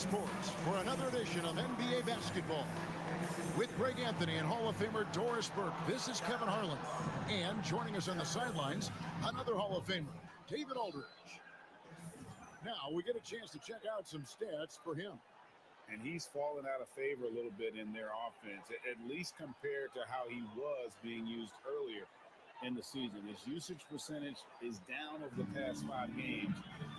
sports for another edition of NBA basketball. With Greg Anthony and Hall of Famer Doris Burke, this is Kevin Harlan. And joining us on the sidelines, another Hall of Famer, David Aldridge. Now we get a chance to check out some stats for him. And he's fallen out of favor a little bit in their offense, at least compared to how he was being used earlier in the season. His usage percentage is down over the past 5 games,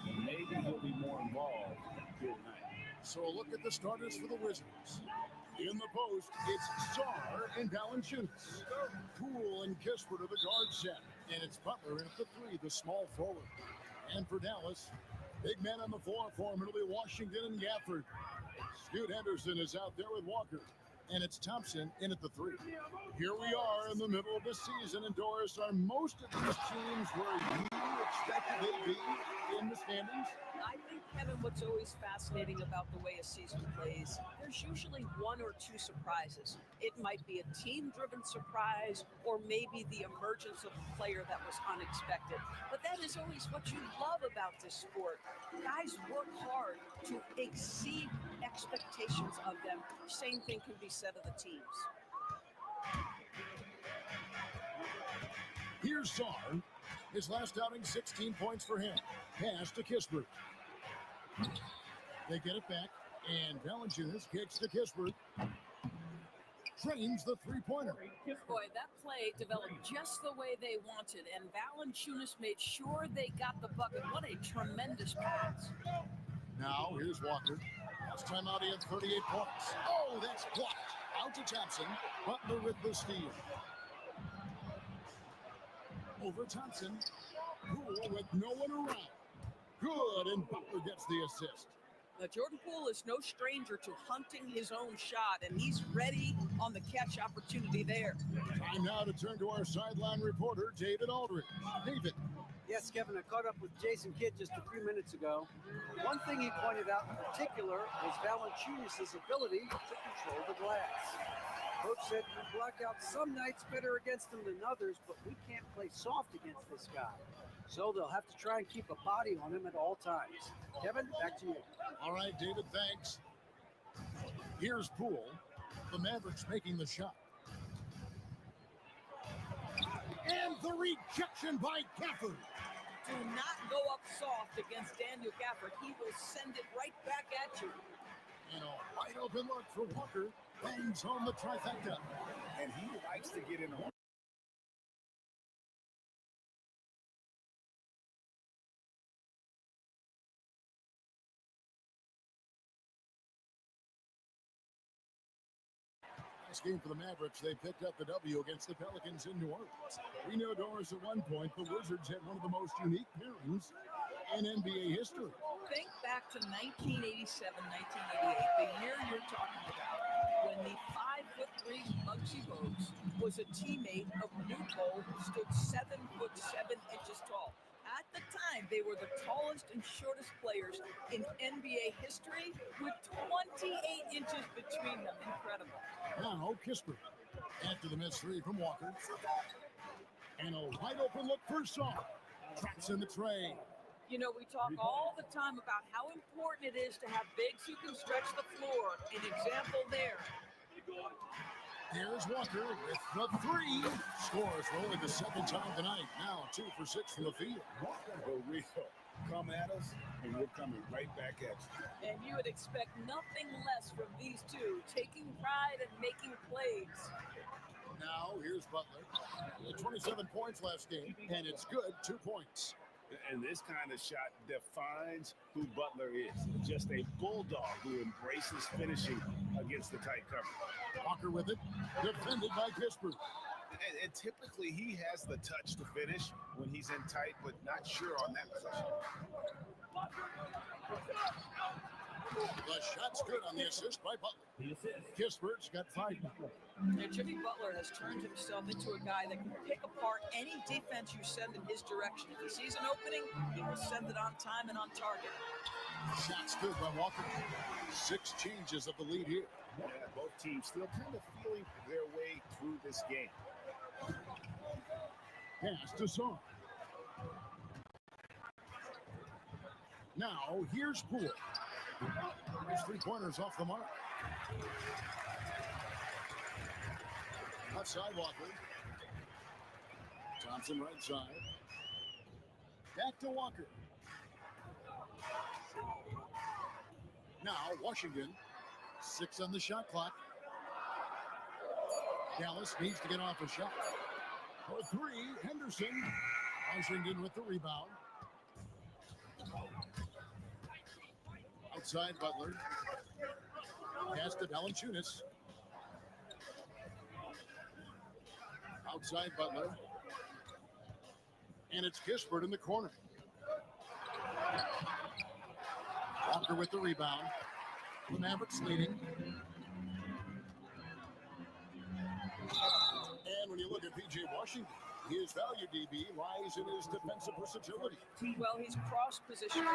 and maybe he'll be more involved here tonight. So a look at the starters for the Wizards. In the post, it's Sarr and Valanciunas. Poole and Kispert are the guard set, and it's Butler in at the 3, the small forward. And for Dallas, big man on the floor for him, it'll be Washington and Gafford. Scoot Henderson is out there with Walker. And it's Thompson in at the 3. Here we are in the middle of the season, and Doris, are most of these teams where you expected they'd be in the standings? I think, Kevin, what's always fascinating about the way a season plays, there's usually 1 or 2 surprises. It might be a team-driven surprise, or maybe the emergence of a player that was unexpected. But that is always what you love about this sport. Guys work hard to exceed expectations of them. Same thing can be said of the teams. Here's Sarr. His last outing, 16 points for him. Pass to Kispert. They get it back, and Valanciunas kicks to Kispert. Trains the three-pointer. Boy, that play developed just the way they wanted, and Valanciunas made sure they got the bucket. What a tremendous pass. Now, here's Walker. Last time out, he had 38 points. Oh, that's blocked. Out to Thompson. Butler with the steal. Over Thompson. Poole with no one around. Good, and Butler gets the assist. Now, Jordan Poole is no stranger to hunting his own shot, and he's ready on the catch opportunity there. Time now to turn to our sideline reporter, David Aldridge. David. Yes, Kevin, I caught up with Jason Kidd just a few minutes ago. One thing he pointed out in particular was Valanciunas' ability to control the glass. Coach said we block out some nights better against him than others, but we can't play soft against this guy. So they'll have to try and keep a body on him at all times. Kevin, back to you. All right, David, thanks. Here's Poole. The Mavericks making the shot. And the rejection by Gafford. Do not go up soft against Daniel Gafford. He will send it right back at you. And a wide open look for Walker. Bangs home the trifecta. And he likes to get in on. Last game for the Mavericks, they picked up the W against the Pelicans in New Orleans. We know, Doris, at one point, the Wizards had one of the most unique pairings in NBA history. Think back to 1987, 1988, the year you're talking about, when the 5'3" Muggsy Bogues was a teammate of New Cole, who stood 7'7" tall. At the time, they were the tallest and shortest players in NBA history, with 28 inches between them. Incredible. Now, Kispert after the missed 3 from Walker. And a wide open look for Sarr. Traps in the tray. You know, we talk all the time about how important it is to have bigs who can stretch the floor. An example there. Here's Walker with the 3. Scores for only the 2nd time tonight. Now 2 for 6 from the field. Walker will come at us, and we're coming right back at you. And you would expect nothing less from these two, taking pride and making plays. Now here's Butler. 27 points last game, and it's good. 2 points. And this kind of shot defines who Butler is. Just a bulldog who embraces finishing against the tight cover. Walker with it, defended by Kispert. And typically he has the touch to finish when he's in tight, but not sure on that possession. The shot's good on the assist by Butler. Kispert's got 5 now. And Jimmy Butler has turned himself into a guy that can pick apart any defense you send in his direction. If he sees an opening, he will send it on time and on target. Shot's good by Walker. 6 changes of the lead here. Yeah, both teams still kind of feeling their way through this game. Pass to Sarr. Now here's Poole. His three-pointers off the mark. Outside Walker. Thompson right side. Back to Walker. Now Washington. 6 on the shot clock. Dallas needs to get off a shot. For 3, Henderson. Washington with the rebound. Outside Butler. Pass to Valanciunas. Outside Butler. And it's Kispert in the corner. Walker with the rebound. The Mavericks leading. And when you look at P.J. Washington, his value DB lies in his defensive versatility. Well, he's cross-positioned.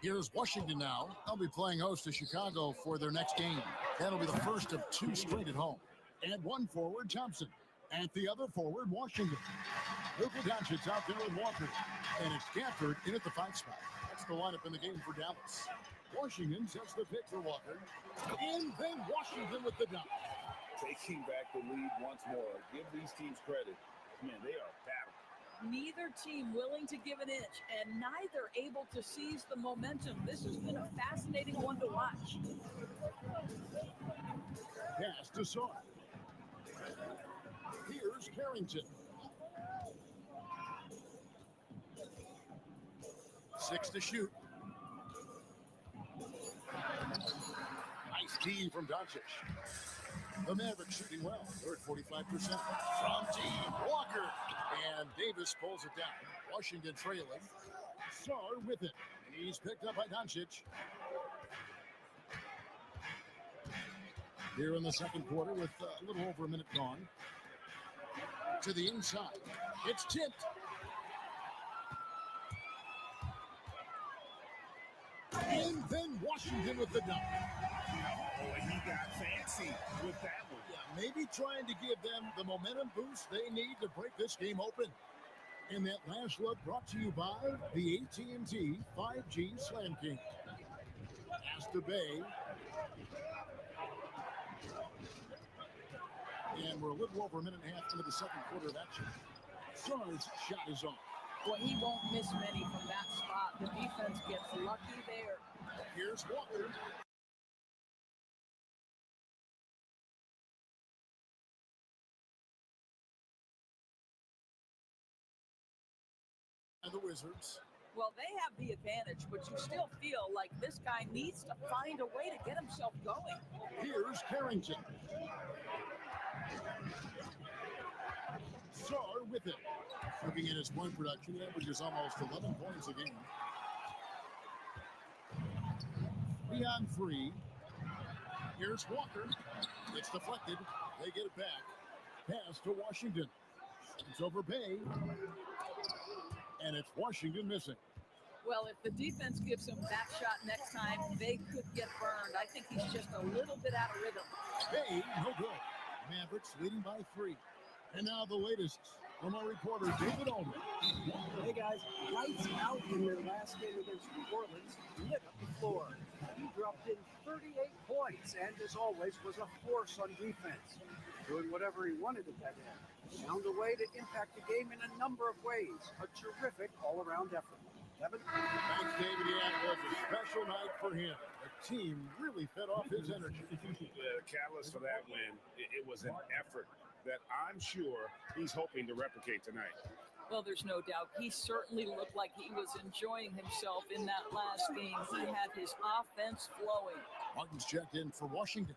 Here's Washington now. They'll be playing host to Chicago for their next game. That'll be the first of 2 straight at home. And one forward, Thompson. And the other forward, Washington. Luka Doncic out there with Walker. And it's Gafford in at the 5 spot. That's the lineup in the game for Dallas. Washington sets the pick for Walker. And then Washington with the dunk. Taking back the lead once more. Give these teams credit. Man, they are battling. Neither team willing to give an inch and neither able to seize the momentum. This has been a fascinating one to watch. Pass to Saar. Here's Carrington. 6 to shoot. Nice D from Doncic. The Mavericks shooting well. They're at 45%. From deep, Walker. And Davis pulls it down. Washington trailing. Saar with it. He's picked up by Doncic. Here in the second quarter with a little over a minute gone. To the inside. It's tipped. And then Washington with the dunk. Oh, and he got fancy with that one. Yeah, maybe trying to give them the momentum boost they need to break this game open. And that last look brought to you by the AT&T 5G Slam King. Pass to Bay. And we're a little over a minute and a half into the second quarter of action. Saar's shot is off. Well, he won't miss many from that spot. The defense gets lucky there. Here's Walker. And the Wizards. Well, they have the advantage, but you still feel like this guy needs to find a way to get himself going. Here's Carrington. Saar with it. Looking at his point production, he averages almost 11 points a game. Beyond 3. Here's Walker. It's deflected. They get it back. Pass to Washington. It's over Bay. And it's Washington missing. Well, if the defense gives him that shot next time, they could get burned. I think he's just a little bit out of rhythm. Bay, no good. Mavericks leading by 3. And now the latest from our reporter, David Allman. Hey guys, lights out in their last game against New Orleans, lit up the floor. He dropped in 38 points and, as always, was a force on defense, doing whatever he wanted at that end. Found a way to impact the game in a number of ways. A terrific all-around effort. Kevin? Thanks, David. Yeah, it was a special night for him. The team really fed off his energy. The catalyst for that win, it was an effort that I'm sure he's hoping to replicate tonight. Well, there's no doubt. He certainly looked like he was enjoying himself in that last game. He had his offense flowing. Martin's checked in for Washington.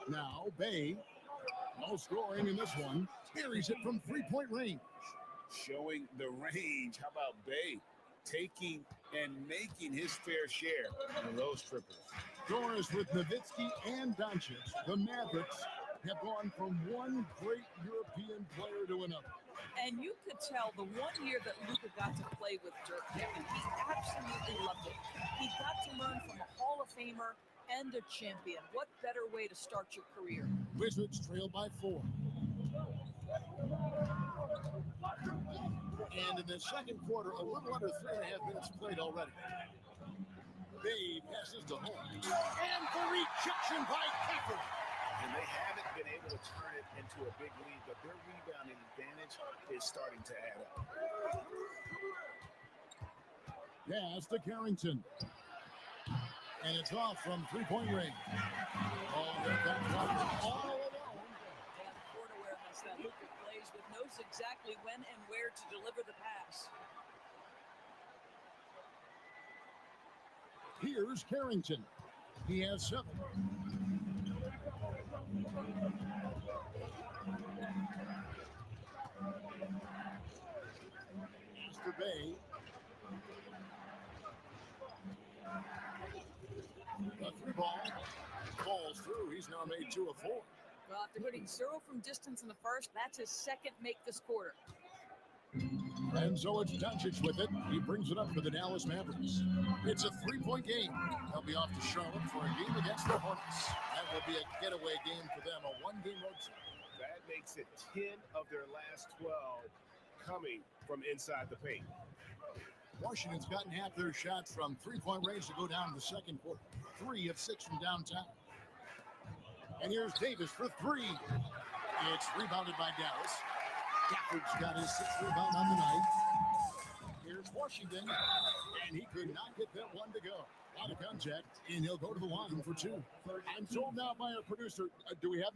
Now, Bay, no scoring in this one. Buries it from three-point range. Showing the range. How about Bay taking and making his fair share of those triples? Scores with Nowitzki and Doncic. The Mavericks have gone from one great European player to another. And you could tell the one year that Luka got to play with Dirk, Kevin, he absolutely loved it. He got to learn from a Hall of Famer and a champion. What better way to start your career? Wizards trail by 4. And in the second quarter, a little under 3.5 minutes played already. Bh passes to Holmes. And the rejection by Keffer. And they haven't been able to turn it into a big lead, but their rebounding advantage is starting to add up. Pass to Carrington. And it's off from three-point range. Oh, there comes Walker all alone. Yeah, the court awareness that Luka plays with, knows exactly when and where to deliver the pass. Here's Carrington. He has 7. Mr. Bh. The 3-ball falls through. He's now made 2 of 4. Well, after hitting 0 from distance in the first, that's his second make this quarter. And so it's Doncic with it. He brings it up for the Dallas Mavericks. It's a 3-point game. They'll be off to Charlotte for a game against the Hornets. That will be a getaway game for them, a 1-game road trip. That makes it 10 of their last 12 coming from inside the paint. Washington's gotten half their shots from 3-point range to go down in the second quarter. 3 of 6 from downtown. And here's Davis for 3. It's rebounded by Dallas. Gafford's got his 6th rebound on the night. Here's Washington, and he could not get that one to go. Out of contact, and he'll go to the line for 2. I'm told now by our producer, do we have...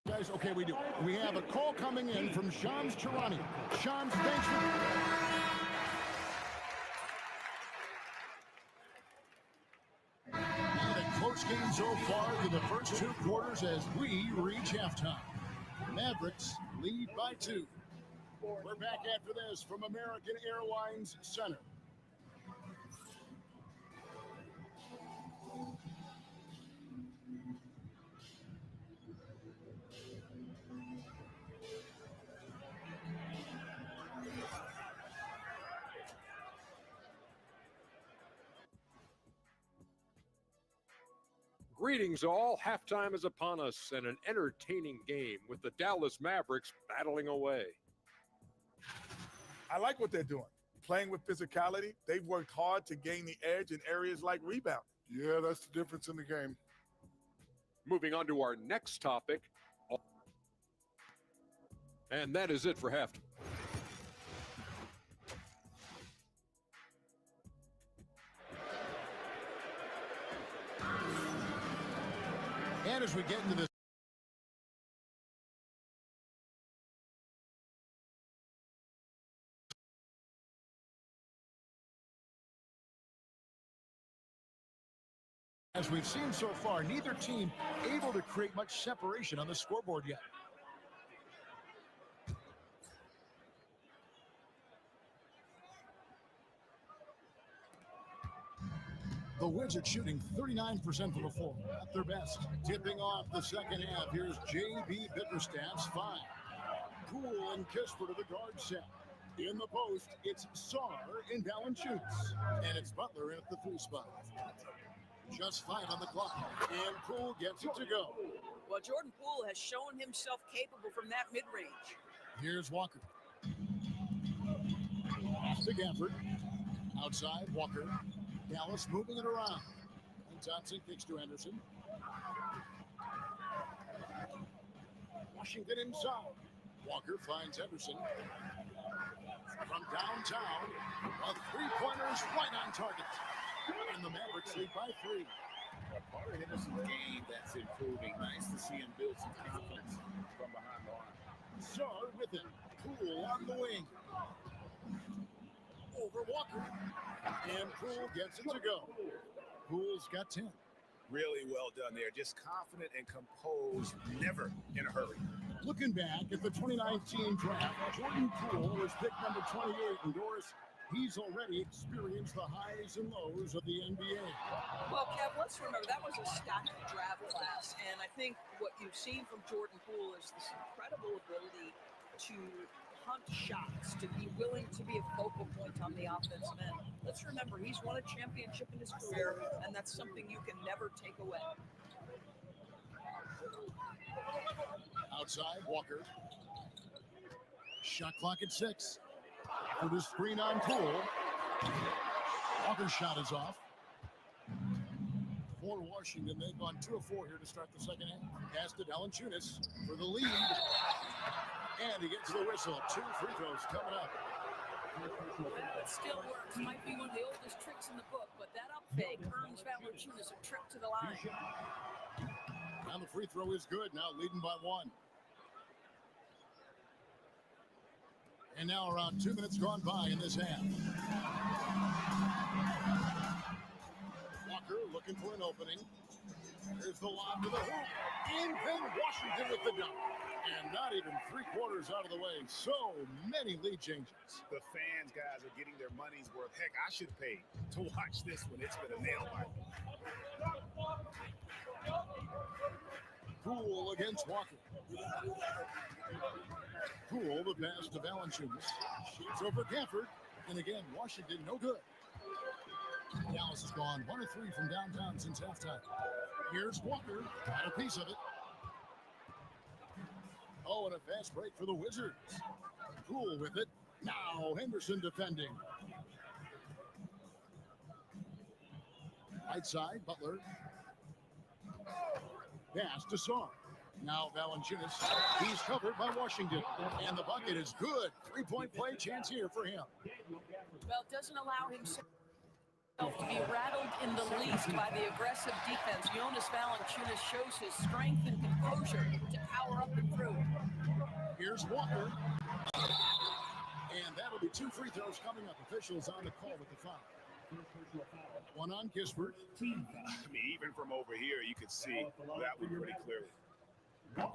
Guys, okay, we do. We have a call coming in from Shams Charania. Shams, thanks for... Close game so far through the first 2 quarters as we reach halftime. Mavericks lead by 2. We're back after this from American Airlines Center. Greetings all. Halftime is upon us and an entertaining game with the Dallas Mavericks battling away. I like what they're doing. Playing with physicality, they've worked hard to gain the edge in areas like rebounding. Yeah, that's the difference in the game. Moving on to our next topic. And that is it for halftime. And as we get into this, as we've seen so far, neither team able to create much separation on the scoreboard yet. The Wizards shooting 39% from the floor, at their best. Tipping off the second half, here's J.B. Bickerstaff's 5. Poole and Kisper to the guard set. In the post, it's Sarr and Valanciunas. And it's Butler in at the 3 spot. Just 5 on the clock, and Poole gets it to go. Well, Jordan Poole has shown himself capable from that mid-range. Here's Walker. To Gafford. Outside, Walker. Dallas moving it around. And Thompson kicks to Henderson. Washington inside. Walker finds Henderson. From downtown, a 3-pointer's right on target. And the Mavericks lead by 3. Part of Henderson's game that's improving. Nice to see him build some confidence from behind the line. Sarr with it. Poole on the wing. Over Walker. And Poole gets it to go. Poole's got 10. Really well done there. Just confident and composed, never in a hurry. Looking back at the 2019 draft, Jordan Poole was picked number 28, and Doris, he's already experienced the highs and lows of the NBA. Well, Kev, let's remember that was a stacked draft I think what you've seen from Jordan Poole is this incredible ability to hunt shots, to be willing to be a focal point on the offensive end. Let's remember, he's won a championship in his career, and that's something you can never take away. Outside, Walker. Shot clock at 6. For the screen on Poole. Walker's shot is off. For Washington, they've gone 2 of 4 here to start the second half. Pass to Valanciunas for the lead. And he gets the whistle. 2 free throws coming up. It still works. Might be one of the oldest tricks in the book, but that up fake earns Valanciunas a trip to the line. And the free throw is good. Now leading by 1. And now around 2 minutes gone by in this half. Walker looking for an opening. Here's the lob to the hoop. In Washington with the dunk. And not even 3/4 out of the way. So many lead changes. The fans, guys, are getting their money's worth. Heck, I should pay to watch this one. It's been a nail biter. Poole against Walker. Poole, the pass to Valanciunas. Shoots over Gafford. And again, Washington, no good. Dallas has gone 1 of 3 from downtown since halftime. Here's Walker. Got a piece of it. Oh, and a fast break for the Wizards. Poole with it. Now Henderson defending. Right side, Butler. Pass to Saar. Now Valanciunas. He's covered by Washington. And the bucket is good. 3-point play chance here for him. Well, it doesn't allow himself to be rattled in the least by the aggressive defense. Jonas Valanciunas shows his strength and composure to power up and through. Here's Walker. And that'll be 2 free throws coming up. Officials on the call with the foul. One on Kispert. I mean, even from over here, you could see that one pretty clearly.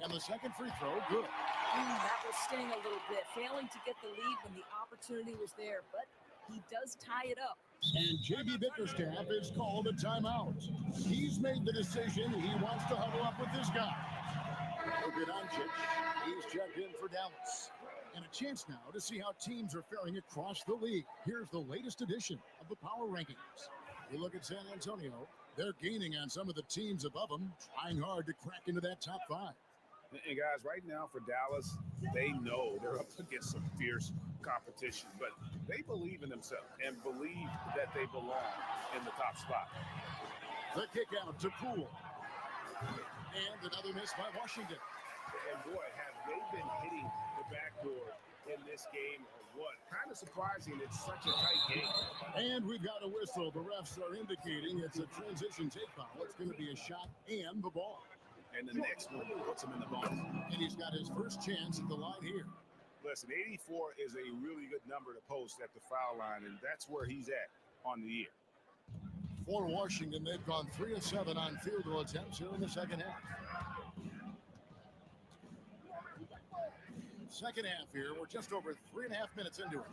And the second free throw, good. That will sting a little bit, failing to get the lead when the opportunity was there, but he does tie it up. And J.B. Bickerstaff is called a timeout. He's made the decision. He wants to huddle up with this guy. Look at Doncic. He's checked in for Dallas. And a chance now to see how teams are faring across the league. Here's the latest edition of the Power Rankings. You look at San Antonio. They're gaining on some of the teams above them, trying hard to crack into that top 5. And guys, right now for Dallas, they know they're up against some fierce competition, but they believe in themselves and believe that they belong in the top spot. The kick out to Poole. And another miss by Washington. And boy, have they been hitting the backdoor in this game or what? Kind of surprising, it's such a tight game. And we've got a whistle. The refs are indicating it's a transition take foul. It's going to be a shot and the ball. And the next one puts him in the bonus. And he's got his first chance at the line here. Listen, 84 is a really good number to post at the foul line, and that's where he's at on the year. For Washington, they've gone 3 of 7 on field goal attempts here in the second half. Second half here, we're just over 3.5 minutes into it.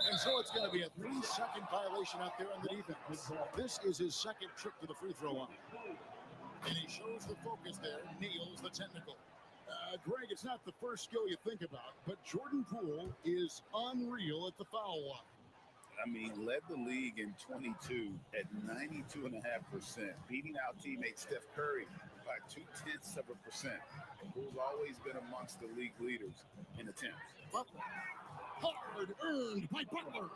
And so it's going to be a 3-second violation out there on the defense. This is his second trip to the free throw line. And he shows the focus there, nails the technical. Greg, it's not the first skill you think about, but Jordan Poole is unreal at the foul line. I mean, led the league in 22 at 92.5%, beating out teammate Steph Curry by 0.2%. Poole's always been amongst the league leaders in attempts. Butler, hard earned by Butler.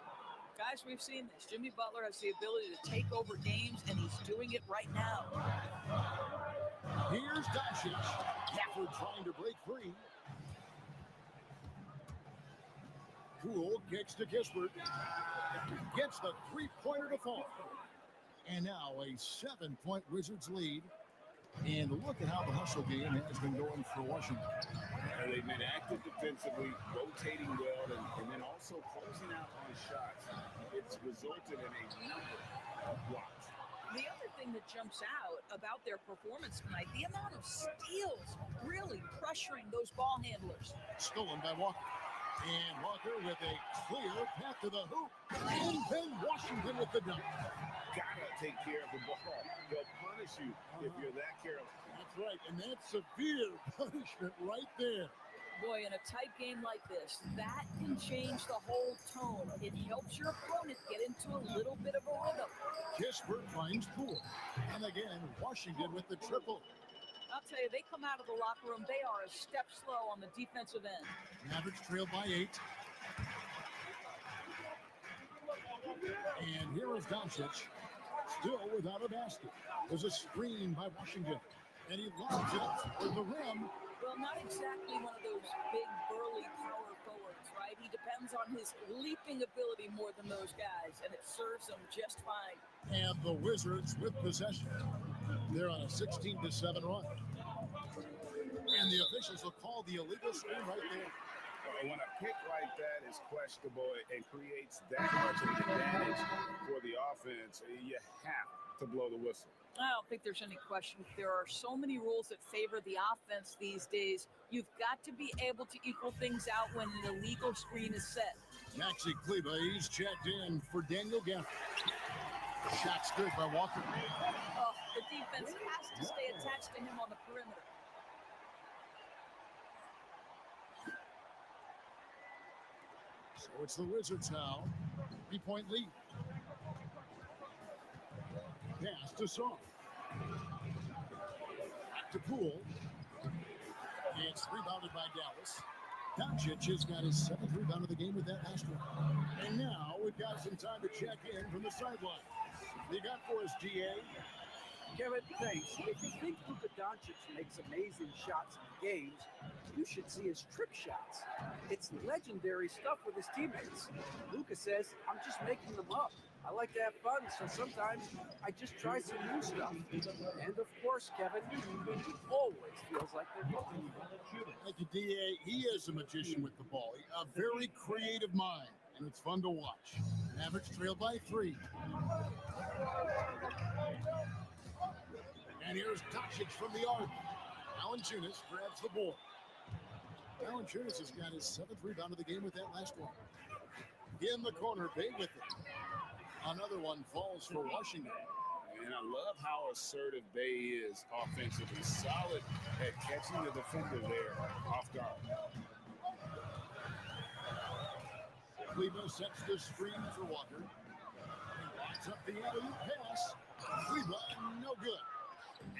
Guys, we've seen this. Jimmy Butler has the ability to take over games, and he's doing it right now. Here's Doncic. Gafford trying to break free. Poole kicks to Kispert. Gets the three-pointer to fall. And now a 7-point Wizards lead. And look at how the hustle game has been going for Washington. And they've been active defensively, rotating well, and then also closing out on shots. It's resulted in a number of blocks. The other thing that jumps out about their performance tonight, the amount of steals really pressuring those ball handlers. Stolen by Walker. And Walker with a clear path to the hoop. And then Washington with the dunk. Gotta take care of the ball. They'll punish you if you're that careless. That's right, and that's severe punishment right there. Boy, in a tight game like this, that can change the whole tone. It helps your opponent get into a little bit of a rhythm. Kispert finds Poole. And again, Washington with the triple. I'll tell you, they come out of the locker room, they are a step slow on the defensive end. Mavericks trail by 8. And here is Doncic, still without a basket. There's a screen by Washington, and he lobs it for the rim. Well, not exactly one of those big, burly power forwards, right? He depends on his leaping ability more than those guys, and it serves him just fine. And the Wizards with possession. They're on a 16-7 run. And the officials will call the illegal screen right there. When a pick like that is questionable and creates that much of an advantage for the offense, you have to blow the whistle. I don't think there's any question. There are so many rules that favor the offense these days. You've got to be able to equal things out when an illegal screen is set. Maxi Kleba, he's checked in for Daniel Gafford. Shot's good by Walker. Oh, the defense has to stay attached to him on the perimeter. So it's the Wizards now. 3-point lead. Pass to Song. Back to Poole. It's rebounded by Dallas. Doncic has got his 7th rebound of the game with that last one. And now we've got some time to check in from the sideline. What you got for us, GA? Kevin, thanks. If you think Luka Doncic makes amazing shots in games, you should see his trip shots. It's legendary stuff with his teammates. Luka says, I'm just making them up. I like to have fun, so sometimes I just try some new stuff. And of course, Kevin, he always feels like they're going. Thank you, DA. He is a magician with the ball. A very creative mind, and it's fun to watch. Mavericks trail by 3. And here's Doncic from the arc. Valanciunas grabs the board. Valanciunas has got his 7th rebound of the game with that last one. In the corner, Bay with it. Another one falls for Washington. And I love how assertive Bay is offensively. Solid at catching the defender there off guard. Kleba sets the screen for Walker. He lines up the alley-oop pass. Kleba, no good.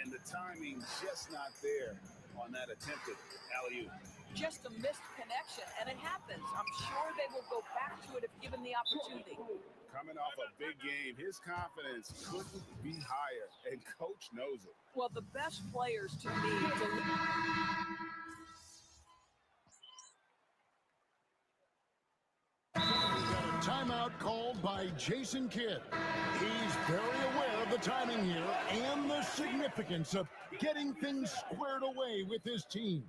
And the timing just not there on that attempted alley-oop. Just a missed connection, and it happens. I'm sure they will go back to it if given the opportunity. Coming off a big game, his confidence couldn't be higher, and coach knows it. Well, the best players to me Timeout called by Jason Kidd. He's very aware of the timing here and the significance of getting things squared away with his team.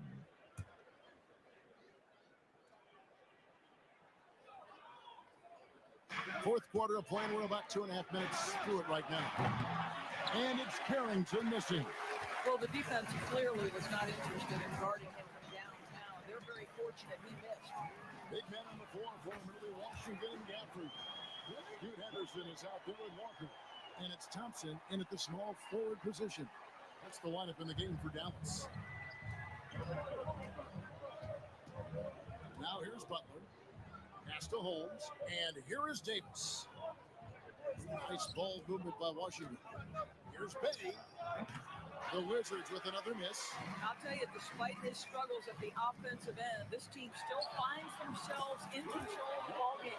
Fourth quarter of play. We're about 2.5 minutes through it right now. And it's Carrington missing. Well, the defense clearly was not interested in guarding him from downtown. They're very fortunate he missed. Big man on the floor for Washington and Gafford. Dude Henderson is out there with Walker. And it's Thompson in at the small forward position. That's the lineup in the game for Dallas. Now here's Butler. Pass to Holmes. And here is Davis. Nice ball movement by Washington. Here's Bay. The Wizards with another miss. I'll tell you, despite his struggles at the offensive end, this team still finds themselves in control of the ball game.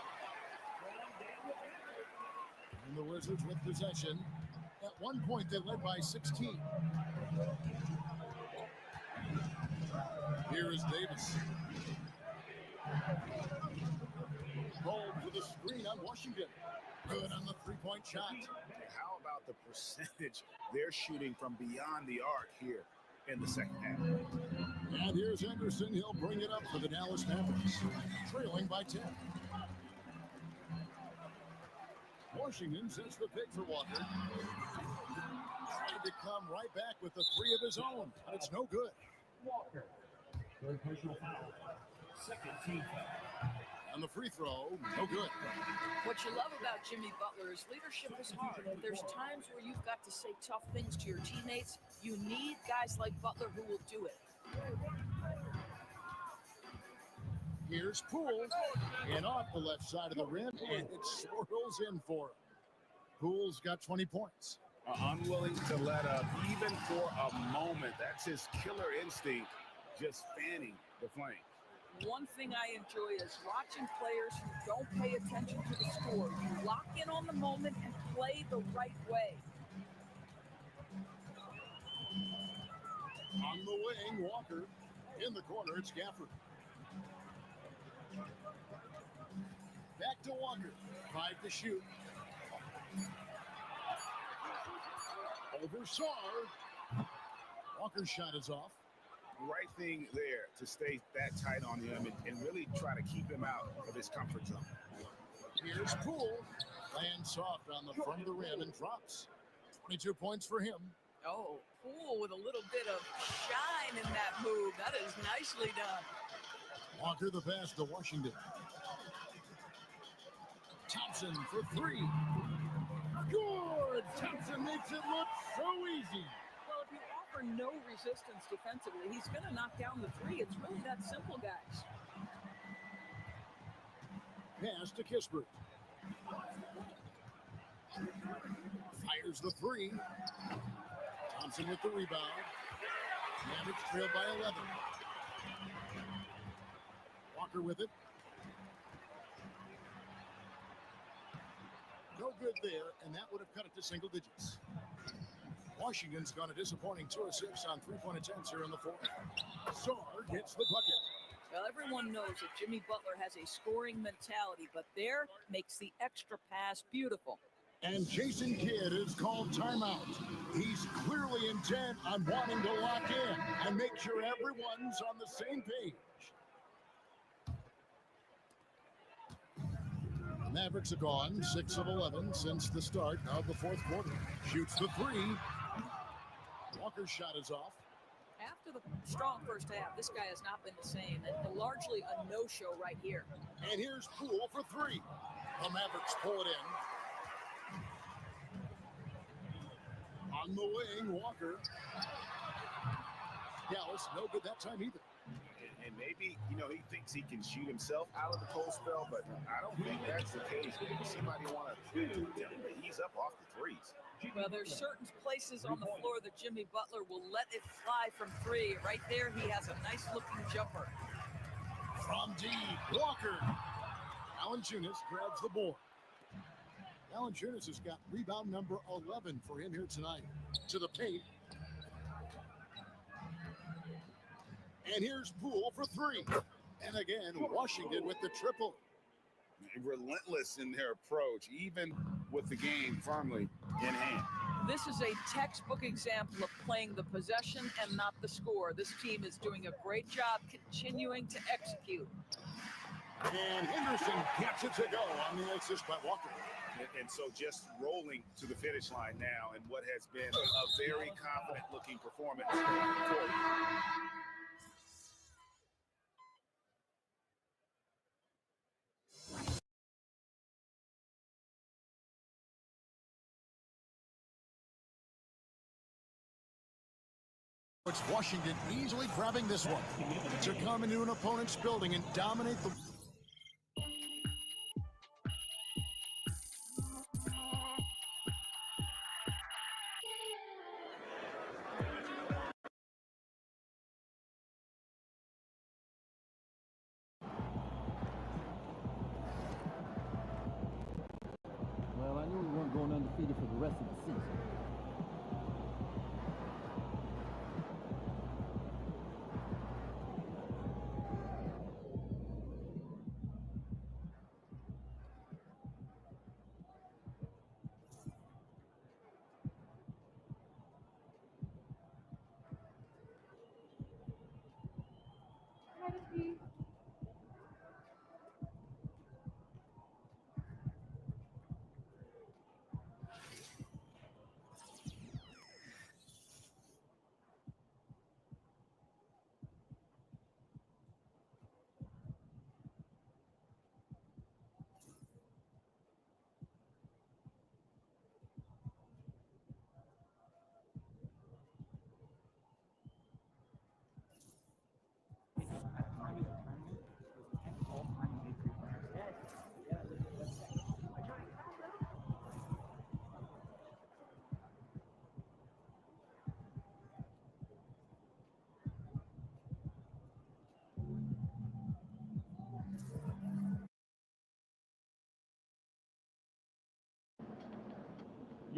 And the Wizards with possession. At one point, they led by 16. Here is Davis. Rolled for the screen on Washington. Good on the three-point shot. How about the percentage they're shooting from beyond the arc here in the second half? And here's Henderson. He'll bring it up for the Dallas Mavericks, trailing by 10. Washington sets the pick for Walker. Trying to come right back with the 3 of his own, but it's no good. Walker, third personal foul, second team foul. And the free throw, no good. What you love about Jimmy Butler is leadership is hard. There's times where you've got to say tough things to your teammates. You need guys like Butler who will do it. Here's Poole, and off the left side of the rim, and it swirls in for him. Poole's got 20 points. Unwilling to let up, even for a moment. That's his killer instinct, just fanning the flame. One thing I enjoy is watching players who don't pay attention to the score. You lock in on the moment and play the right way. On the wing, Walker. In the corner, it's Gafford. Back to Walker. 5 to shoot. Over Sarr. Walker's shot is off. Right thing there to stay that tight on him and really try to keep him out of his comfort zone. Here's Poole. Lands soft on the front of the rim and drops. 22 points for him. Oh, Poole with a little bit of shine in that move. That is nicely done. Walker the pass to Washington. Thompson for 3. Good! Thompson makes it look so easy. Well, if you offer no resistance defensively, he's going to knock down the 3. It's really that simple, guys. Pass to Kispert. Fires the 3. Thompson with the rebound. Mavericks trailed by 11. Walker with it. No good there, and that would have cut it to single digits. Washington's gone a disappointing 2 of 6 on 3-point attempts here in the fourth. Sarr gets the bucket. Well, everyone knows that Jimmy Butler has a scoring mentality, but there makes the extra pass beautiful. And Jason Kidd is called timeout. He's clearly intent on wanting to lock in and make sure everyone's on the same page. The Mavericks are gone 6 of 11 since the start of the fourth quarter. Shoots the 3. Walker's shot is off. After the strong first half, this guy has not been the same, and largely a no-show right here. And here's Poole for 3. The Mavericks pull it in. On the wing, Walker. Dallas, no good that time either. And maybe, he thinks he can shoot himself out of the cold spell, but I don't think that's the case. Maybe somebody want to ease up off the threes. Well, there's certain places on the floor that Jimmy Butler will let it fly from 3. Right there, he has a nice-looking jumper. From deep, Walker. Valanciunas grabs the board. Valanciunas has got rebound number 11 for him here tonight. To the paint. And here's Poole for 3. And again, Washington with the triple. Relentless in their approach, even with the game firmly in hand. This is a textbook example of playing the possession and not the score. This team is doing a great job continuing to execute. And Henderson gets it to go on the assist by Walker. And so just rolling to the finish line now in what has been a very confident-looking performance. It's Washington easily grabbing this one to come into an opponent's building and dominate the... Well, I knew we weren't going undefeated for the rest of the season.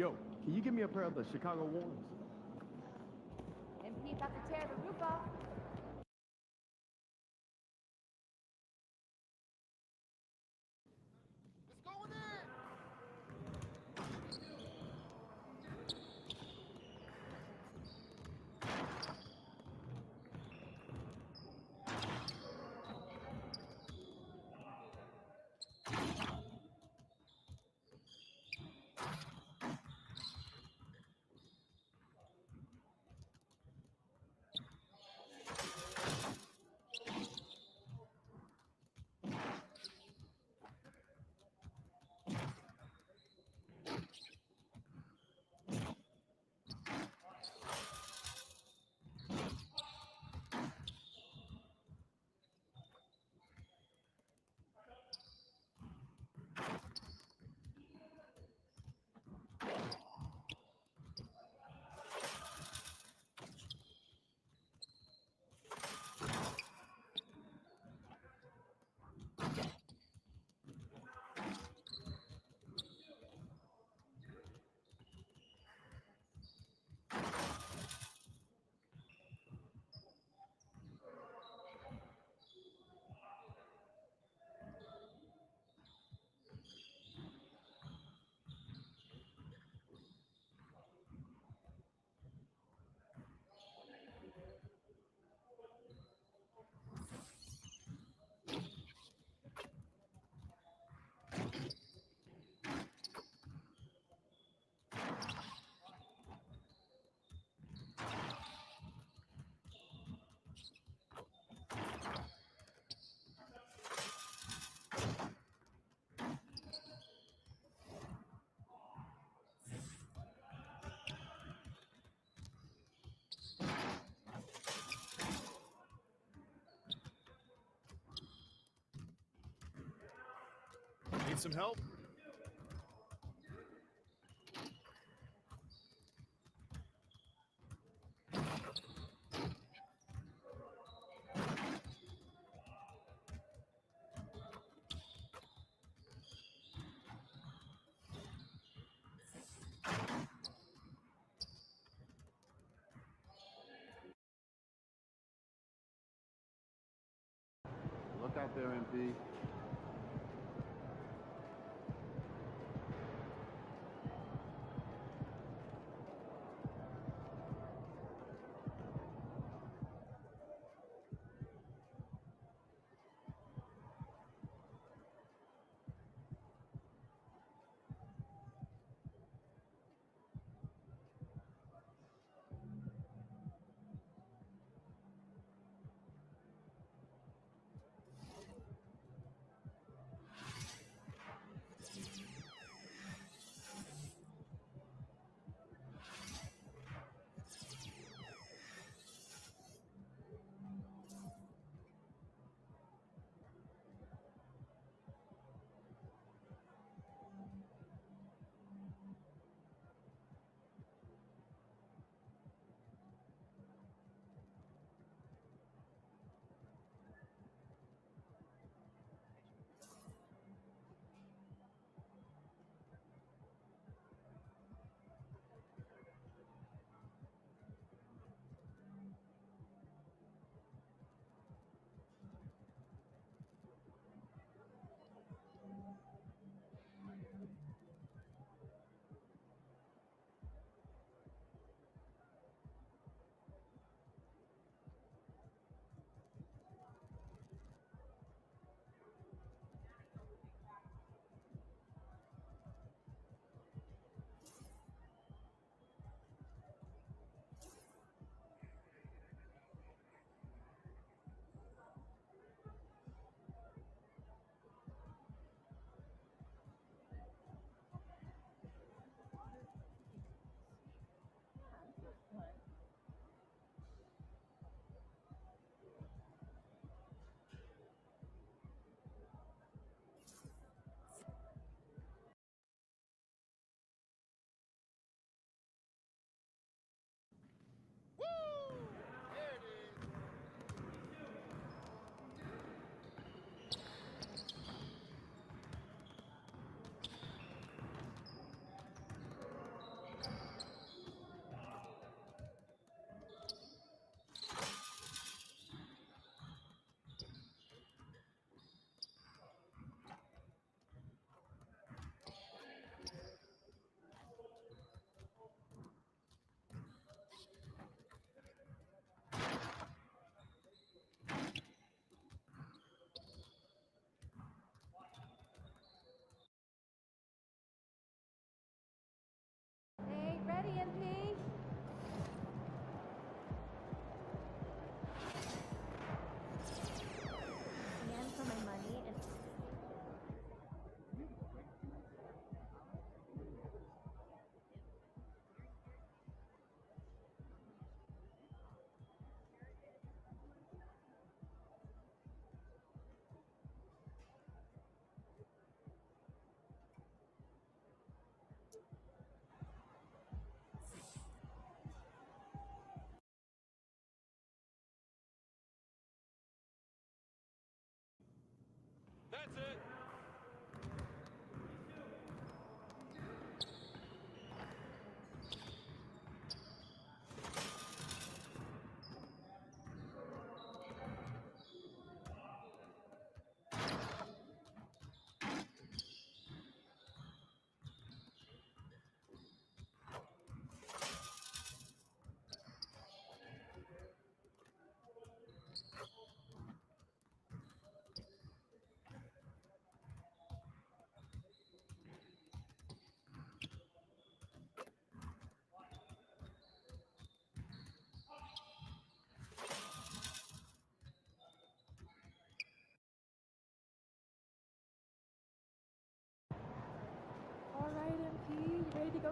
Yo, can you give me a pair of the Chicago ones? MP about to tear the roof off. Need some help? Look out there, MP.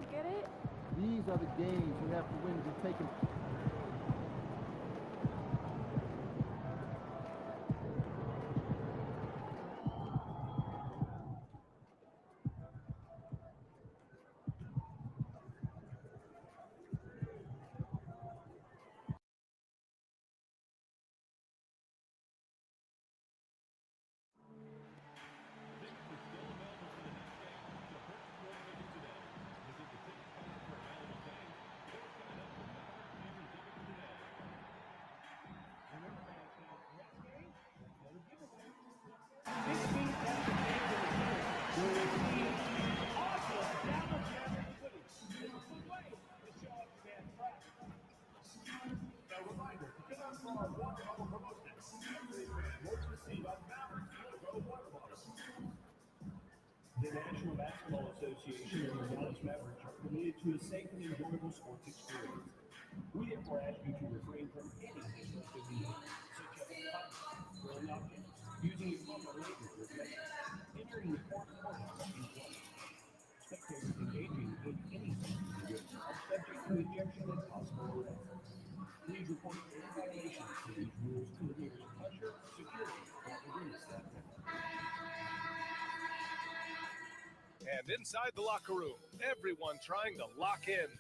don't get it. These are the games you have to win to take them. The National Basketball Association and the Dallas Mavericks are committed to a safe and enjoyable sports experience. We therefore ask you to refrain from any disruptive behavior, such as fighting, throwing objects, using improper language with players, entering the court or in play. Spectators engaging in any activity are subject to ejection and possible arrest. Please report any violations to these rules to the nearest usher, security, or arena staff member. And inside the locker room, everyone trying to lock in.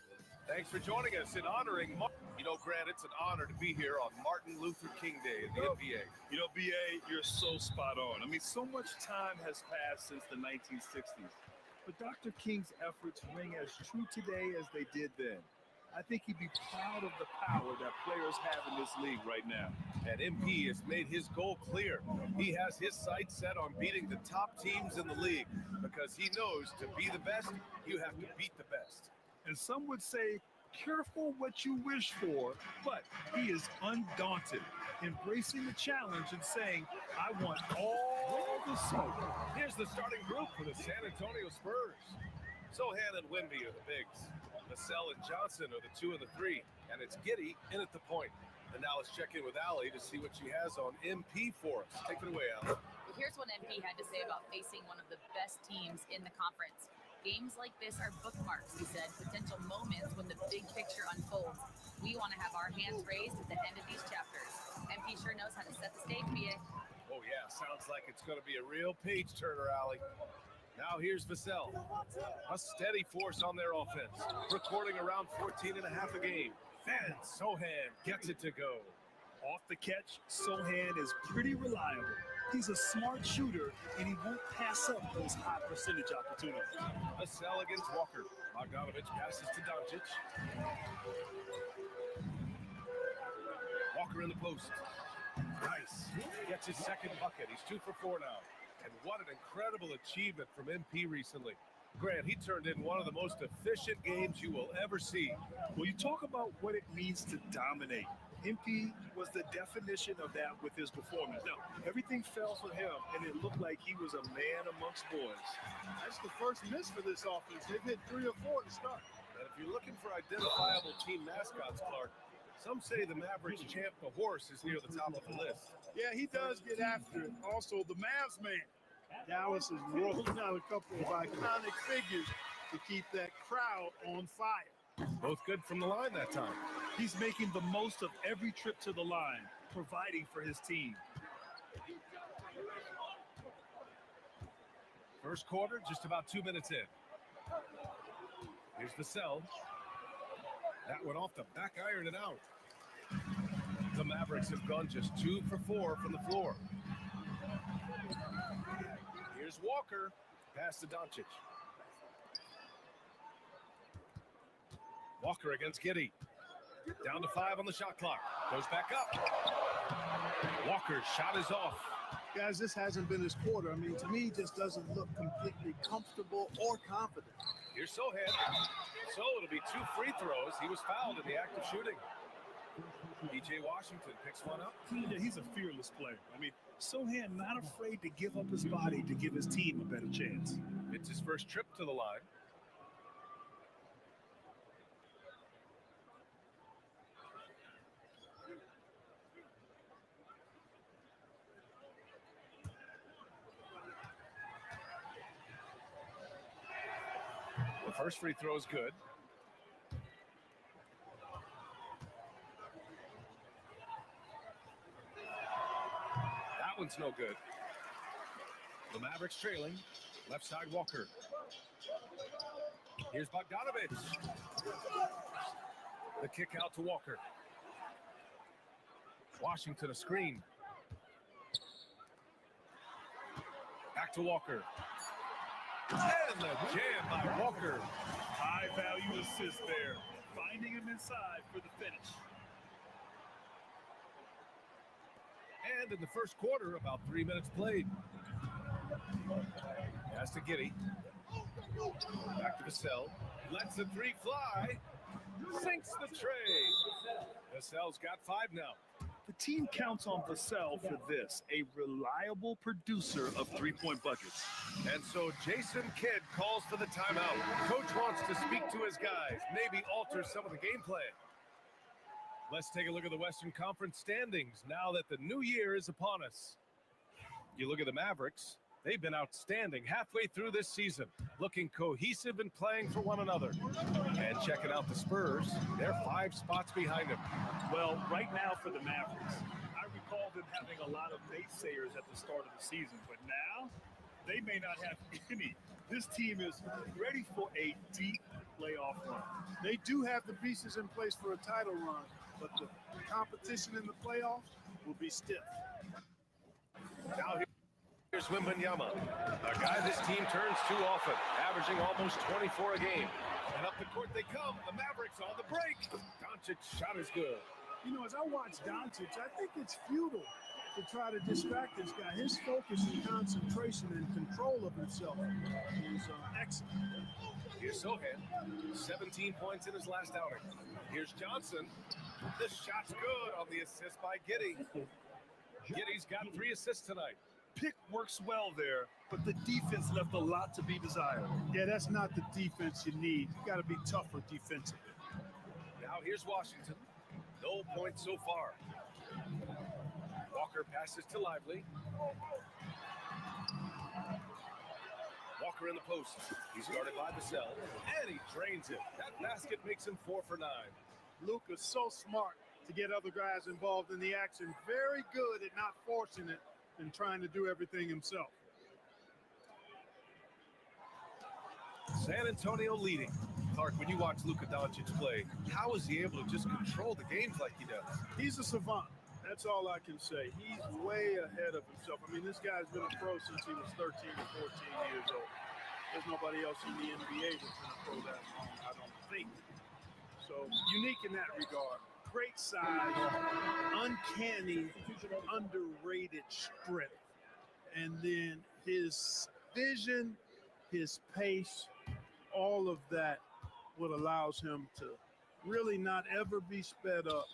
Thanks for joining us in honoring Martin. You know, Grant, it's an honor to be here on Martin Luther King Day in the NBA. You know, BA, you're so spot on. I mean, so much time has passed since the 1960s. But Dr. King's efforts ring as true today as they did then. I think he'd be proud of the power that players have in this league right now. And MP has made his goal clear. He has his sights set on beating the top teams in the league because he knows to be the best, you have to beat the best. And some would say, careful what you wish for, but he is undaunted, embracing the challenge and saying, I want all the smoke. Here's the starting group for the San Antonio Spurs. Sohan and Wemby are the bigs. Vassell and Johnson are the 2 and the 3, and it's Giddey in at the point. And now let's check in with Allie to see what she has on MP for us. Take it away, Allie. Here's what MP had to say about facing one of the best teams in the conference. Games like this are bookmarks, he said, potential moments when the big picture unfolds. We want to have our hands raised at the end of these chapters. MP sure knows how to set the stage, BA. Oh, yeah, sounds like it's going to be a real page-turner, Allie. Now here's Vassell, a steady force on their offense, recording around 14 and a half a game. And Sohan gets it to go. Off the catch, Sohan is pretty reliable. He's a smart shooter, and he won't pass up those high percentage opportunities. Vassell against Walker. Bogdanovich passes to Doncic. Walker in the post. Nice. Gets his second bucket. He's 2 for 4 now. And what an incredible achievement from MP recently. Grant, he turned in one of the most efficient games you will ever see. Well, you talk about what it means to dominate. MP was the definition of that with his performance. Now, everything fell for him, and it looked like he was a man amongst boys. That's the first miss for this offense. They've hit 3 or 4 to start. And if you're looking for identifiable team mascots, Clark, some say the Mavericks champ, the horse, is near the top of the list. Yeah, he does get after it. Also, the Mavs man. Dallas is rolling out a couple of iconic figures to keep that crowd on fire. Both good from the line that time. He's making the most of every trip to the line, providing for his team. First quarter, just about 2 minutes in. Here's Vassell. That went off the back iron and out. The Mavericks have gone just 2 for 4 from the floor. Here's Walker. Pass to Doncic. Walker against Giddey. Down to 5 on the shot clock. Goes back up. Walker's shot is off. Guys, this hasn't been his quarter. I mean, to me, he just doesn't look completely comfortable or confident. Here's Sohan. So it'll be 2 free throws. He was fouled in the act of shooting. PJ Washington picks one up. Yeah, he's a fearless player. I mean, Sohan not afraid to give up his body to give his team a better chance. It's his first trip to the line. First free throw is good. That one's no good. The Mavericks trailing. Left side Walker. Here's Bogdanovich. The kick out to Walker. Washington a screen. Back to Walker. And the jam by Walker. High value assist there. Finding him inside for the finish. And in the first quarter, about 3 minutes played. Pass to Giddey. Back to Vassell. Lets the three fly. Sinks the tray. Vassell's got 5 now. The team counts on Vassell for this, a reliable producer of three-point buckets. And so Jason Kidd calls for the timeout. Coach wants to speak to his guys, maybe alter some of the game plan. Let's take a look at the Western Conference standings now that the new year is upon us. You look at the Mavericks. They've been outstanding halfway through this season, looking cohesive and playing for one another. And checking out the Spurs, they're 5 spots behind them. Well, right now for the Mavericks, I recall them having a lot of naysayers at the start of the season, but now they may not have any. This team is ready for a deep playoff run. They do have the pieces in place for a title run, but the competition in the playoffs will be stiff. Now here's Wembanyama, a guy this team turns too often, averaging almost 24 a game. And up the court they come. The Mavericks on the break. Doncic's shot is good. You know, as I watch Doncic, I think it's futile to try to distract this guy. His focus and concentration and control of himself is excellent. Here's Sohan, 17 points in his last outing. Here's Johnson. The shot's good on the assist by Giddey. Giddey's got 3 assists tonight. Pick works well there, but the defense left a lot to be desired. Yeah, that's not the defense you need. You got to be tougher defensively. Now here's Washington. No points so far. Walker passes to Lively. Walker in the post. He's guarded by Vassell, and he drains it. That basket makes him 4 for 9. Luka's so smart to get other guys involved in the action. Very good at not forcing it and trying to do everything himself. San Antonio leading. Clark, when you watch Luka Doncic play, how is he able to just control the games like he does? He's a savant. That's all I can say. He's way ahead of himself. I mean, this guy's been a pro since he was 13 or 14 years old. There's nobody else in the NBA that's been a pro that long, I don't think. So, unique in that regard. Great size, uncanny, underrated strength. And then his vision, his pace, all of that what allows him to really not ever be sped up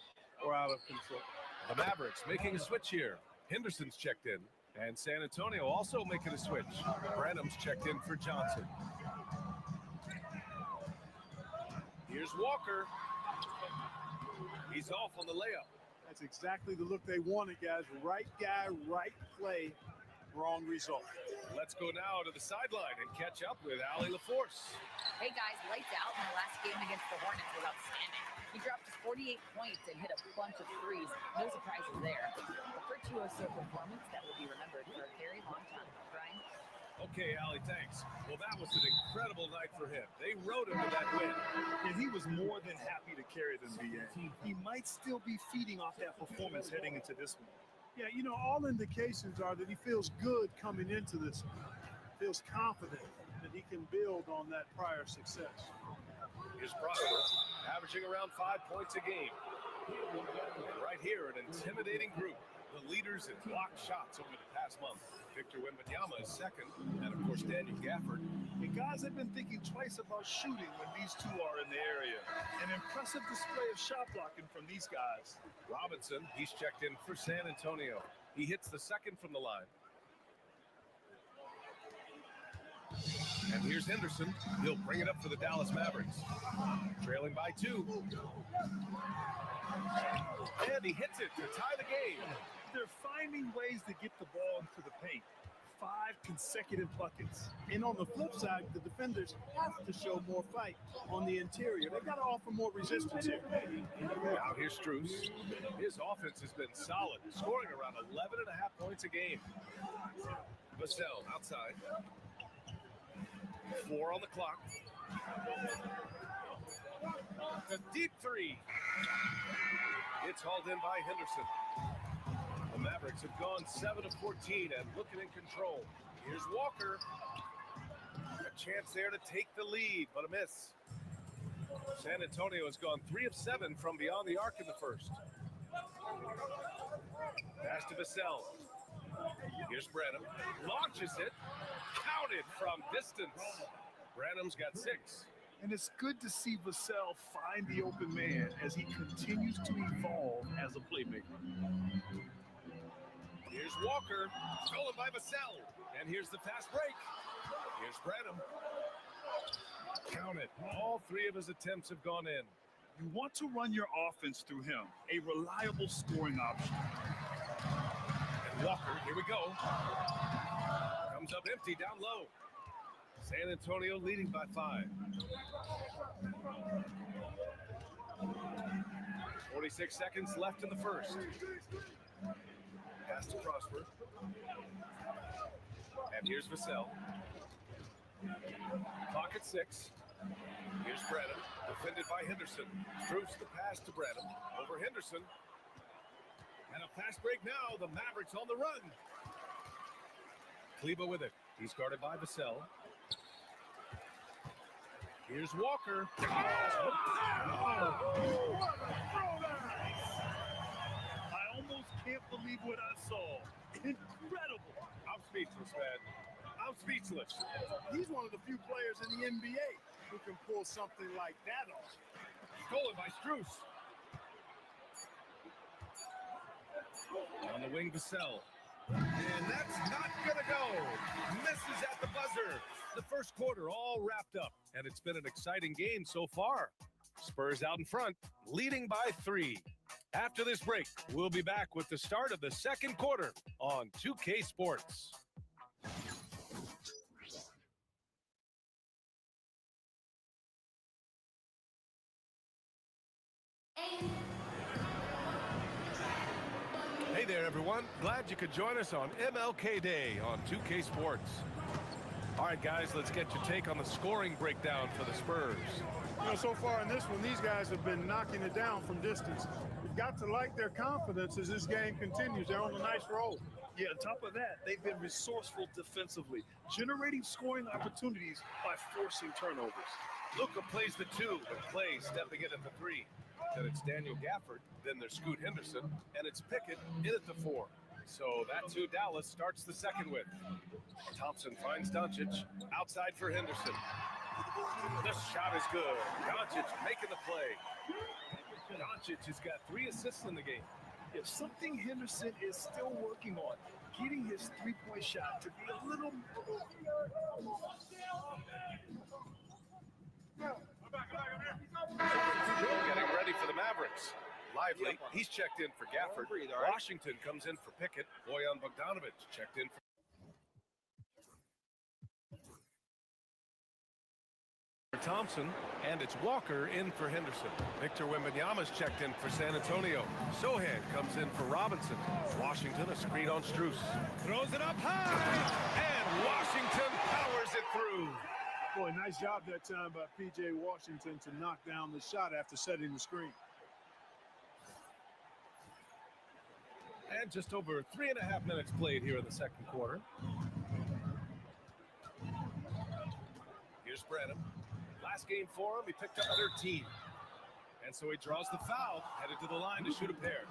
or out of control. The Mavericks making a switch here. Henderson's checked in, and San Antonio also making a switch. Branham's checked in for Johnson. Here's Walker. He's off on the layup. That's exactly the look they wanted, guys. Right guy, right play, wrong result. Let's go now to the sideline and catch up with Allie LaForce. Hey guys, lights out in the last game against the Hornets was outstanding. He dropped 48 points and hit a bunch of threes. No surprises there. A virtuoso performance that will be remembered for a very long time. Brian? Okay, Allie, thanks. Well, that was an incredible night for him. They rode him to that win. And he was more than happy to carry them, BA. He might still be feeding off that performance heading into this one. Yeah, you know, all indications are that he feels good coming into this one. Feels confident that he can build on that prior success. Here's Prosper, averaging around 5 points a game. Right here, an intimidating group. The leaders in blocked shots over the past month. Victor Wembanyama is second, and of course Daniel Gafford. And guys have been thinking twice about shooting when these two are in the area. An impressive display of shot blocking from these guys. Robinson, he's checked in for San Antonio. He hits the second from the line. And here's Henderson. He'll bring it up for the Dallas Mavericks. Trailing by 2. And he hits it to tie the game. They're finding ways to get the ball into the paint. 5 consecutive buckets. And on the flip side, the defenders have to show more fight on the interior. They got to offer more resistance here. Now here's Strus. His offense has been solid, scoring around 11.5 points a game. Vassell outside. 4 on the clock. The deep three. It's hauled in by Henderson. The Mavericks have gone 7 of 14 and looking in control. Here's Walker. A chance there to take the lead, but a miss. San Antonio has gone 3 of 7 from beyond the arc in the first. Pass to Vassell. Here's Branham. Launches it. Counted from distance. Branham's got 6. And it's good to see Vassell find the open man as he continues to evolve as a playmaker. Here's Walker. Stolen by Vassell. And here's the fast break. Here's Branham. Count it. All 3 of his attempts have gone in. You want to run your offense through him, a reliable scoring option. And Walker, here we go. Comes up empty down low. San Antonio leading by 5. 46 seconds left in the first. Pass to Prosper. And here's Vassell. Clock at 6. Here's Branham, defended by Henderson. Strus the pass to Branham. Over Henderson. And a fast break now. The Mavericks on the run. Kleba with it. He's guarded by Vassell. Here's Walker. I almost can't believe what I saw. Incredible. I'm speechless, man. I'm speechless. He's one of the few players in the NBA who can pull something like that off. Stolen by Strus. On the wing, Vassell. And that's not going to go. Misses at the buzzer. The first quarter all wrapped up, and it's been an exciting game so far. Spurs out in front, leading by 3. After this break, we'll be back with the start of the second quarter on 2K Sports. Hey there, everyone. Glad you could join us on MLK Day on 2K Sports. All right, guys, let's get your take on the scoring breakdown for the Spurs. You know, so far in this one, these guys have been knocking it down from distance. You've got to like their confidence as this game continues. They're on a nice roll. Yeah, on top of that, they've been resourceful defensively, generating scoring opportunities by forcing turnovers. Luka plays the 2, but Clay stepping in at the 3. Then it's Daniel Gafford, then there's Scoot Henderson, and it's Pickett in at the 4. So that's who Dallas starts the second with. Thompson finds Doncic, outside for Henderson. The shot is good. Doncic making the play. Doncic has got 3 assists in the game. If something Henderson is still working on, getting his three-point shot to be a little... Getting ready for the Mavericks. Lively, he's checked in for Gafford. Washington comes in for Pickett. Bojan Bogdanovic checked in for Thompson, and it's Walker in for Henderson. Victor Wembanyama's checked in for San Antonio. Sohan comes in for Robinson. Washington, a screen on Strus. Throws it up high, and Washington powers it through. Boy, nice job that time by P.J. Washington to knock down the shot after setting the screen. And just over 3.5 minutes played here in the second quarter. Here's Branham. Last game for him, he picked up 13. And so he draws the foul, headed to the line to shoot a pair.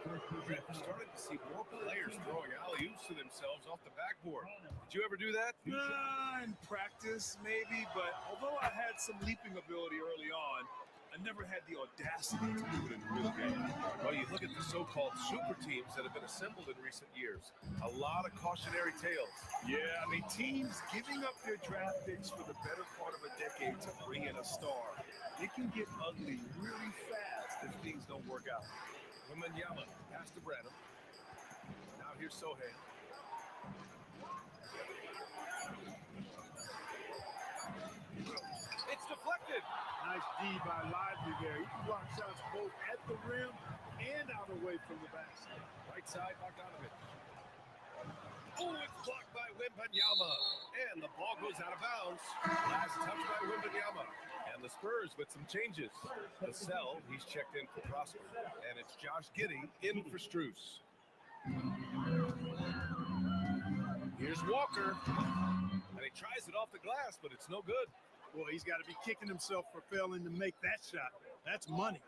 We're starting to see more players throwing alley-oops to themselves off the backboard. Did you ever do that? In practice, maybe, but although I had some leaping ability early on, I never had the audacity to do it in the real game. Well, you look at the so-called super teams that have been assembled in recent years. A lot of cautionary tales. Yeah, I mean, teams giving up their draft picks for the better part of a decade to bring in a star. It can get ugly really fast if things don't work out. Wembanyama, pass to Branham. Now here's Sohan. It's deflected. Nice D by Lively there. He can block shots both at the rim and out away from the basket. Right side, Bogdanovich. Oh, it's blocked by Wembanyama. And the ball goes out of bounds. Last touch by Wembanyama. And the Spurs with some changes. Vassell, he's checked in for Prosper. And it's Josh Giddey in for Strus. Here's Walker. And he tries it off the glass, but it's no good. Boy, he's got to be kicking himself for failing to make that shot. That's money.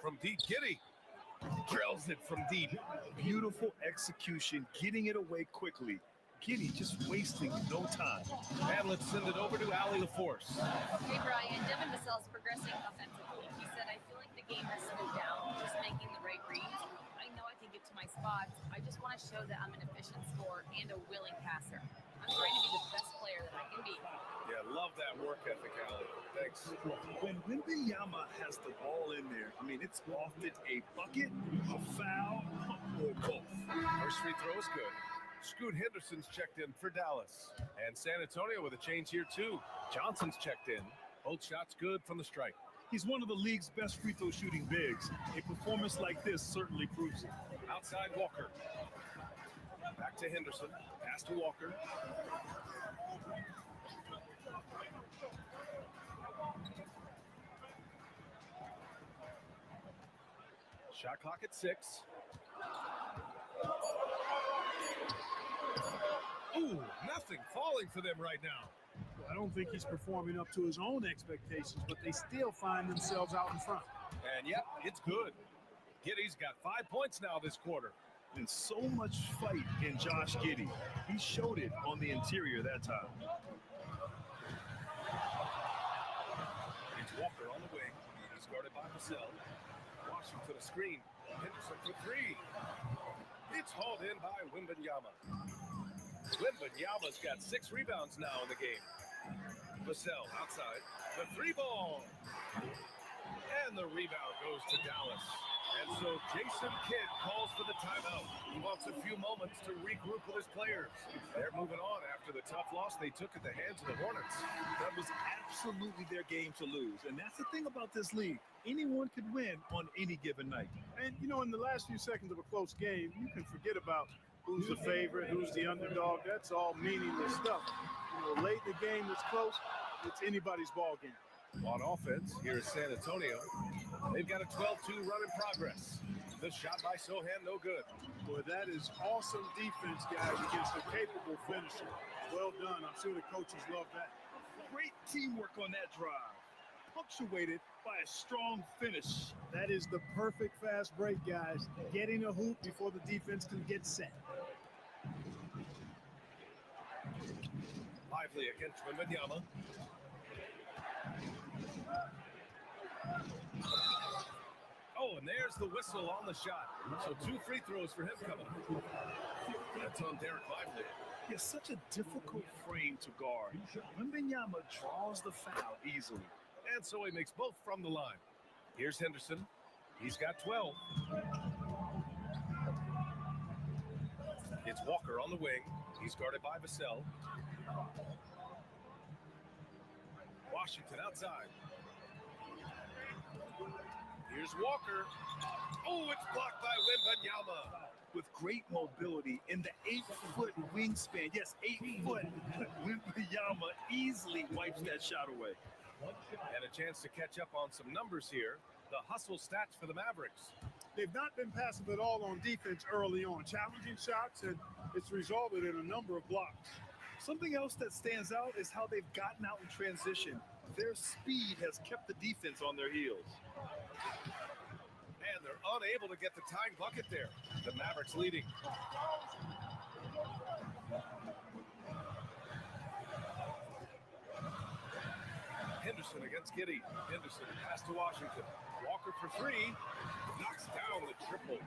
From deep, Giddey drills it from deep. Beautiful execution, getting it away quickly. Giddey just wasting no time. And let's send it over to Allie LaForce. Hey, Brian, Devin Vassell's progressing offensively. He said, I feel like the game has slowed down, just making the right reads. I know I can get to my spots. I just want to show that I'm an efficient scorer and a willing passer. I'm trying to be the best player that I can be. Yeah, love that work ethic, Allie. Thanks. When Wembanyama has the ball in there, I mean, it's often a bucket, a foul, or both. First free throw is good. Scoot Henderson's checked in for Dallas. And San Antonio with a change here, too. Johnson's checked in. Both shots good from the strike. He's one of the league's best free throw shooting bigs. A performance like this certainly proves it. Outside Walker. Back to Henderson. Pass to Walker. Shot clock at 6. Ooh, nothing falling for them right now. I don't think he's performing up to his own expectations, but they still find themselves out in front. And yep, it's good. Giddey's got 5 points now this quarter. And so much fight in Josh Giddey. He showed it on the interior that time. It's Walker on the wing. He's guarded by Vassell. Washington a screen. Henderson for 3. It's hauled in by Wembanyama. Wembanyama's got 6 rebounds now in the game. Vassell outside. The 3 ball. And the rebound goes to Dallas. And so Jason Kidd calls for the timeout. He wants a few moments to regroup with his players. They're moving on after the tough loss they took at the hands of the Hornets. That was absolutely their game to lose. And that's the thing about this league. Anyone could win on any given night. And, you know, in the last few seconds of a close game, you can forget about who's the favorite, who's the underdog. That's all meaningless stuff. You know, late in the game that's close, it's anybody's ball game. On offense, here is San Antonio. They've got a 12-2 run in progress. The shot by Sohan, no good. Boy, that is awesome defense, guys, against a capable finisher. Well done. I'm sure the coaches love that. Great teamwork on that drive, punctuated by a strong finish. That is the perfect fast break, guys. Getting a hoop before the defense can get set. Lively against Wembanyama. Oh, and there's the whistle on the shot. So 2 free throws for him coming up. That's on Derek Lively. It's such a difficult frame to guard. Wembanyama draws the foul easily. And so he makes both from the line. Here's Henderson. He's got 12. It's Walker on the wing. He's guarded by Vassell. Washington outside. Here's Walker. Oh, it's blocked by Wembanyama. With great mobility in the 8-foot wingspan. Yes, 8 foot. Wembanyama easily wipes that shot away. And a chance to catch up on some numbers here. The hustle stats for the Mavericks. They've not been passive at all on defense early on. Challenging shots, and it's resulted in a number of blocks. Something else that stands out is how they've gotten out in transition. Their speed has kept the defense on their heels. And they're unable to get the tying bucket there. The Mavericks leading. Henderson against Giddey. Henderson pass to Washington. Walker for 3. Knocks down the triple.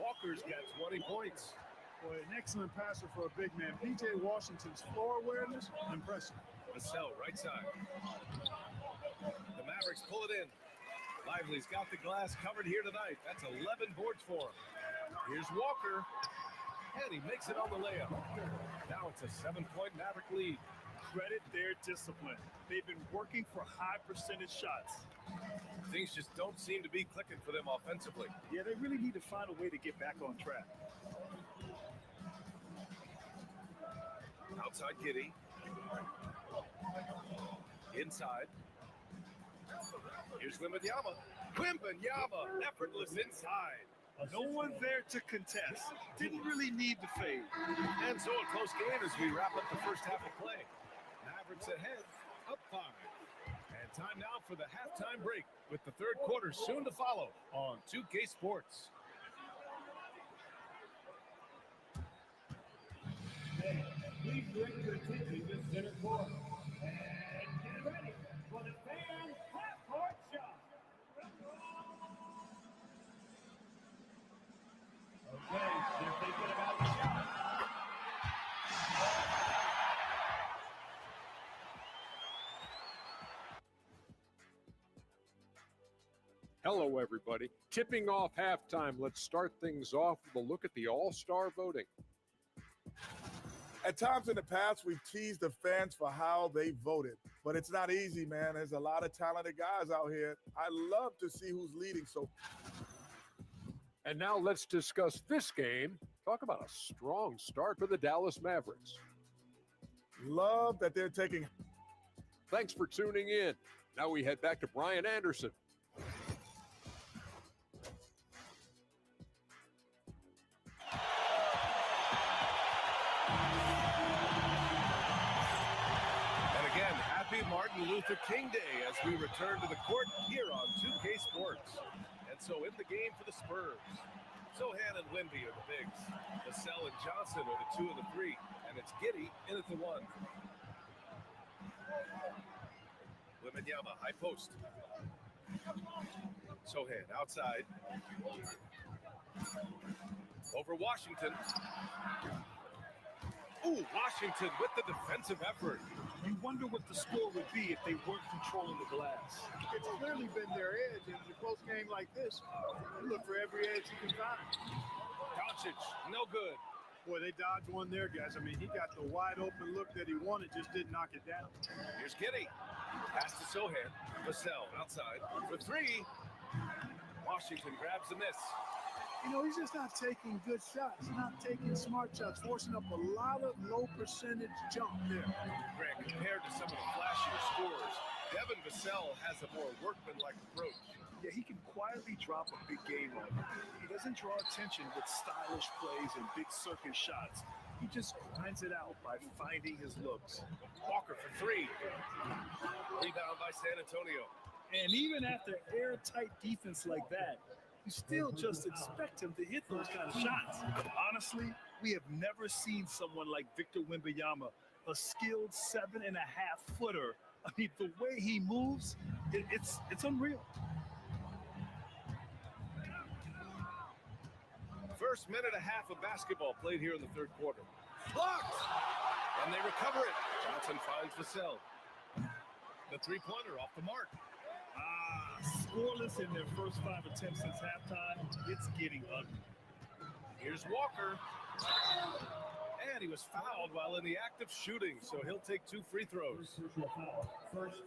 Walker's got 20 points. Boy, an excellent passer for a big man. P.J. Washington's floor awareness, impressive. Vassell, right side. The Mavericks pull it in. Lively's got the glass covered here tonight. That's 11 boards for him. Here's Walker. And he makes it on the layup. Now it's a 7-point Maverick lead. Credit their discipline. They've been working for high percentage shots. Things just don't seem to be clicking for them offensively. Yeah, they really need to find a way to get back on track. Outside Giddy. Inside. Here's Wembanyama. Wembanyama, effortless inside. No one there to contest. Didn't really need the fade. And so a close game as we wrap up the first half of play. Mavericks ahead, up 5. And time now for the halftime break with the third quarter soon to follow on 2K Sports. Please direct your attention to center court. And get ready for the fan half-court shot. Okay, they're thinking about the shot. Hello, everybody. Tipping off halftime. Let's start things off with a look at the All-Star voting. At times in the past, we've teased the fans for how they voted, but it's not easy, man. There's a lot of talented guys out here. I love to see who's leading. And now let's discuss this game. Talk about a strong start for the Dallas Mavericks. Love that they're taking. Thanks for tuning in. Now we head back to Brian Anderson. Happy Martin Luther King Day as we return to the court here on 2K Sports. And so in the game for the Spurs, Sohan and Wemby are the bigs. Vassell and Johnson are the 2 and the 3. And it's Giddy in at the 1. Wembanyama, high post. Sohan outside. Over Washington. Ooh, Washington with the defensive effort. You wonder what the score would be if they weren't controlling the glass. It's clearly been their edge. In a close game like this, you look for every edge you can find. Doncic, no good. Boy, they dodged one there, guys. I mean, he got the wide open look that he wanted, just didn't knock it down. Here's Giddy. Pass to Sohan. Vassell outside for 3. Washington grabs the miss. You know, he's just not taking good shots, not taking smart shots, forcing up a lot of low percentage jump there. Grant, compared to some of the flashier scorers, Devin Vassell has a more workmanlike approach. Yeah, he can quietly drop a big game on you. He doesn't draw attention with stylish plays and big circus shots. He just grinds it out by finding his looks. Walker for 3. Rebound by San Antonio. And even after airtight defense like that, you still just expect him to hit those kind of shots. Honestly, we have never seen someone like Victor Wembanyama, a skilled 7.5-footer. I mean, the way he moves, it's unreal. First minute and a half of basketball played here in the third quarter. Blocked! And they recover it. Johnson finds Vassell. The three-pointer off the mark. Scoreless in their first 5 attempts since halftime. It's getting ugly. Here's Walker. And he was fouled while in the act of shooting, so he'll take 2 free throws.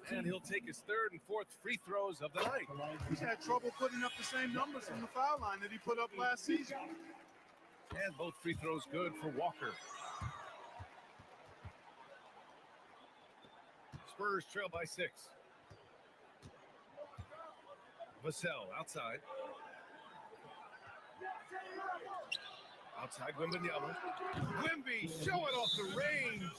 And he'll take his 3rd and 4th free throws of the night. He's had trouble putting up the same numbers from the foul line that he put up last season. And both free throws good for Walker. Spurs trail by 6. Vassell outside. Outside Wembanyama. Wemby showing off the range.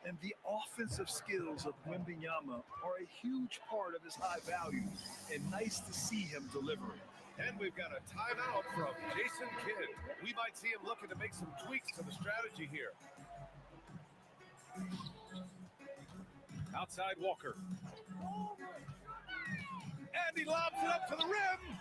And the offensive skills of Wembanyama are a huge part of his high value. And nice to see him deliver it. And we've got a timeout from Jason Kidd. We might see him looking to make some tweaks to the strategy here. Outside Walker. And he lobs it up to the rim.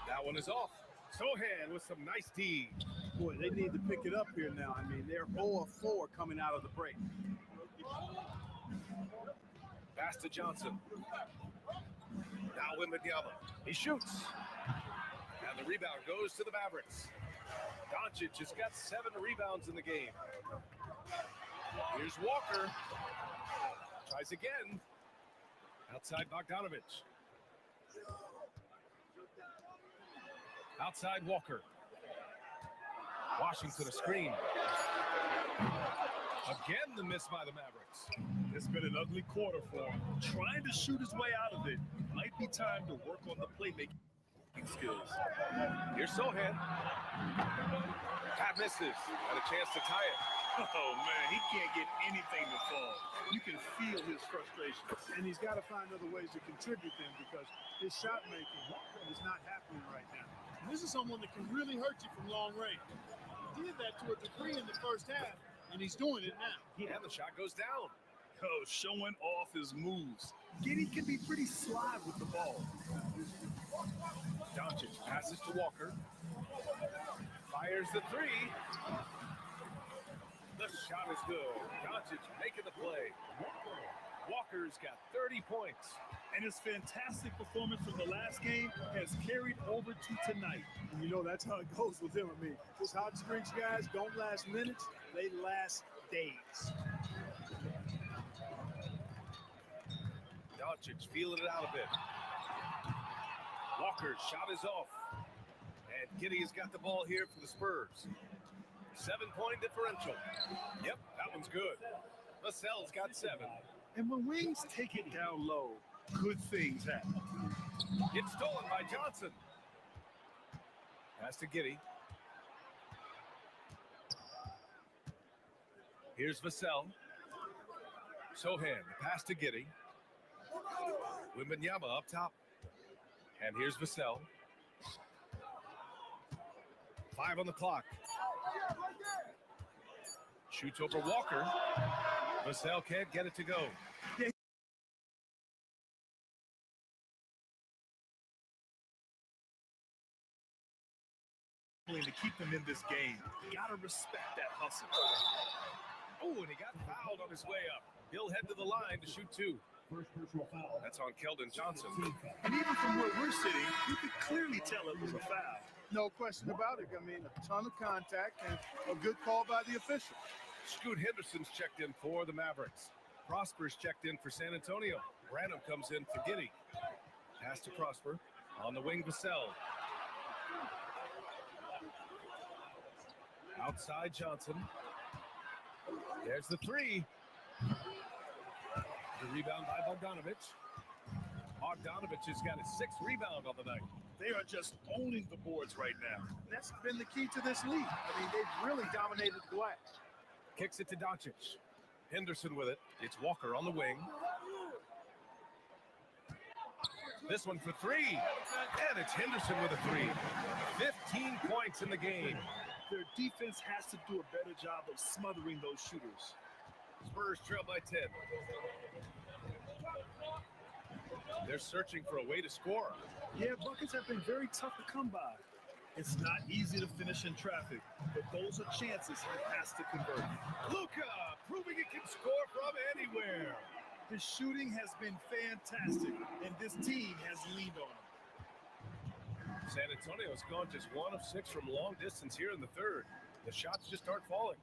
That one is off. Sohan with some nice D. Boy, they need to pick it up here now. I mean, they're 0 of 4 coming out of the break. Pass to Johnson. Now Wembanyama. He shoots. And And the rebound goes to the Mavericks. Doncic has got 7 rebounds in the game. Here's Walker. Tries again. Outside Bogdanovich. Outside Walker. Washington a screen. Again the miss by the Mavericks. It's been an ugly quarter for him. Trying to shoot his way out of it. Might be time to work on the playmaking skills. Here's Sohan. Pat misses. Got a chance to tie it. Oh, man, he can't get anything to fall. You can feel his frustration. And he's got to find other ways to contribute them because his shot making is not happening right now. And this is someone that can really hurt you from long range. He did that to a degree in the first half, and he's doing it now. And the shot goes down. Oh, showing off his moves. Giddey can be pretty sly with the ball. Doncic passes to Walker. Fires the three. The shot is good. Doncic making the play. Walker's got 30 points. And his fantastic performance from the last game has carried over to tonight. And you know, that's how it goes with him. I mean, those hot streaks guys don't last minutes, they last days. Doncic feeling it out a bit. Walker's shot is off. And Giddey has got the ball here for the Spurs. 7-point differential. Yep, that one's good. Vassell's got 7. And when Wings take it down low, good things happen. It's stolen by Johnson. Pass to Giddey. Here's Vassell. Sohan, pass to Giddey. Wembanyama up top. And here's Vassell. 5 on the clock. Shoots over Walker. Vassell can't get it to go. To keep them in this game, gotta respect that hustle. Oh, and he got fouled on his way up. He'll head to the line to shoot 2. First personal foul. That's on Keldon Johnson. And even from where we're sitting, you could clearly tell it was a foul. No question about it. I mean, a ton of contact and a good call by the official. Scoot Henderson's checked in for the Mavericks. Prosper's checked in for San Antonio. Branham comes in for Giddey. Pass to Prosper. On the wing, Vassell. Outside Johnson. There's the 3. The rebound by Bogdanovich. Bogdanovich has got his 6th rebound on the night. They are just owning the boards right now. And that's been the key to this league. I mean, they've really dominated the glass. Kicks it to Doncic. Henderson with it. It's Walker on the wing. This one for 3. And it's Henderson with a 3. 15 points in the game. Their defense has to do a better job of smothering those shooters. Spurs trail by 10. They're searching for a way to score. Yeah, buckets have been very tough to come by. It's not easy to finish in traffic, but those are chances he has to convert. Luka proving he can score from anywhere. His shooting has been fantastic, and this team has leaned on him. San Antonio's gone just 1 of 6 from long distance here in the third. The shots just aren't falling.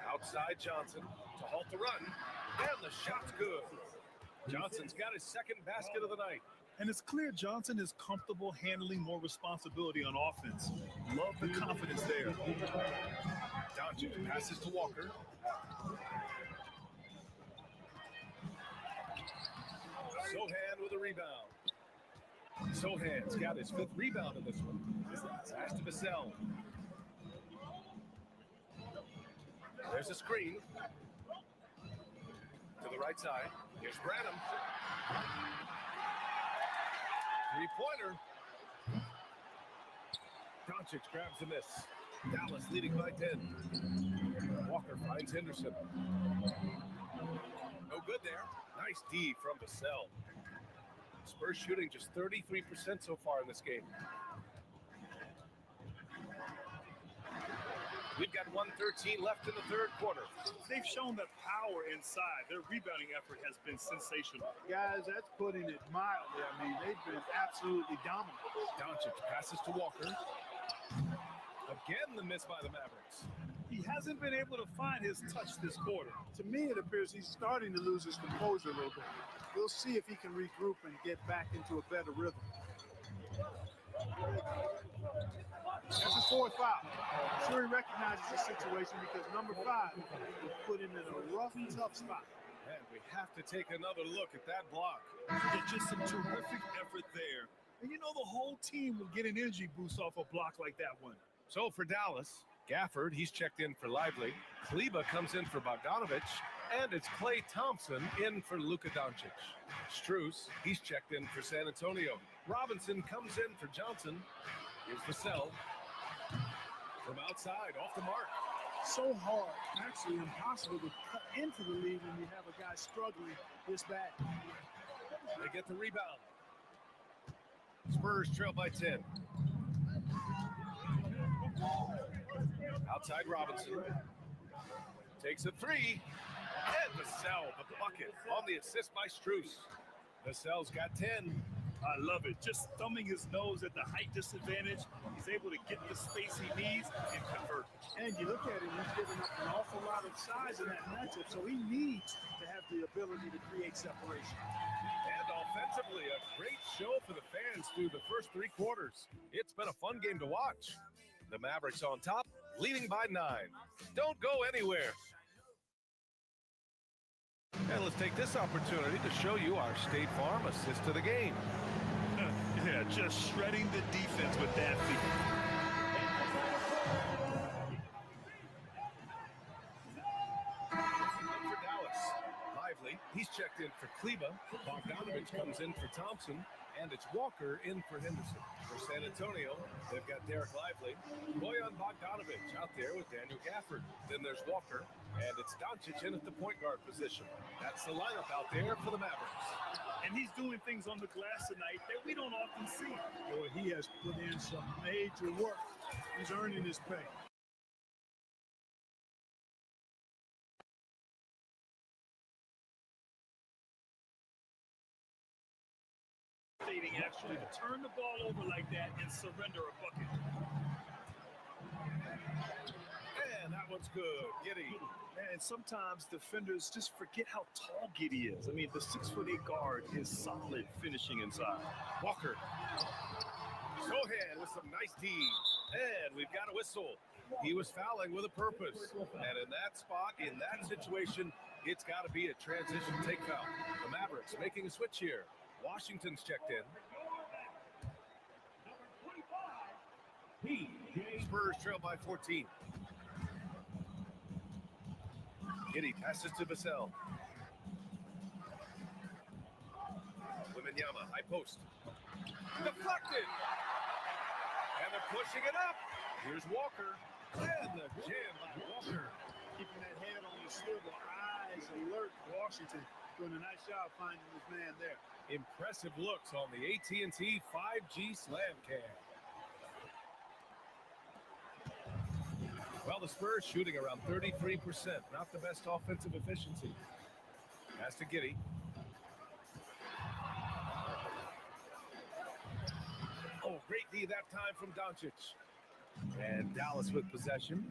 Outside Johnson to halt the run, and the shot's good. Johnson's got his 2nd basket of the night. And it's clear Johnson is comfortable handling more responsibility on offense. Love the confidence there. Doncic passes to Walker. Sohan with a rebound. Sohan's got his 5th rebound in this one. Pass to Vassell. There's a screen. To the right side. Here's Branham. 3-pointer. Doncic grabs the miss. Dallas leading by 10. Walker finds Henderson. No good there. Nice D from Vassell. Spurs shooting just 33% so far in this game. We've got 1:13 left in the third quarter. They've shown that power inside. Their rebounding effort has been sensational. Guys, that's putting it mildly. I mean, they've been absolutely dominant. Doncic passes to Walker. Again, the miss by the Mavericks. He hasn't been able to find his touch this quarter. To me, it appears he's starting to lose his composure a little bit. We'll see if he can regroup and get back into a better rhythm. That's his fourth foul. I'm sure he recognizes the situation because number 5 was put in a rough, tough spot. And we have to take another look at that block. There's just some terrific effort there. And you know the whole team will get an energy boost off a block like that one. So for Dallas, Gafford, he's checked in for Lively. Kleba comes in for Bogdanovich. And it's Klay Thompson in for Luka Doncic. Strus, he's checked in for San Antonio. Robinson comes in for Johnson. Here's Vassell. From outside, off the mark. So hard, actually impossible to cut into the lead when you have a guy struggling this bad. They get the rebound. Spurs trail by 10. Outside Robinson. Takes a three. And Vassell, the bucket on the assist by Strus. Vassell's got 10. I love it. Just thumbing his nose at the height disadvantage. He's able to get the space he needs and convert. And you look at him, he's giving up an awful lot of size in that matchup, so he needs to have the ability to create separation. And offensively, a great show for the fans through the first 3 quarters. It's been a fun game to watch. The Mavericks on top, leading by 9. Don't go anywhere. And let's take this opportunity to show you our State Farm assist to the game. Yeah, just shredding the defense with that feat. For Dallas, Lively, he's checked in for Kleba. Bogdanovich comes in for Thompson. And it's Walker in for Henderson. For San Antonio, they've got Derek Lively. Bojan Bogdanovich out there with Daniel Gafford. Then there's Walker. And it's Doncic in at the point guard position. That's the lineup out there for the Mavericks. And he's doing things on the glass tonight that we don't often see. Boy, he has put in some major work. He's earning his pay. Actually to turn the ball over like that and surrender a bucket. And that one's good. Giddy. And sometimes defenders just forget how tall Giddy is. I mean, the 6'8" guard is solid finishing inside. Walker. Sohan with some nice D. And we've got a whistle. He was fouling with a purpose. And in that spot, in that situation, it's got to be a transition take foul. The Mavericks making a switch here. Washington's checked in. Spurs trail by 14. Giddy passes to Vassell. Wembanyama, high post. Deflected. And they're pushing it up. Here's Walker. And the jam by Walker. Keeping that head on the swivel, eyes alert. Washington doing a nice job finding his man there. Impressive looks on the AT&T 5G Slam Cam. Well, the Spurs shooting around 33%. Not the best offensive efficiency. Pass to Giddy. Oh, great D that time from Doncic. And Dallas with possession.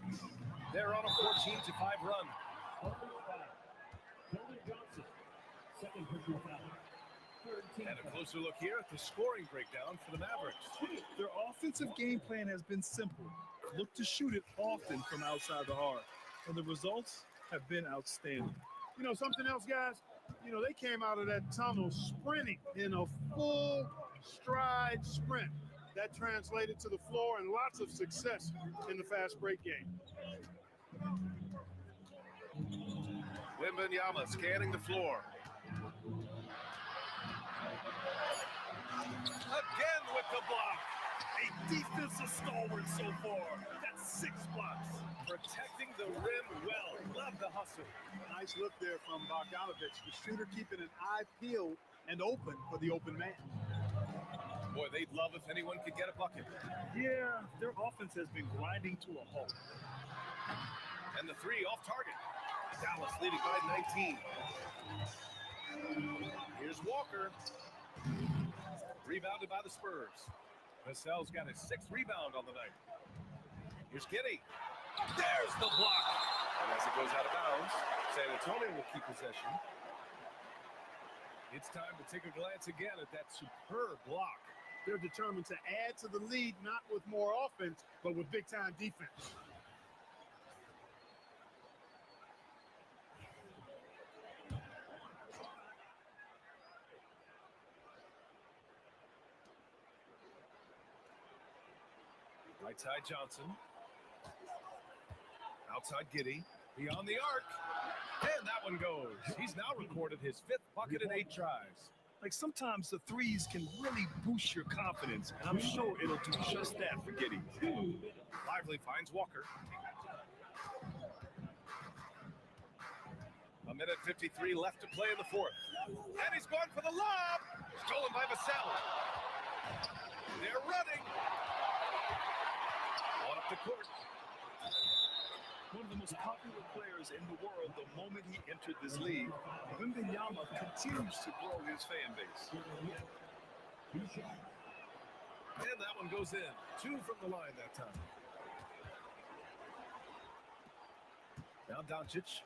They're on a 14-5 run. Second personal foul. And a closer look here at the scoring breakdown for the Mavericks. Their offensive game plan has been simple. Look to shoot it often from outside the arc. And the results have been outstanding. You know, something else, guys? You know, they came out of that tunnel sprinting in a full stride sprint. That translated to the floor and lots of success in the fast break game. Wembanyama scanning the floor. Again with the block. A defensive stalwart so far. That's 6 blocks. Protecting the rim well. Love the hustle. Nice look there from Bogdanovich. The shooter keeping an eye peeled and open for the open man. Boy, they'd love if anyone could get a bucket. Yeah, their offense has been grinding to a halt. And the three off target. Dallas leading by 19. Here's Walker. Rebounded by the Spurs. Vassell's got his 6th rebound on the night. Here's Giddey. There's the block. And as it goes out of bounds, San Antonio will keep possession. It's time to take a glance again at that superb block. They're determined to add to the lead, not with more offense, but with big-time defense. Right side Johnson. Outside Giddey. Beyond the arc. And that one goes. He's now recorded his 5th bucket in 8 tries. Like sometimes the threes can really boost your confidence, and I'm sure it'll do just that for Giddey. Lively finds Walker. A minute 53 left to play in the 4th. And he's gone for the lob. Stolen by Vassell. They're running. On up the court. One of the most popular players in the world the moment he entered this league, Wembanyama continues to grow his fan base. And that one goes in. 2 from the line that time. Now Doncic.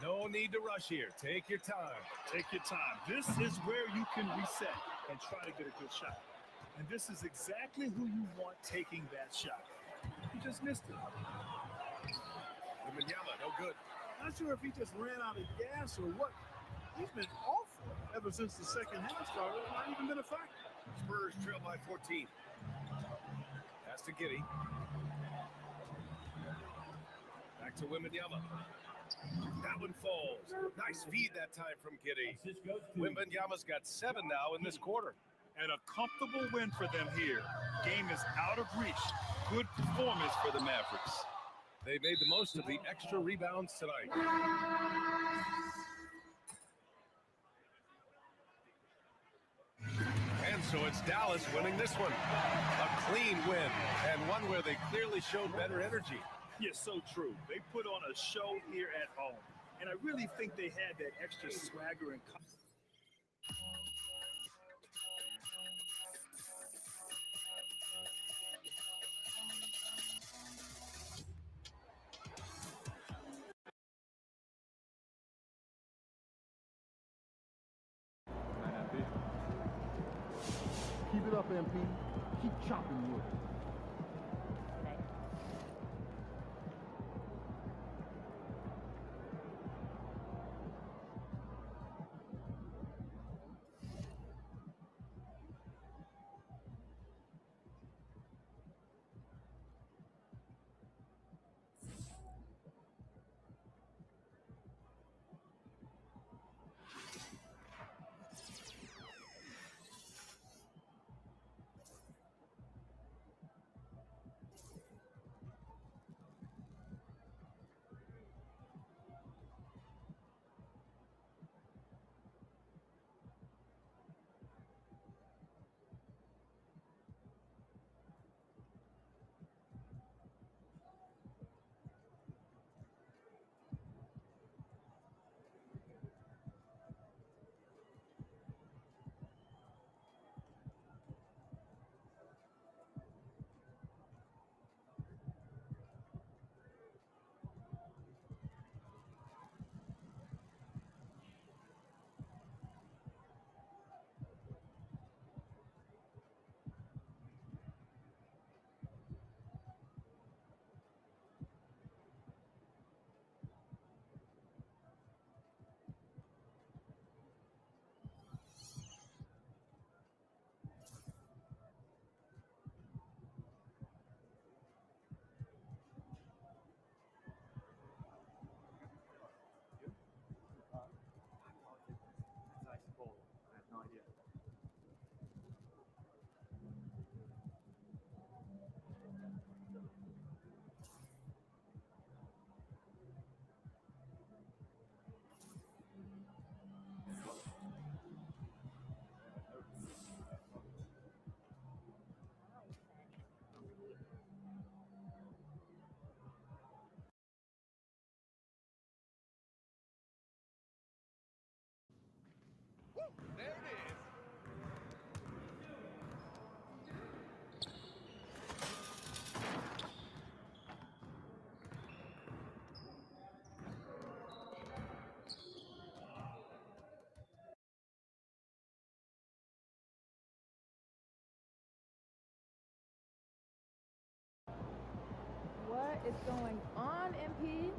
No need to rush here. Take your time. Take your time. This is where you can reset and try to get a good shot. And this is exactly who you want taking that shot. He just missed it. Wembanyama, no good. Not sure if he just ran out of gas or what. He's been awful ever since the second half started. Not even been a factor. Spurs trail by 14. Pass to Giddey. Back to Wembanyama. That one falls. Nice feed that time from Giddey. Wembanyama's got 7 now in this quarter. And a comfortable win for them here. Game is out of reach. Good performance for the Mavericks. They made the most of the extra rebounds tonight. And so it's Dallas winning this one. A clean win, and one where they clearly showed better energy. Yes, so true. They put on a show here at home. And I really think they had that extra swagger and Keep it up, MP. Keep chopping wood. is going on, MP?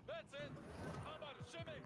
That's it. How about a shimmy?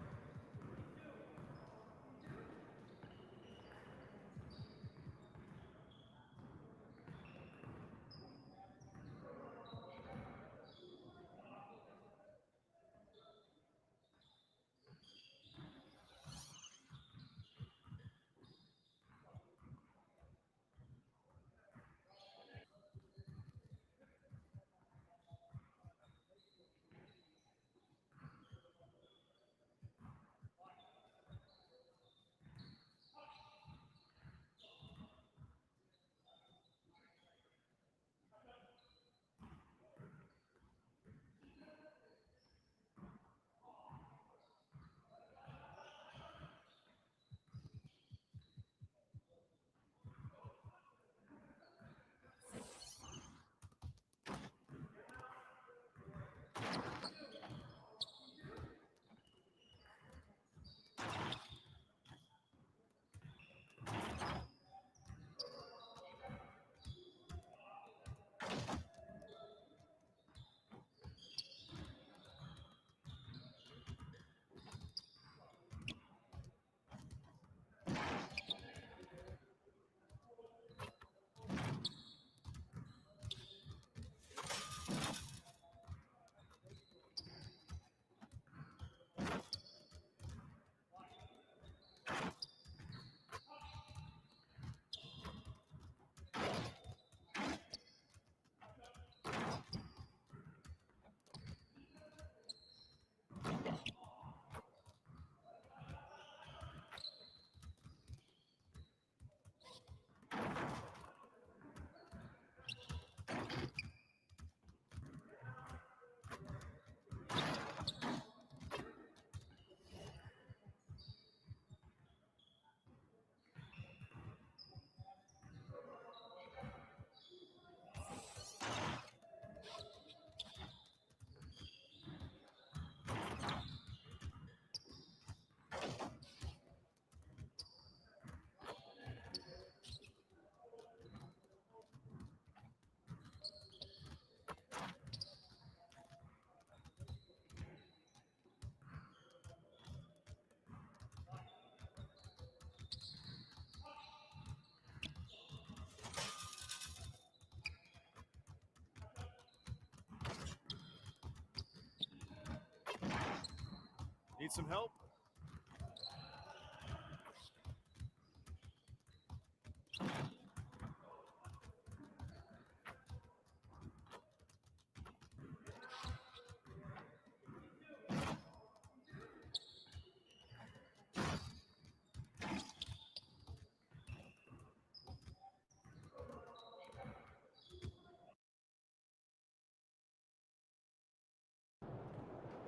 Need some help?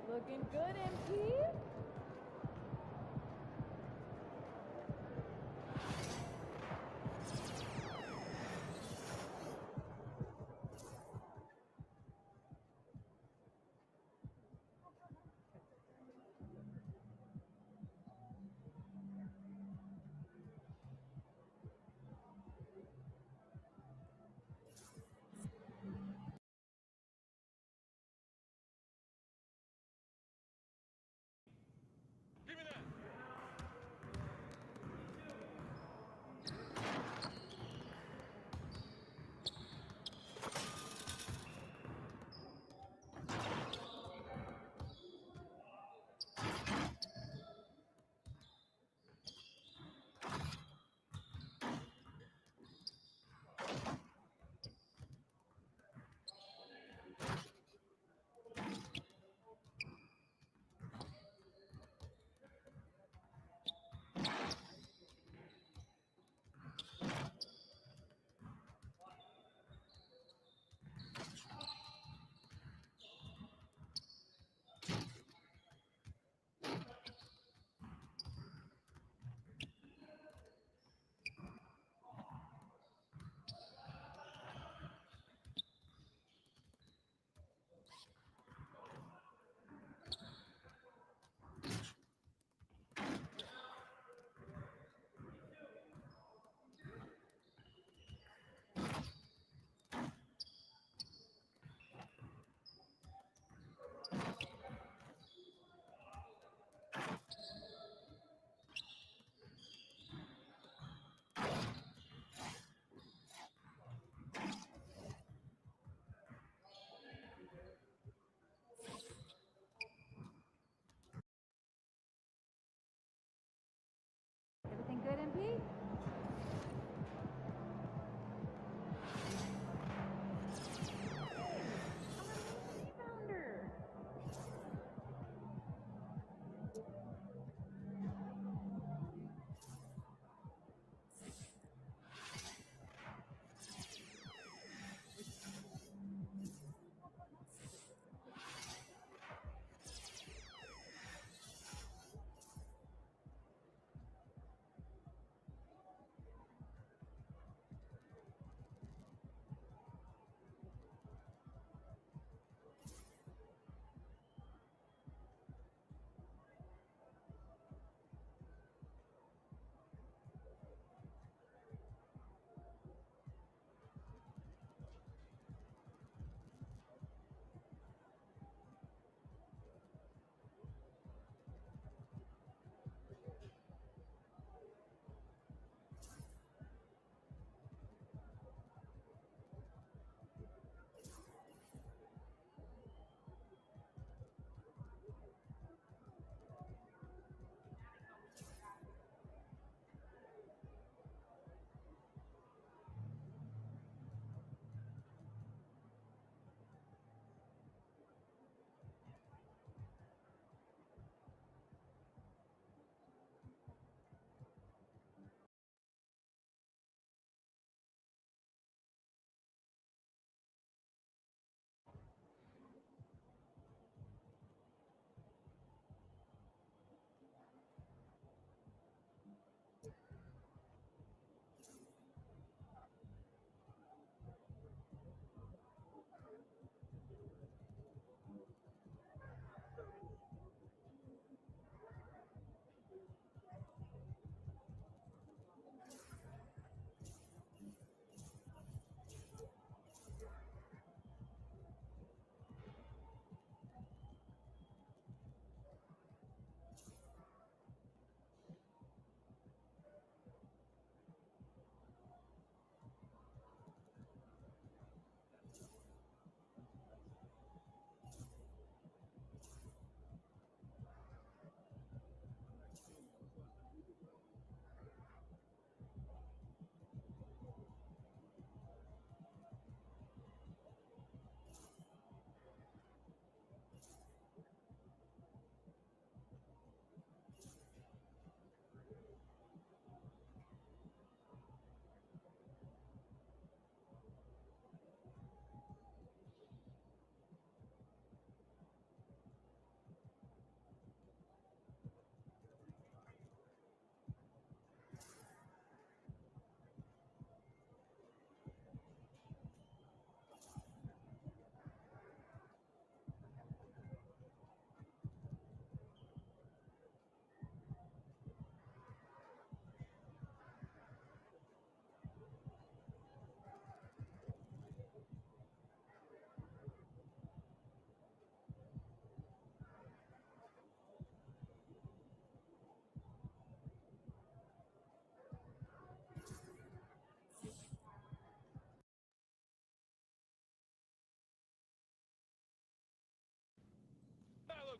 Looking good, MP?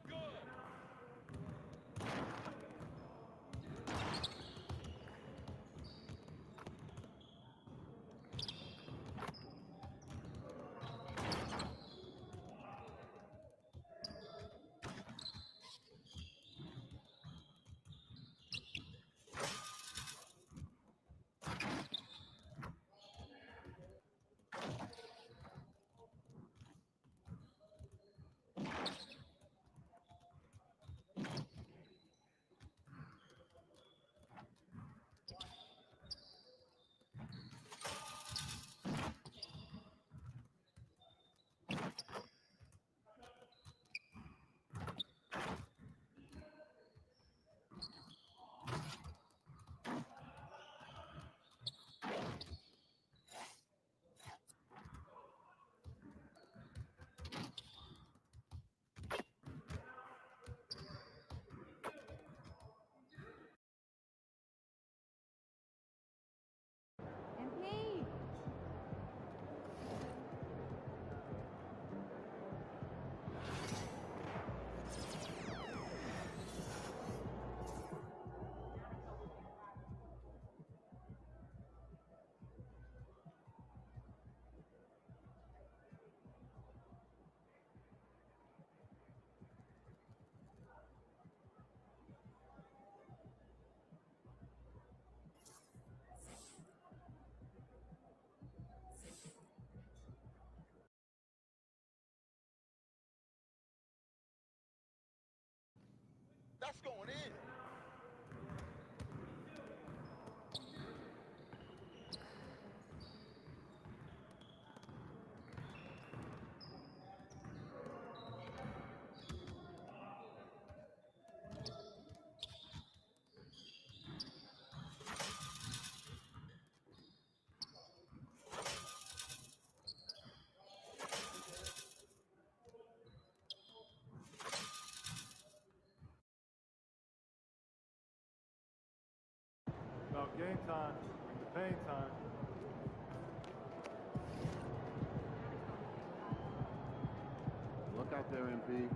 MP. That's going in. About game time, the pain time. Look out there, MP.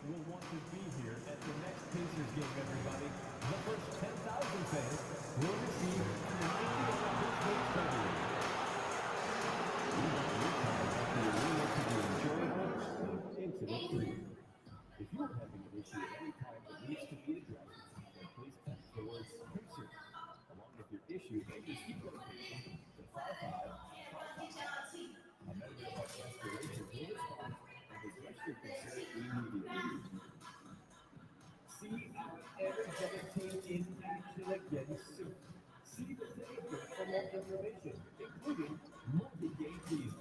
You will want to be here at the next Pacers game, everybody. The first 10,000 fans will receive the Nike Olympic coverage. We want your time at the arena to be enjoyable and incident-free. If you are having an issue at any time that needs to be addressed, then please text the words Pacers along with your issue and receive notification to 5555. A member of our restoration will respond and address your concern immediately. See our energetic team in action again soon. See the danger for more information, including multi-game deals.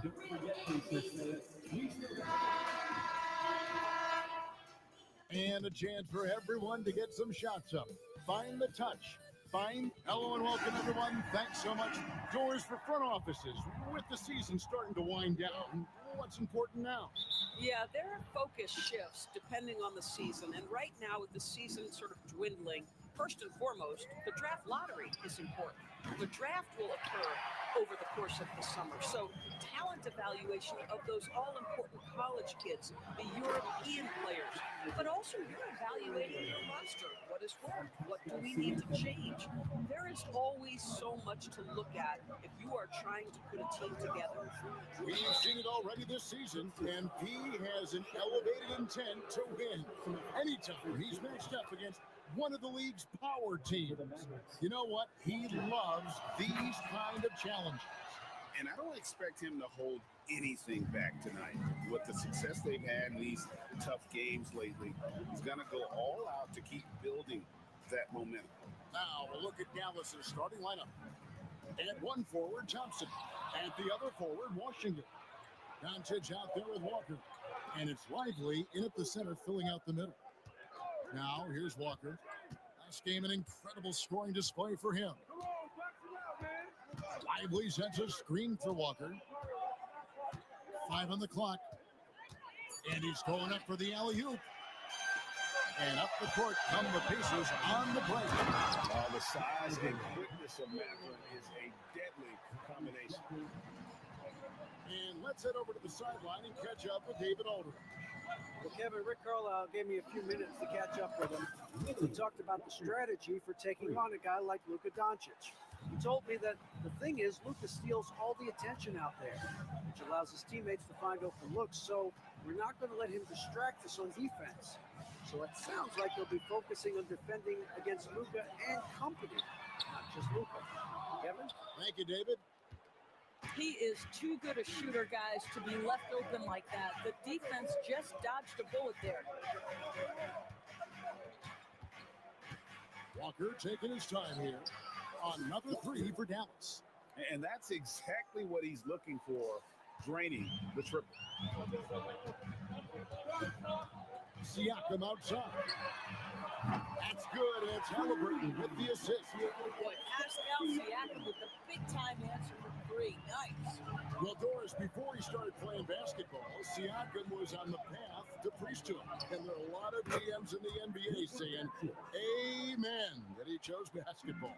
Don't forget, Pacers fans, we still got And a chance for everyone to get some shots up. Find the touch. Hello and welcome, everyone. Thanks so much. Doors for front offices. With the season starting to wind down, what's important now? Yeah, their focus shifts depending on the season. And right now, with the season sort of dwindling, First and foremost, the draft lottery is important. The draft will occur over the course of the summer, so talent evaluation of those all-important college kids, the European players, but also you're evaluating your roster. What has worked? What do we need to change? There is always so much to look at if you are trying to put a team together. We've seen it already this season, and P has an elevated intent to win anytime he's matched up against one of the league's power teams. You know what? He loves these kind of challenges. And I don't expect him to hold anything back tonight. With the success they've had in these tough games lately, he's going to go all out to keep building that momentum. Now we'll look at Dallas's starting lineup. At one forward, Thompson. At the other forward, Washington. Doncic out there with Walker. And it's Lively in at the center, filling out the middle. Now, here's Walker. Last game, an incredible scoring display for him. Lively sets a screen for Walker. 5 on the clock. And he's going up for the alley-oop. And up the court come the Pacers on the break. The size and quickness of Matherin is a deadly combination. And let's head over to the sideline and catch up with David Aldridge. Well, Kevin, Rick Carlisle gave me a few minutes to catch up with him. We talked about the strategy for taking on a guy like Luka Doncic. He told me that the thing is Luka steals all the attention out there, which allows his teammates to find open looks. So we're not going to let him distract us on defense. So it sounds like he'll be focusing on defending against Luka and company, not just Luka. Kevin? Thank you, David. He is too good a shooter, guys, to be left open like that. The defense just dodged a bullet there. Walker taking his time here. Another 3 for Dallas. And that's exactly what he's looking for, draining the triple. Siakam outside. That's good, and it's Halliburton with the assist. Boy, Pascal Siakam with the big-time answer for 3. Nice. Well, Doris, before he started playing basketball, Siakam was on the path to priesthood. And there are a lot of GMs in the NBA saying, amen, that he chose basketball.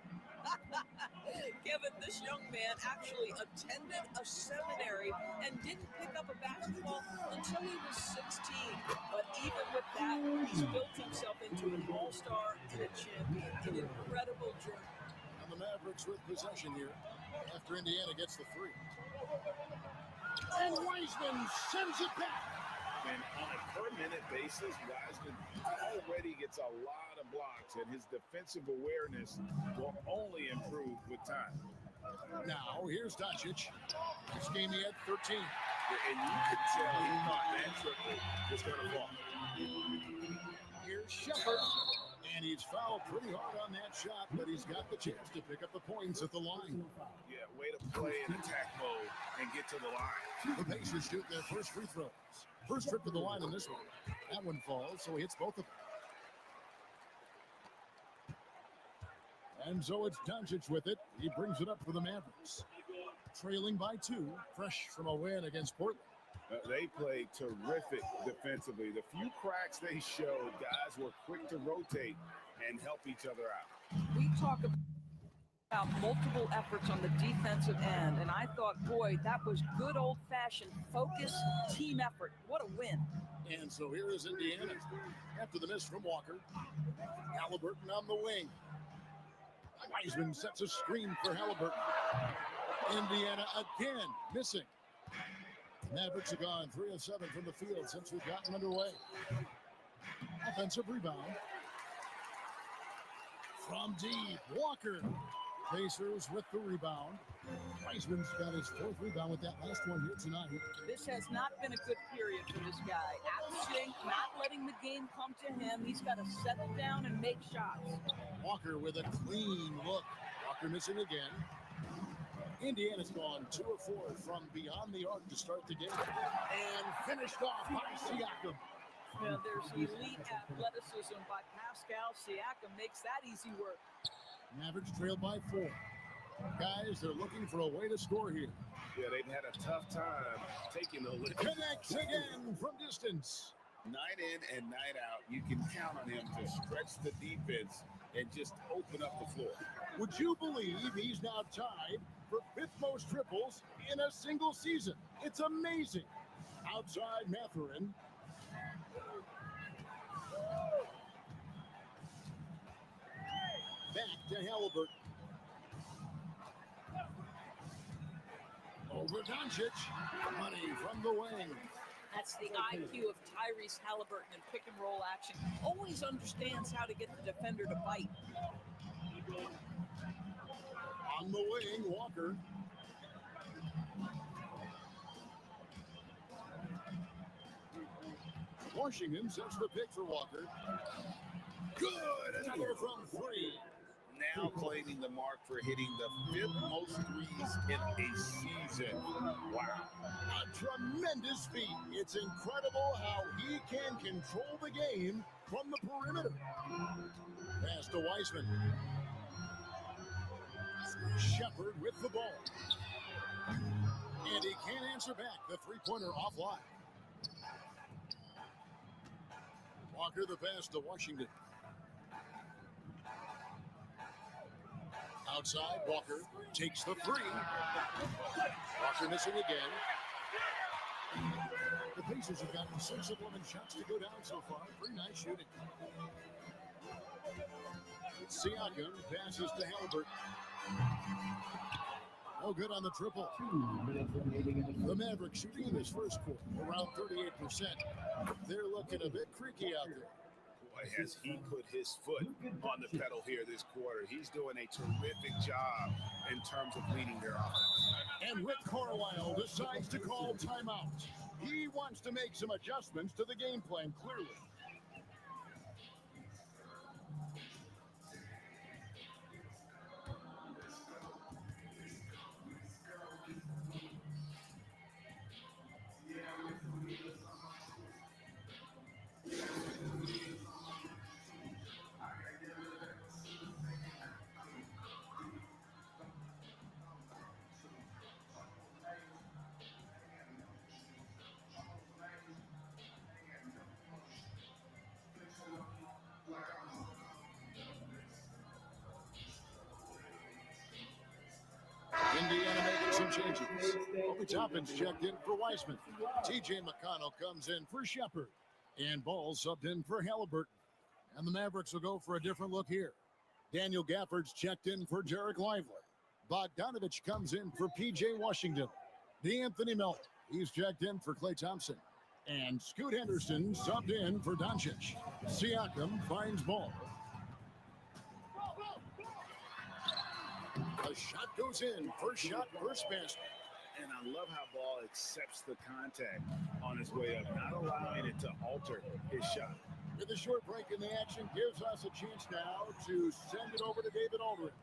Kevin, this young man actually attended a seminary and didn't pick up a basketball until he was 16. But even with that, he's built himself into an all-star and a champion. An incredible journey. And the Mavericks with possession here after Indiana gets the 3. And Wiseman sends it back. And on a per-minute basis, Wiseman already gets a lot of blocks, and his defensive awareness will only improve with time. Now, here's Doncic. This game he had 13. And you could tell he thought that triple was going to fall. Here's Shepard. And he's fouled pretty hard on that shot, but he's got the chance to pick up the points at the line. Yeah, way to play in attack mode and get to the line. The Pacers shoot their first free throws. First trip to the line in this one. That one falls, so he hits both of them. And so it's Doncic with it. He brings it up for the Mavericks. Trailing by 2, fresh from a win against Portland. They played terrific defensively. The few cracks they showed, guys were quick to rotate and help each other out. We talk about multiple efforts on the defensive end, and I thought, boy, that was good old-fashioned focus, team effort. What a win. And so here is Indiana after the miss from Walker. Halliburton on the wing. Wiseman sets a screen for Halliburton. Indiana again missing. Mavericks have gone 3 of 7 from the field since we've gotten underway. Offensive rebound. From deep, Walker. Pacers with the rebound. Wiseman's got his 4th rebound with that last one here tonight. This has not been a good period for this guy. Absent, not letting the game come to him. He's got to settle down and make shots. Walker with a clean look. Walker missing again. Indiana's gone 2 of 4 from beyond the arc to start the game. And finished off by Siakam. Well, there's elite athleticism by Pascal Siakam. Makes that easy work. Mavericks trailed by 4. Guys, they're looking for a way to score here. Yeah, they've had a tough time taking the lead. Connects again from distance. Night in and night out, you can count on him to stretch the defense and just open up the floor. Would you believe he's now tied for 5th most triples in a single season? It's amazing. Outside Mathurin. Back to Halliburton. Over Doncic. Money from the wing. That's the IQ of Tyrese Halliburton in pick and roll action. Always understands how to get the defender to bite. On the wing, Walker. Washington sets the pick for Walker. Good. Another from 3. Now claiming the mark for hitting the 5th most threes in a season. Wow. A tremendous feat. It's incredible how he can control the game from the perimeter. Pass to Wiseman. Shepard with the ball. And he can't answer back. The three-pointer offline. Walker the pass to Washington. Outside, Walker takes the 3. Walker missing again. The Pacers have gotten 6 of 11 shots to go down so far. Pretty nice shooting. Siakam passes to Halliburton. No good on the triple. The Mavericks shooting in this first quarter around 38%. They're looking a bit creaky out there. Boy, has he put his foot on the pedal here this quarter. He's doing a terrific job in terms of leading their offense. And Rick Carlisle decides to call timeout. He wants to make some adjustments to the game plan, clearly. Indiana making some changes. Obi Toppin's checked in for Wiseman. TJ McConnell comes in for Shepard. And Ball subbed in for Halliburton. And the Mavericks will go for a different look here. Daniel Gafford's checked in for Derek Lively. Bogdanovich comes in for P.J. Washington. DeAnthony Melton, he's checked in for Klay Thompson. And Scoot Henderson subbed in for Doncic. Siakam finds Ball. A shot goes in. First shot, first basket. And I love how Ball accepts the contact on his way up, not allowing it to alter his shot. With a short break in the action, gives us a chance now to send it over to David Aldridge.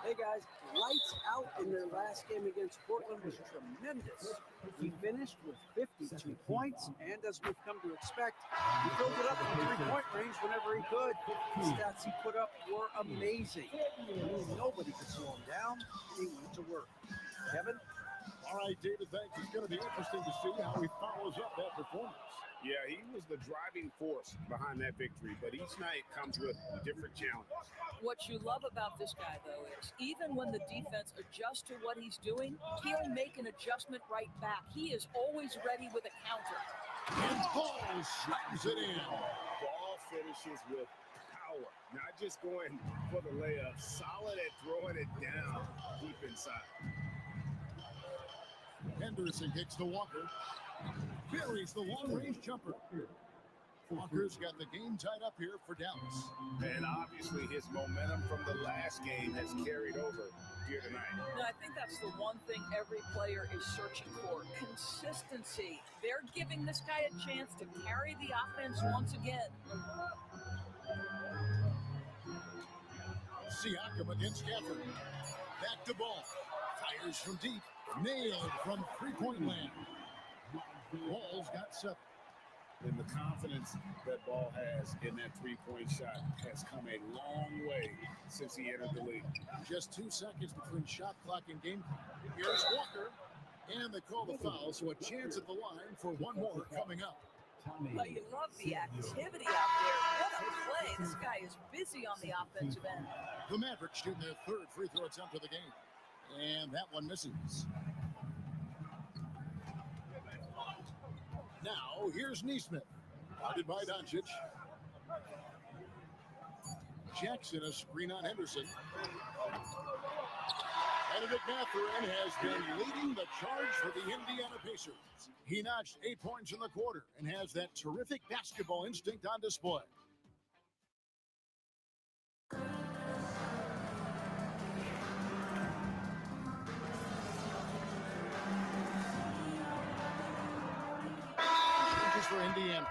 Hey guys, lights out in their last game against Portland was tremendous. He finished with 52 points, and as we've come to expect, he filled it up from the three-point range whenever he could. The stats he put up were amazing. Nobody could slow him down. He went to work. Kevin? All right, David, thanks. It's going to be interesting to see how he follows up that performance. Yeah, he was the driving force behind that victory, but each night comes with different challenges. What you love about this guy, though, is even when the defense adjusts to what he's doing, he'll make an adjustment right back. He is always ready with a counter. And Ball slams it in. Ball finishes with power, not just going for the layup, solid at throwing it down deep inside. Henderson kicks to Walker. Buries the long-range jumper. Walker's got the game tied up here for Dallas. And obviously his momentum from the last game has carried over here tonight. And I think that's the one thing every player is searching for, consistency. They're giving this guy a chance to carry the offense once again. Siakam against Gafford. Back to Ball. Fires from deep. Nailed from three-point land. Ball's got 7. And the confidence that Ball has in that three-point shot has come a long way since he entered the league. Just 2 seconds between shot clock and game clock. Here's Walker. And they call the foul, so a chance at the line for one more coming up. Well, you love the activity out there. What a play. This guy is busy on the offensive end. The Mavericks shooting their third free throw attempt of the game. And that one misses. Now, here's Neesmith. Guarded by Doncic. Jackson, a screen on Henderson. Benedict Mathurin has been leading the charge for the Indiana Pacers. He notched 8 points in the quarter and has that terrific basketball instinct on display. Changes for Indiana.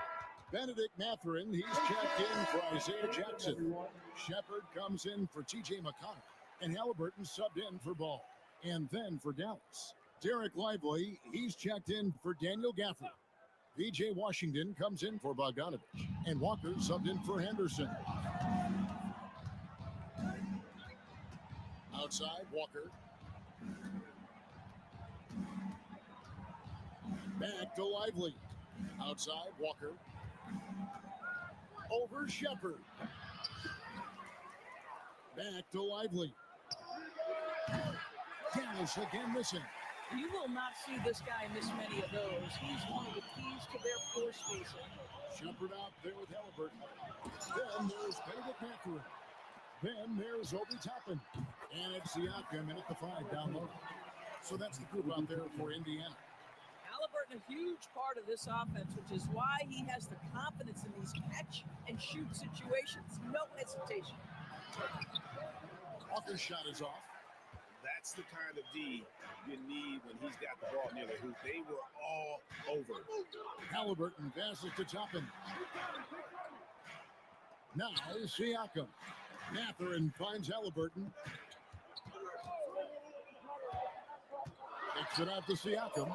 Benedict Mathurin, he's checked in for Isaiah Jackson. Shepard comes in for T.J. McConnell. And Halliburton subbed in for Ball. And then for Dallas, Derek Lively, he's checked in for Daniel Gafford. P.J. Washington comes in for Bogdanovich. And Walker subbed in for Henderson. Outside, Walker. Back to Lively. Outside, Walker. Over Shepard. Back to Lively. Dallas again missing. You will not see this guy miss many of those. He's one of the keys to their floor spacing. Shepard out there with Halliburton. Then there's Benedict Mathurin. Then there's Obi Toppin. And it's Siakam in at the 5 down low. So that's the group out there for Indiana. Halliburton, a huge part of this offense, which is why he has the confidence in these catch and shoot situations. No hesitation. Walker's shot is off. That's the kind of D you need when he's got the ball near the hoop. They were all over. Halliburton passes to Toppin. Now Siakam. Mathurin finds Halliburton. Kicks it out to Siakam.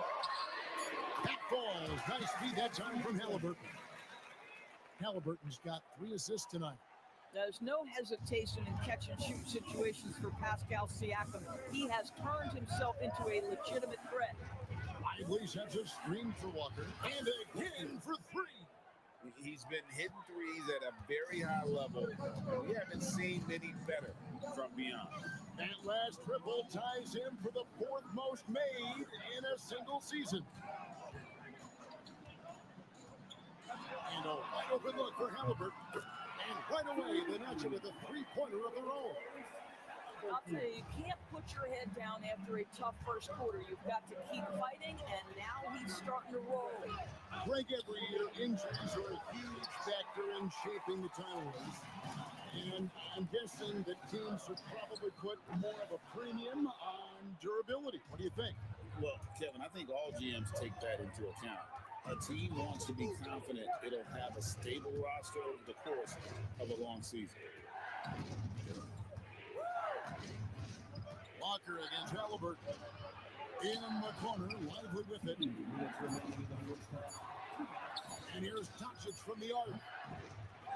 That falls. Nice feed that time from Halliburton. Halliburton's got 3 assists tonight. There's no hesitation in catch and shoot situations for Pascal Siakam. He has turned himself into a legitimate threat. Lively sets a screen for Walker. And again for 3. He's been hitting threes at a very high level. We haven't seen many better from beyond. That last triple ties him for the 4th most made in a single season. And a wide open look for Halliburton. And right away, they notch it with a 3-pointer of their own. I'll tell you, you can't put your head down after a tough first quarter. You've got to keep fighting, and now he's starting to roll. Like every year, injuries are a huge factor in shaping the title race. And I'm guessing that teams should probably put more of a premium on durability. What do you think? Well, Kevin, I think all GMs take that into account. A team wants to be confident it'll have a stable roster over the course of a long season. Walker against Halliburton. In the corner, Lively with it. And here's Doncic from the arc.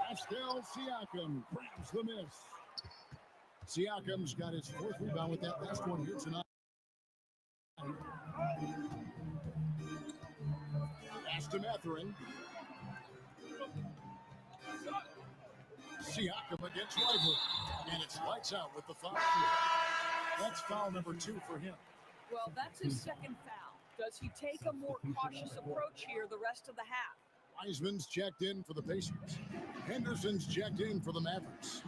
Pascal Siakam grabs the miss. Siakam's got his 4th rebound with that last one here tonight. Pass to Mathurin. Siakam against Lively. And it's lights out with the foul. That's foul number 2 for him. Well, that's his 2nd foul. Does he take a more cautious approach here the rest of the half? Wiseman's checked in for the Pacers. Henderson's checked in for the Mavericks.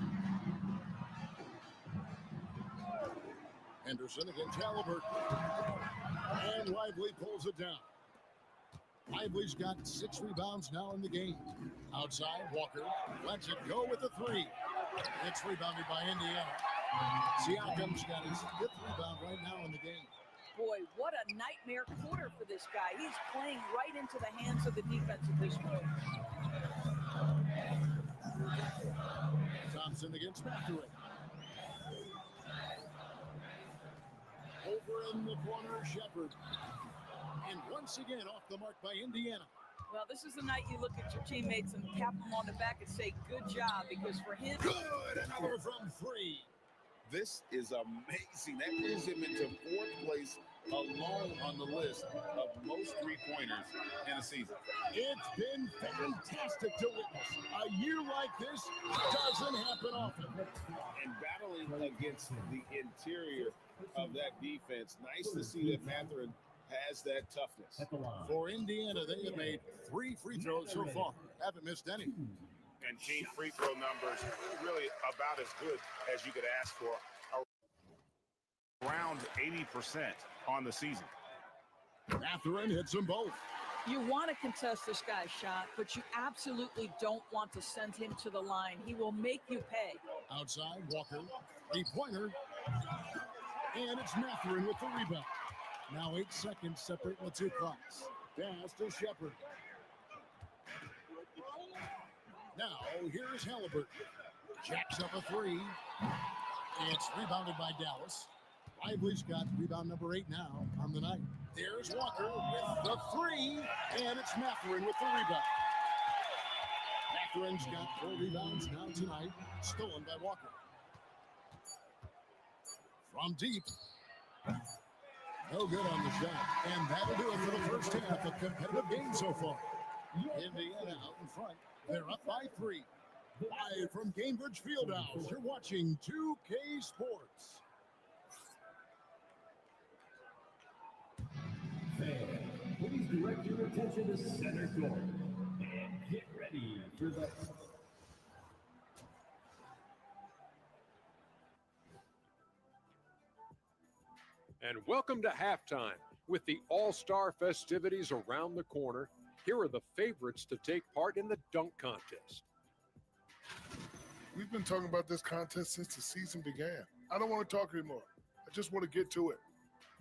Henderson against Halliburton. And Lively pulls it down. Lively's got 6 rebounds now in the game. Outside, Walker lets it go with a 3. It's rebounded by Indiana. Siakam's got his 5th rebound right now in the game. Boy, what a nightmare quarter for this guy. He's playing right into the hands of the defense at this point. Thompson against Mathurin. Over in the corner, Shepard. And once again off the mark by Indiana. Well, this is the night you look at your teammates and tap them on the back and say, good job, because for him... Good! Another from 3. This is amazing. That moves him into 4th place alone on the list of most three-pointers in a season. It's been fantastic to witness. A year like this doesn't happen often. And battling against the interior of that defense, nice to see that Matherin has that toughness. For Indiana, they have made 3 free throws so far. Haven't missed any. And team free throw numbers really about as good as you could ask for. Around 80% on the season. Matherin hits them both. You want to contest this guy's shot, but you absolutely don't want to send him to the line. He will make you pay. Outside, Walker, 3-pointer. And it's Matherin with the rebound. Now 8 seconds separate the two clocks. Pass to Shepard. Now here's Halliburton. Jacks up a 3. It's rebounded by Dallas. Lively's got rebound number 8 now on the night. There's Walker with the 3, and it's Matherin with the rebound. Matherin's got 4 rebounds now tonight, stolen by Walker. From deep. No good on the shot. And that'll do it for the first half of competitive game so far. Indiana out in front. They're up by 3. Live from Cambridge Fieldhouse, you're watching 2K Sports. Please direct your attention to center court and get ready for the... And welcome to halftime. With the All-Star festivities around the corner, here are the favorites to take part in the dunk contest. We've been talking about this contest since the season began. I don't want to talk anymore. I just want to get to it.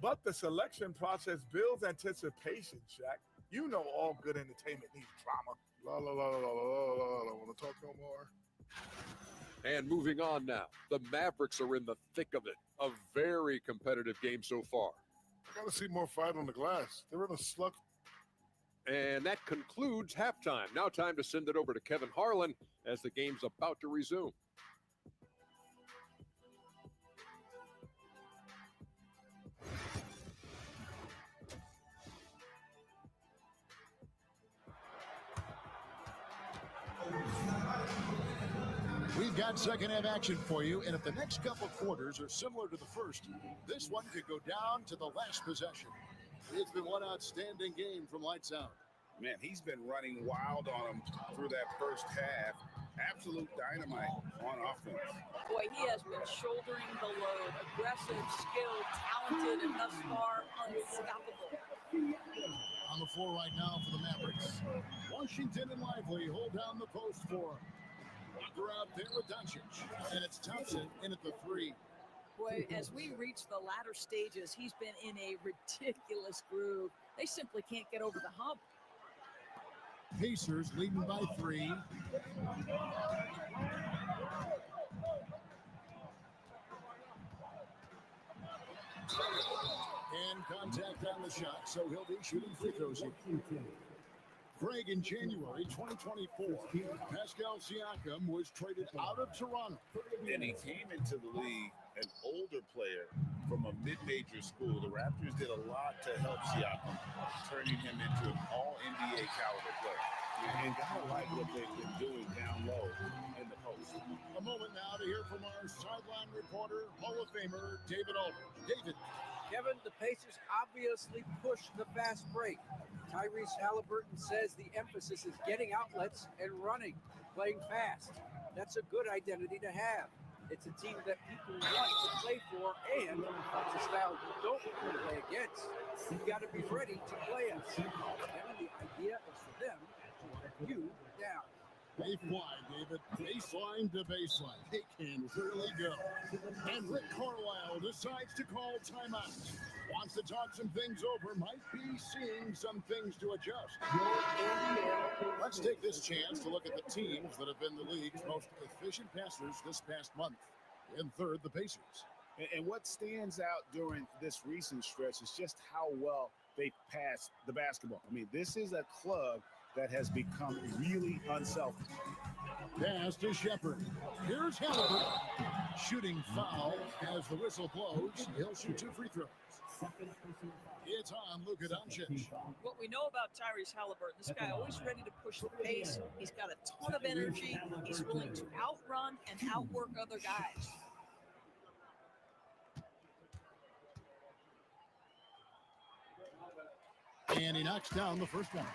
But the selection process builds anticipation, Shaq. You know all good entertainment needs drama. La, la, la, la, la, la, la. I don't want to talk no more. And moving on now, the Mavericks are in the thick of it. A very competitive game so far. I got to see more fight on the glass. They're in a slug. And that concludes halftime. Now time to send it over to Kevin Harlan as the game's about to resume. We've got second half action for you, and if the next couple quarters are similar to the first, this one could go down to the last possession. It's been one outstanding game from lights out. Man, he's been running wild on him through that first half. Absolute dynamite on offense. Boy, he has been shouldering the load. Aggressive, skilled, talented, and thus far unstoppable. On the floor right now for the Mavericks. Washington and Lively hold down the post for him. Walker out there with Doncic. And it's Thompson in at the 3. Boy, as we reach the latter stages, he's been in a ridiculous groove. They simply can't get over the hump. Pacers leading by 3. And contact on the shot, so he'll be shooting free throws here. Greg, in January 2024, Pascal Siakam was traded out of Toronto. And he came into the league an older player from a mid-major school. The Raptors did a lot to help Siakam, turning him into an all-NBA caliber player. And gotta like what they've been doing down low in the post. A moment now to hear from our sideline reporter, Hall of Famer David Aldridge. David. Kevin, the Pacers obviously pushed the fast break. Tyrese Halliburton says the emphasis is getting outlets and running, playing fast. That's a good identity to have. It's a team that people want to play for, and it's a style you don't want to play against. You've got to be ready to play us. And the idea is for them to wear you down. They fly, David. Baseline to baseline. They can really go. And Rick Carlisle decides to call timeout. Wants to talk some things over. Might be seeing some things to adjust. Let's take this chance to look at the teams that have been the league's most efficient passers this past month. In third, the Pacers. And what stands out during this recent stretch is just how well they pass the basketball. I mean, this is a club that has become really unselfish. Pass to Shepard. Here's Halliburton. Shooting foul as the whistle blows. He'll shoot 2 free throws. It's on Luka Doncic. What we know about Tyrese Halliburton, this guy always ready to push the pace. He's got a ton of energy. He's willing to outrun and outwork other guys. And he knocks down the first one.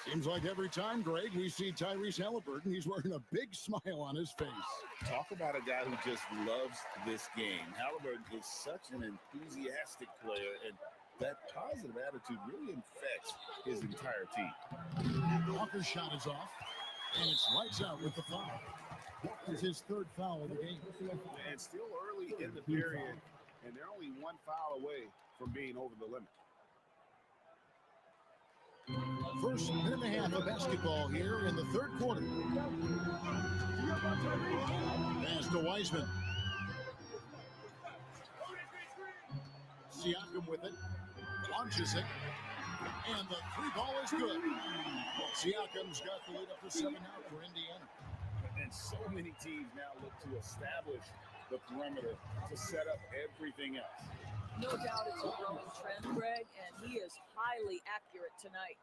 Seems like every time, Greg, we see Tyrese Halliburton, he's wearing a big smile on his face. Talk about a guy who just loves this game. Halliburton is such an enthusiastic player, and that positive attitude really infects his entire team. Walker's shot is off, and it's lights out with the foul. Walker's his third foul of the game. And still early in the period, and they're only one foul away from being over the limit. First minute and a half of basketball here in the third quarter. Pass to Wiseman. Siakam with it. Launches it. And the three ball is good. Siakam's got the lead up to 7 now for Indiana. And so many teams now look to establish the perimeter to set up everything else. No doubt it's a growing trend, Greg, and he is highly accurate tonight.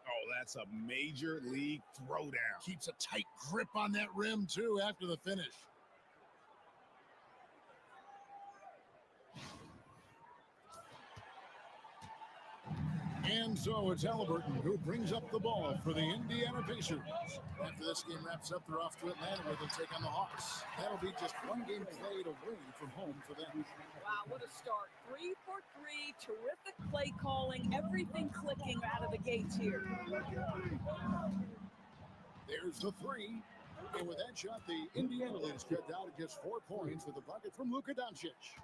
Oh, that's a major league throwdown. Keeps a tight grip on that rim, too, after the finish. And so it's Halliburton who brings up the ball for the Indiana Pacers. After this game wraps up, they're off to Atlanta where they'll take on the Hawks. That'll be just one game played away from home for them. Wow, what a start. 3 for 3, terrific play calling, everything clicking out of the gates here. There's the three. And with that shot, the Indiana lead is cut down to just 4 points with a bucket from Luka Doncic.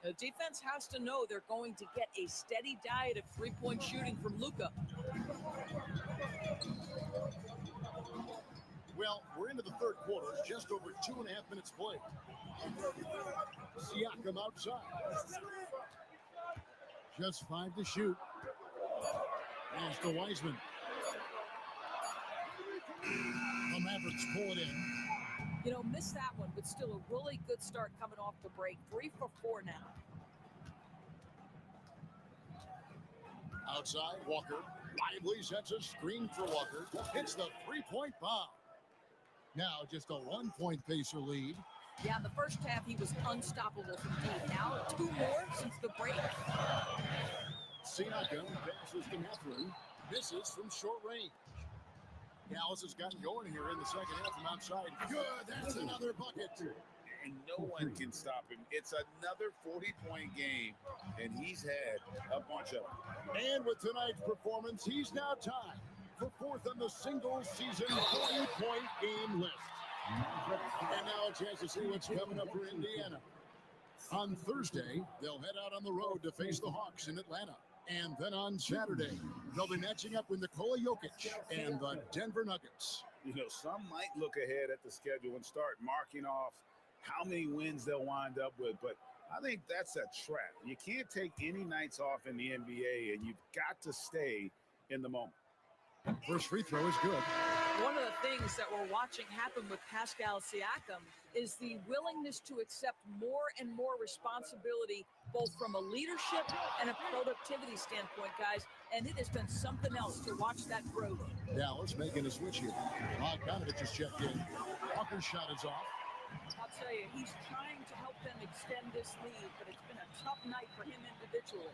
The defense has to know they're going to get a steady diet of three-point shooting from Luka. Well, we're into the third quarter, just over 2.5 minutes played. Siakam outside. Just 5 to shoot. Pass to Wiseman. The Mavericks pull it in. You know, missed that one, but still a really good start coming off the break. 3 for 4 now. Outside, Walker lively sets a screen for Walker. Hits the three-point bomb. Now just a 1-point Pacer lead. Yeah, in the first half, he was unstoppable from deep. Now 2 more since the break. Siakam passes to Mathurin. Misses from short range. Dallas has gotten going here in the second half from outside. Good, that's another bucket. And no one can stop him. It's another 40-point game, and he's had a bunch of them. And with tonight's performance, he's now tied for 4th on the single-season 40-point game list. And now a chance to see what's coming up for Indiana. On Thursday, they'll head out on the road to face the Hawks in Atlanta. And then on Saturday, they'll be matching up with Nikola Jokic and the Denver Nuggets. You know, some might look ahead at the schedule and start marking off how many wins they'll wind up with, but I think that's a trap. You can't take any nights off in the NBA, and you've got to stay in the moment. First free throw is good. One of the things that we're watching happen with Pascal Siakam is the willingness to accept more and more responsibility, both from a leadership and a productivity standpoint, guys. And it has been something else to watch that growth. Dallas making a switch here. Bogdanovich just checked in. Walker's shot is off. I'll tell you, he's trying to help them extend this lead, but it's been a tough night for him individually.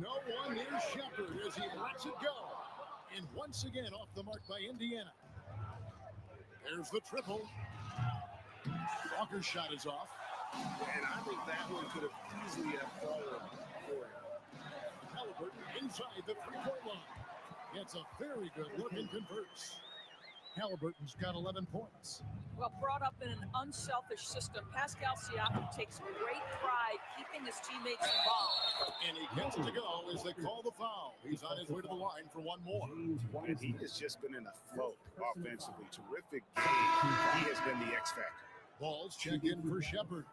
No one near Shepard as he lets it go. And once again off the mark by Indiana. There's the triple. Walker's shot is off. And I think that one could have easily have fallen for him. Halliburton inside the three-point line. Gets a very good look and converts. Halliburton's got 11 points. Well, brought up in an unselfish system, Pascal Siakam takes great pride keeping his teammates involved. And he gets it to go as they call the foul. He's on his way to the line for one more. And he has just been in a flow offensively. Terrific game. He has been the X factor. Balls check in for Shepard.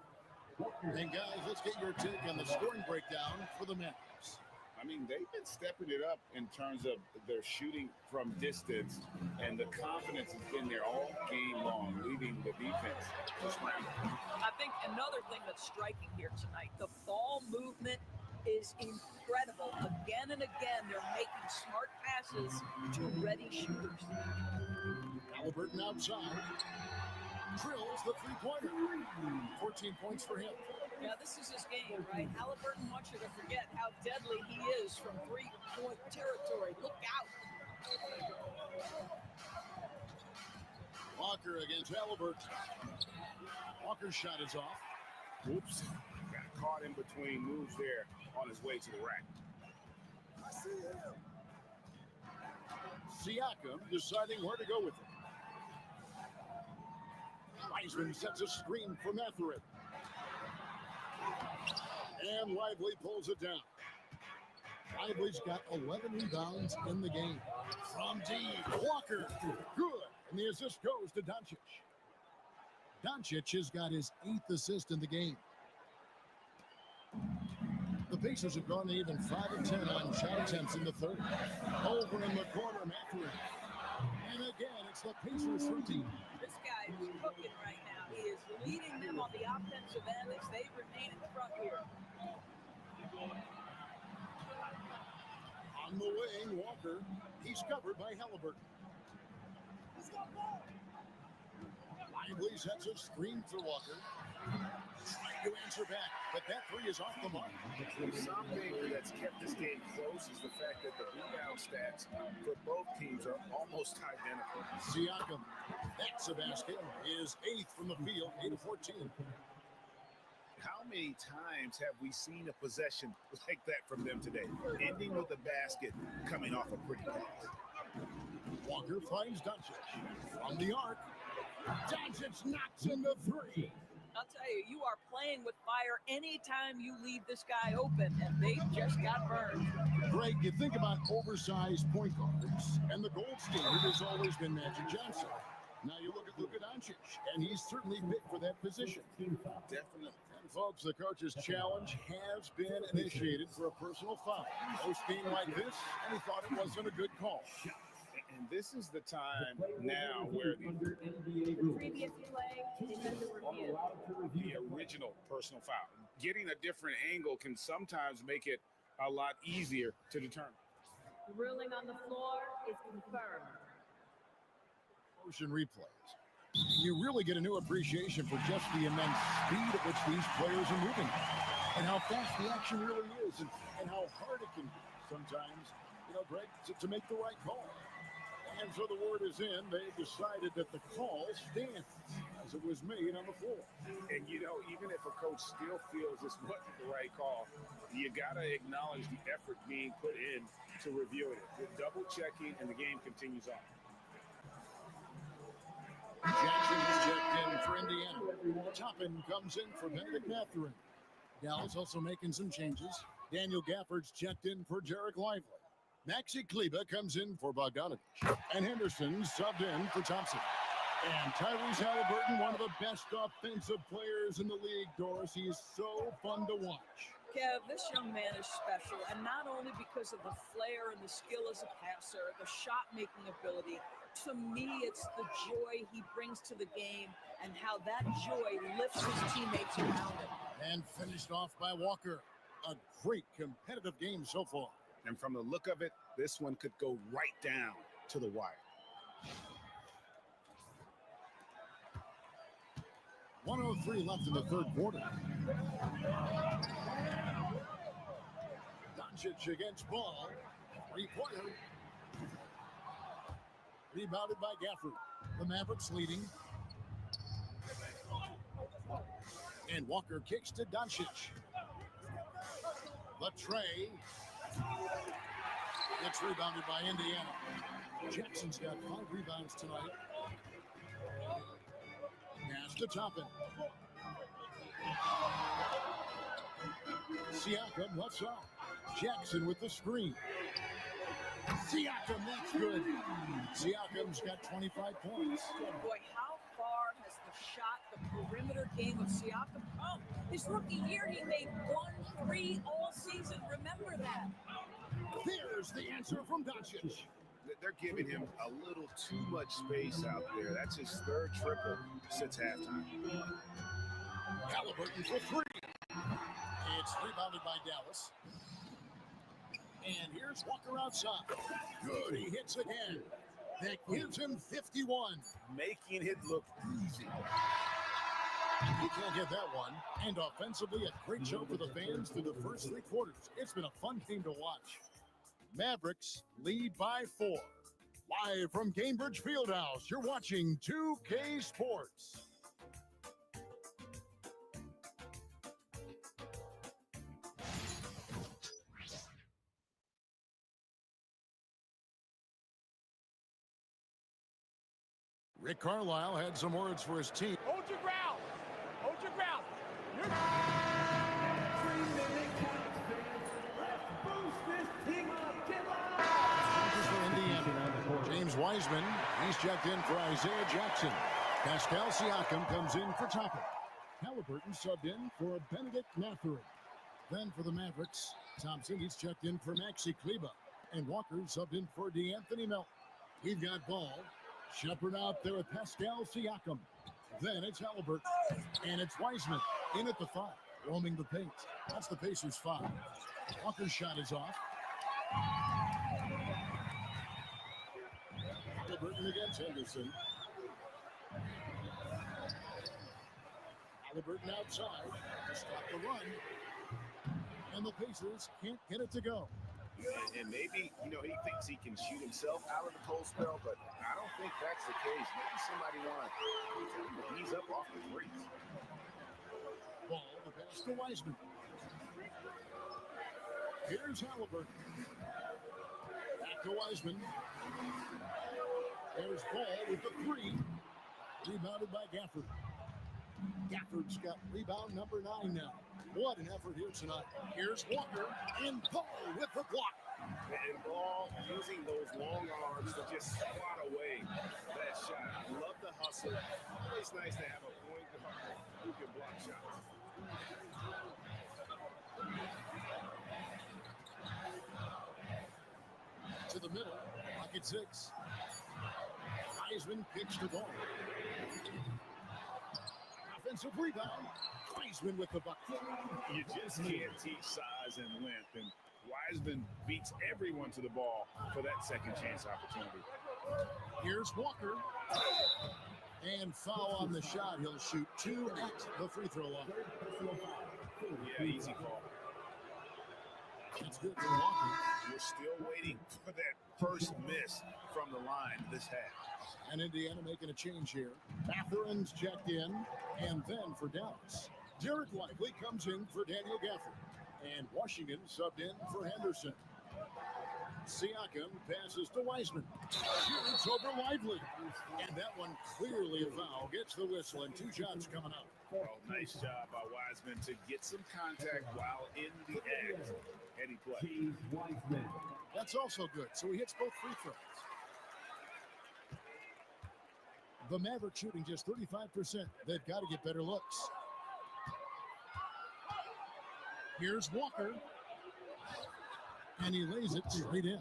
And guys, let's get your take on the scoring breakdown for the Mavericks. I mean, they've been stepping it up in terms of their shooting from distance, and the confidence has been there all game long, leading the defense to scramble. I think another thing that's striking here tonight, the ball movement is incredible. Again and again, they're making smart passes to ready shooters. Halliburton outside. Drills the three-pointer. 14 points for him. Yeah, this is his game, right? Halliburton wants you to forget how deadly he is from three-point territory. Look out. Walker against Halliburton. Walker's shot is off. Oops. Got caught in between moves there on his way to the rack. I see him. Siakam deciding where to go with it. Wiseman sets a screen for Matherin. And Lively pulls it down. Lively's got 11 rebounds in the game. From deep, Walker, good. And the assist goes to Doncic. Doncic has got his 8th assist in the game. The Pacers have gone to even 5 of 10 on shot attempts in the third. Over in the corner, Matherin. And again, it's the Pacers 13. This guy is cooking right now. He is leading them on the offensive end as they remain in front here. On the wing, Walker. He's covered by Halliburton. Lively sets a screen for Walker. Trying to answer back, but that three is off the mark. Something that's kept this game close is the fact that the rebound stats for both teams are almost identical. Siakam, that's a basket, is 8th from the field, 8 of 14. How many times have we seen a possession like that from them today, ending with a basket coming off a pretty pass? Walker finds Doncic from the arc. Doncic knocks in the three. I'll tell you, you are playing with fire anytime you leave this guy open, and they just got burned. Greg, you think about oversized point guards, and the gold standard has always been Magic Johnson. Now you look at Luka Doncic, and he's certainly fit for that position. Definitely. And folks, the coach's challenge has been initiated for a personal foul. Post game like this, and he thought it wasn't a good call. And this is the time now where The previous play is under review. the original personal foul. Getting a different angle can sometimes make it a lot easier to determine. The ruling on the floor is confirmed. Motion replays. You really get a new appreciation for just the immense speed at which these players are moving, and how fast the action really is, and how hard it can be sometimes, Greg, to make the right call. And so the word is in. They've decided that the call stands as it was made on the floor. And, even if a coach still feels this wasn't the right call, you got to acknowledge the effort being put in to review it. With double checking, and the game continues on. Jackson is checked in for Indiana. Toppin comes in for Benedict Matherin. Dallas also making some changes. Daniel Gafford's checked in for Derek Lively. Maxi Kleba comes in for Bogdanovich. And Henderson subbed in for Thompson. And Tyrese Halliburton, one of the best offensive players in the league, Doris. He is so fun to watch. Kev, this young man is special, and not only because of the flair and the skill as a passer, the shot-making ability. To me, it's the joy he brings to the game and how that joy lifts his teammates around him. And finished off by Walker. A great competitive game so far. And from the look of it, this one could go right down to the wire. .103 left in the third quarter. Doncic against Ball. Three-pointer. Rebounded by Gafford. The Mavericks leading. And Walker kicks to Doncic. The tray. It's rebounded by Indiana. Jackson's got 5 rebounds tonight. Pass to Toppin. Siakam left side. Jackson with the screen. Siakam, that's good. Siakam's got 25 points. Boy, how far has the shot, the perimeter game of Siakam come? His rookie year, he made 1 3 all season. Remember that. There's the answer from Doncic. They're giving him a little too much space out there. That's his third triple since halftime. Halliburton for three. It's rebounded by Dallas. And here's Walker outside. Good, he hits again. That gives him 51. Making it look easy. You can't get that one. And offensively, a great show for the fans through the first three quarters. It's been a fun game to watch. Mavericks lead by 4. Live from Cambridge Fieldhouse, you're watching 2K Sports. Rick Carlisle had some words for his team. Hold your ground. Hold your ground. For Indiana, James Wiseman, he's checked in for Isaiah Jackson. Pascal Siakam comes in for Topper. Halliburton subbed in for Benedict Mathurin. Then for the Mavericks, Thompson, he's checked in for Maxi Kleba. And Walker subbed in for DeAnthony Melton. We've got Ball. Shepard out there with Pascal Siakam. Then it's Halliburton. And it's Wiseman in at the 5, roaming the paint. That's the Pacers' 5. Walker's shot is off. Halliburton against Henderson. Halliburton outside to stop the run. And the Pacers can't get it to go. And maybe, he thinks he can shoot himself out of the cold spell, but I don't think that's the case. Maybe somebody wants to ease up off the threes. Ball, the pass to Wiseman. Here's Halliburton. Back to Wiseman. There's Ball with the 3. Rebounded by Gafford. Gafford's got rebound number 9 now. What an effort here tonight. Here's Walker and Ball with the block. And Ball using those long arms to just swat away that shot. I love the hustle. Always nice to have a point guard who can block shots. To the middle, pocket 6. Wiseman picks the ball. Offensive rebound. Wiseman with the bucket. You just can't teach size and length, and Wiseman beats everyone to the ball for that second chance opportunity. Here's Walker. And foul on the shot. He'll shoot 2 at the free throw line. Yeah, easy call. That's good for Walker. We're still waiting for that first miss from the line this half. And Indiana making a change here. Matherin's checked in, and then for Dallas, Derek Lively comes in for Daniel Gafford. And Washington subbed in for Henderson. Siakam passes to Wiseman. Shoots over Lively. And that one clearly a foul. Gets the whistle, and 2 shots coming up. Oh, nice job by Wiseman to get some contact while in the act. Heady play. That's also good. So he hits both free throws. The Mavericks shooting just 35%. They've got to get better looks. Here's Walker. And he lays it straight in.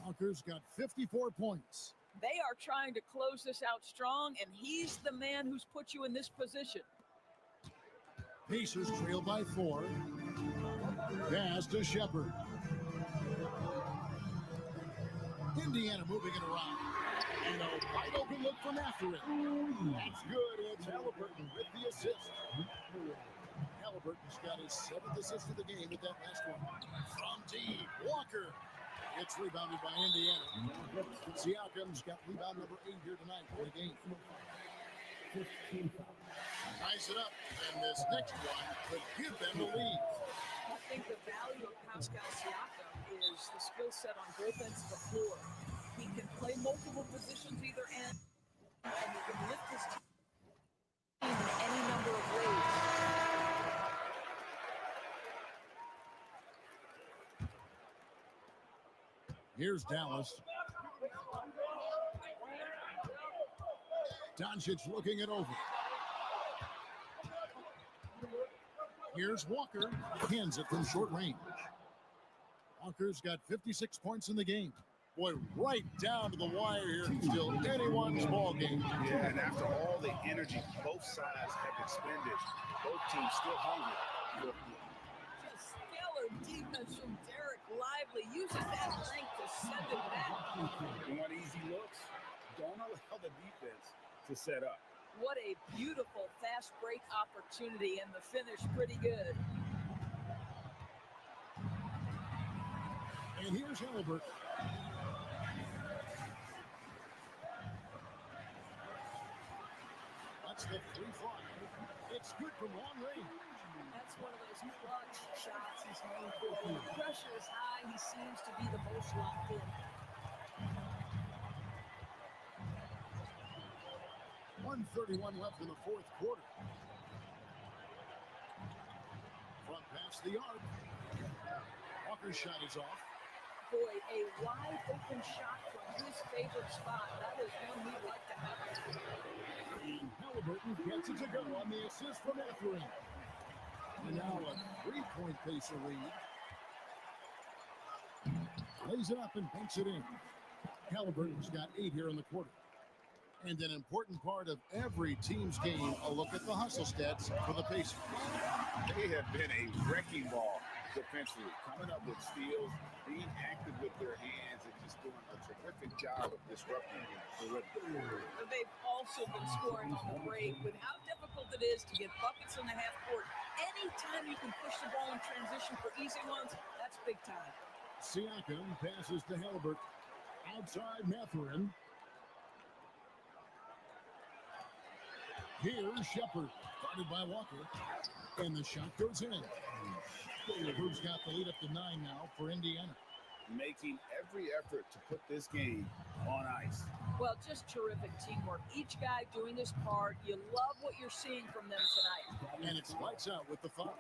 Walker's got 54 points. They are trying to close this out strong, and he's the man who's put you in this position. Pacers trail by 4. Pass to Shepard. Indiana moving it around. And a wide open look for Mathurin. That's good. It's Halliburton with the assist. Halliburton's got his 7th assist of the game with that last one. From deep, Walker. It's rebounded by Indiana. Siakam's got rebound number 8 here tonight for the game. Ties it up, and this next one could give them the lead. I think the value of Pascal Siakam is the skill set on both ends of the floor. He can play multiple positions either end, and he can lift his team in any number of ways. Here's Dallas. Doncic looking it over. Here's Walker. Hands it from short range. Walker's got 56 points in the game. Boy, right down to the wire here. It's still anyone's ball game. Yeah, and after all the energy both sides have expended, both teams still hungry. Just stellar defense from Derek Lively. Uses that length to send it back. You want easy looks? Don't allow the defense to set up. What a beautiful fast break opportunity, and the finish pretty good. And here's Halliburton. That's the 3-5. It's good from long range. That's one of those clutch shots he's known for. When the pressure is high, he seems to be the most locked in. 1:31 left in the fourth quarter. Front pass the arc. Walker's shot is off. Boy, a wide open shot from his favorite spot. That is one he'd like to have. And Halliburton gets it to go on the assist from Etheridge. And now a 3-point pacer lead. Lays it up and banks it in. Halliburton's got 8 here in the quarter. And an important part of every team's game, a look at the hustle stats for the Pacers. They have been a wrecking ball defensively, coming up with steals, being active with their hands, and just doing a terrific job of disrupting the rhythm. They've also been scoring on the break. With how difficult it is to get buckets in the half court, anytime you can push the ball in transition for easy ones, that's big time. Siakam passes to Halliburton. Outside Matherin. Here's Shepard, guarded by Walker, and the shot goes in. Who's got the lead up to 9 now for Indiana. Making every effort to put this game on ice. Well, just terrific teamwork. Each guy doing his part. You love what you're seeing from them tonight. And it's lights out with the foul.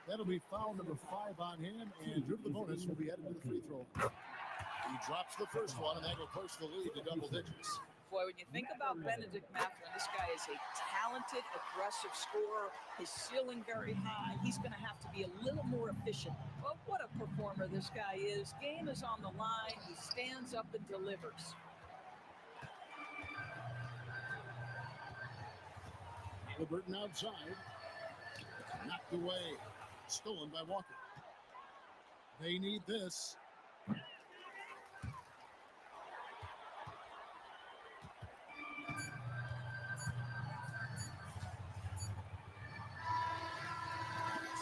That'll be foul number 5 on him, and Drew the bonus will be headed to the free throw. He drops the first one, and that will push the lead to double digits. Boy, when you think about Benedict Matherin, this guy is a talented, aggressive scorer. His ceiling very high. He's going to have to be a little more efficient. But what a performer this guy is. Game is on the line. He stands up and delivers. Halliburton outside. Knocked away. Stolen by Walker. They need this.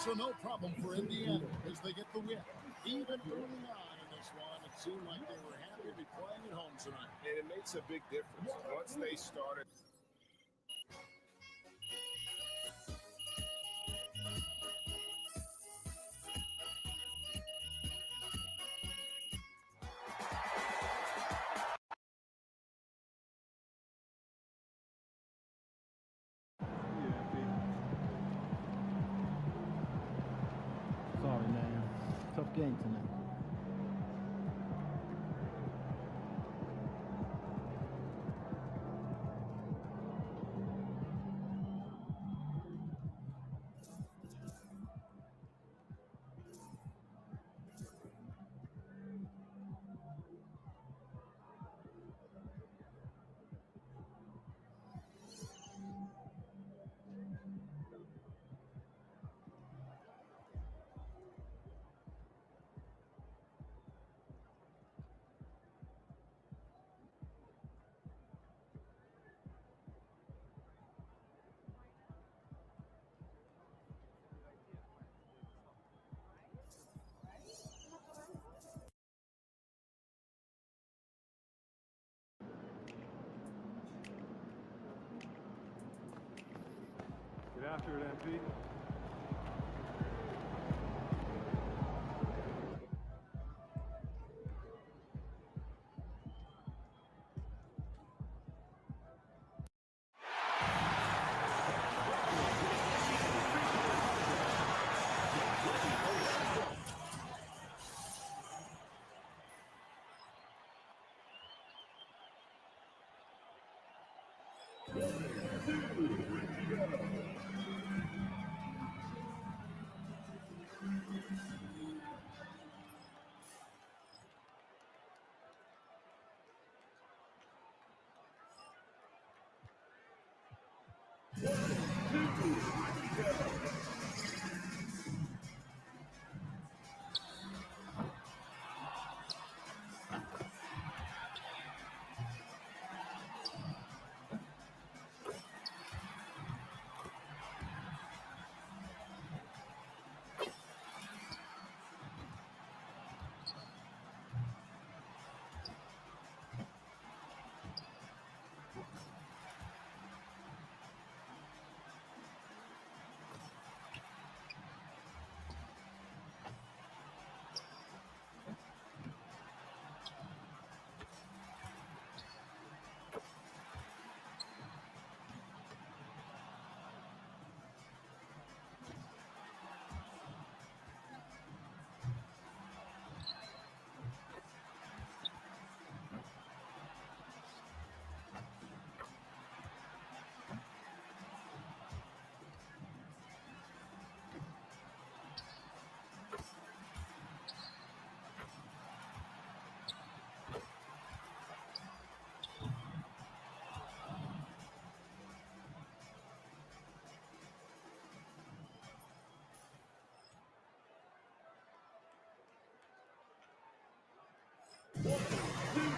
So no problem for Indiana as they get the win. Even early on in this one, it seemed like they were happy to be playing at home tonight. And it makes a big difference. Once they started. Sorry, man. Tough game tonight. Get after it, MP.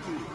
About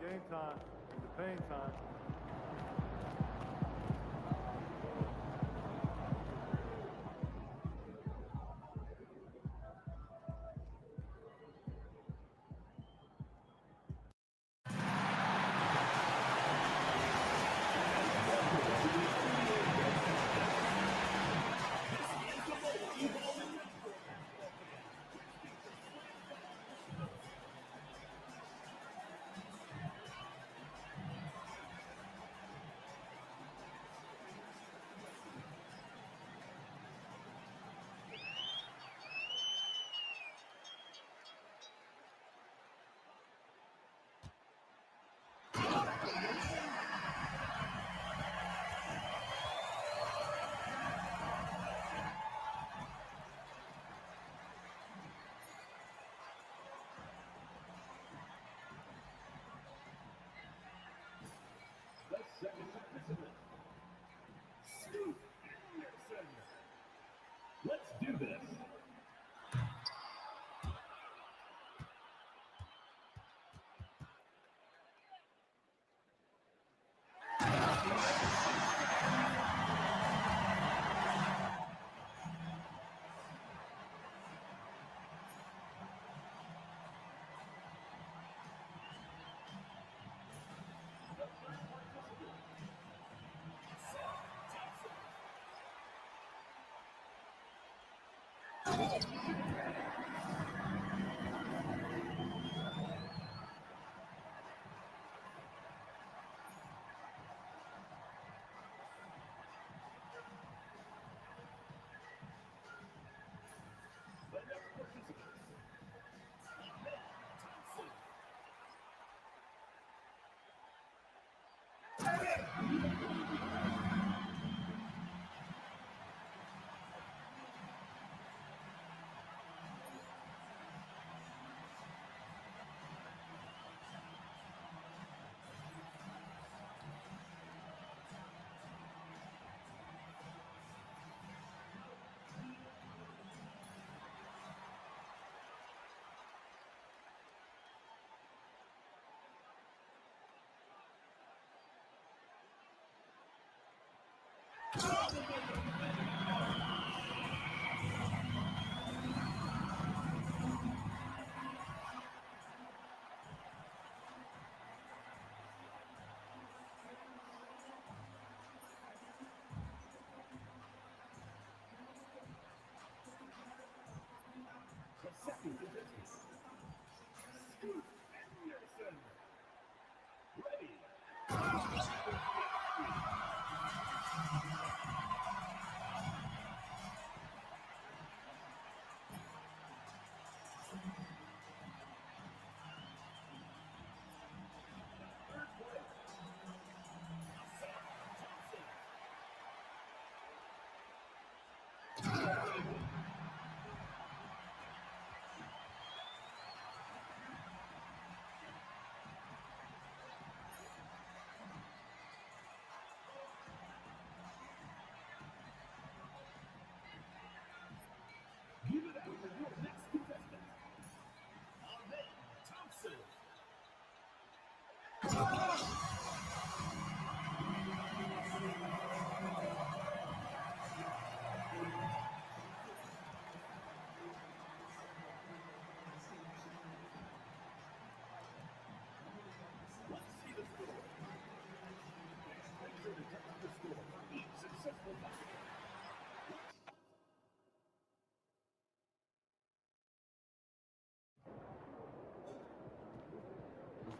game time and the pain time. Let's do this.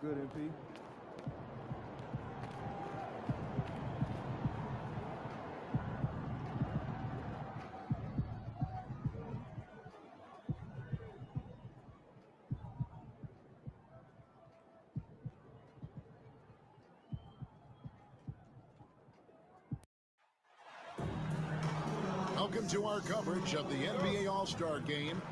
Good, MP. Welcome to our coverage of the NBA All-Star Game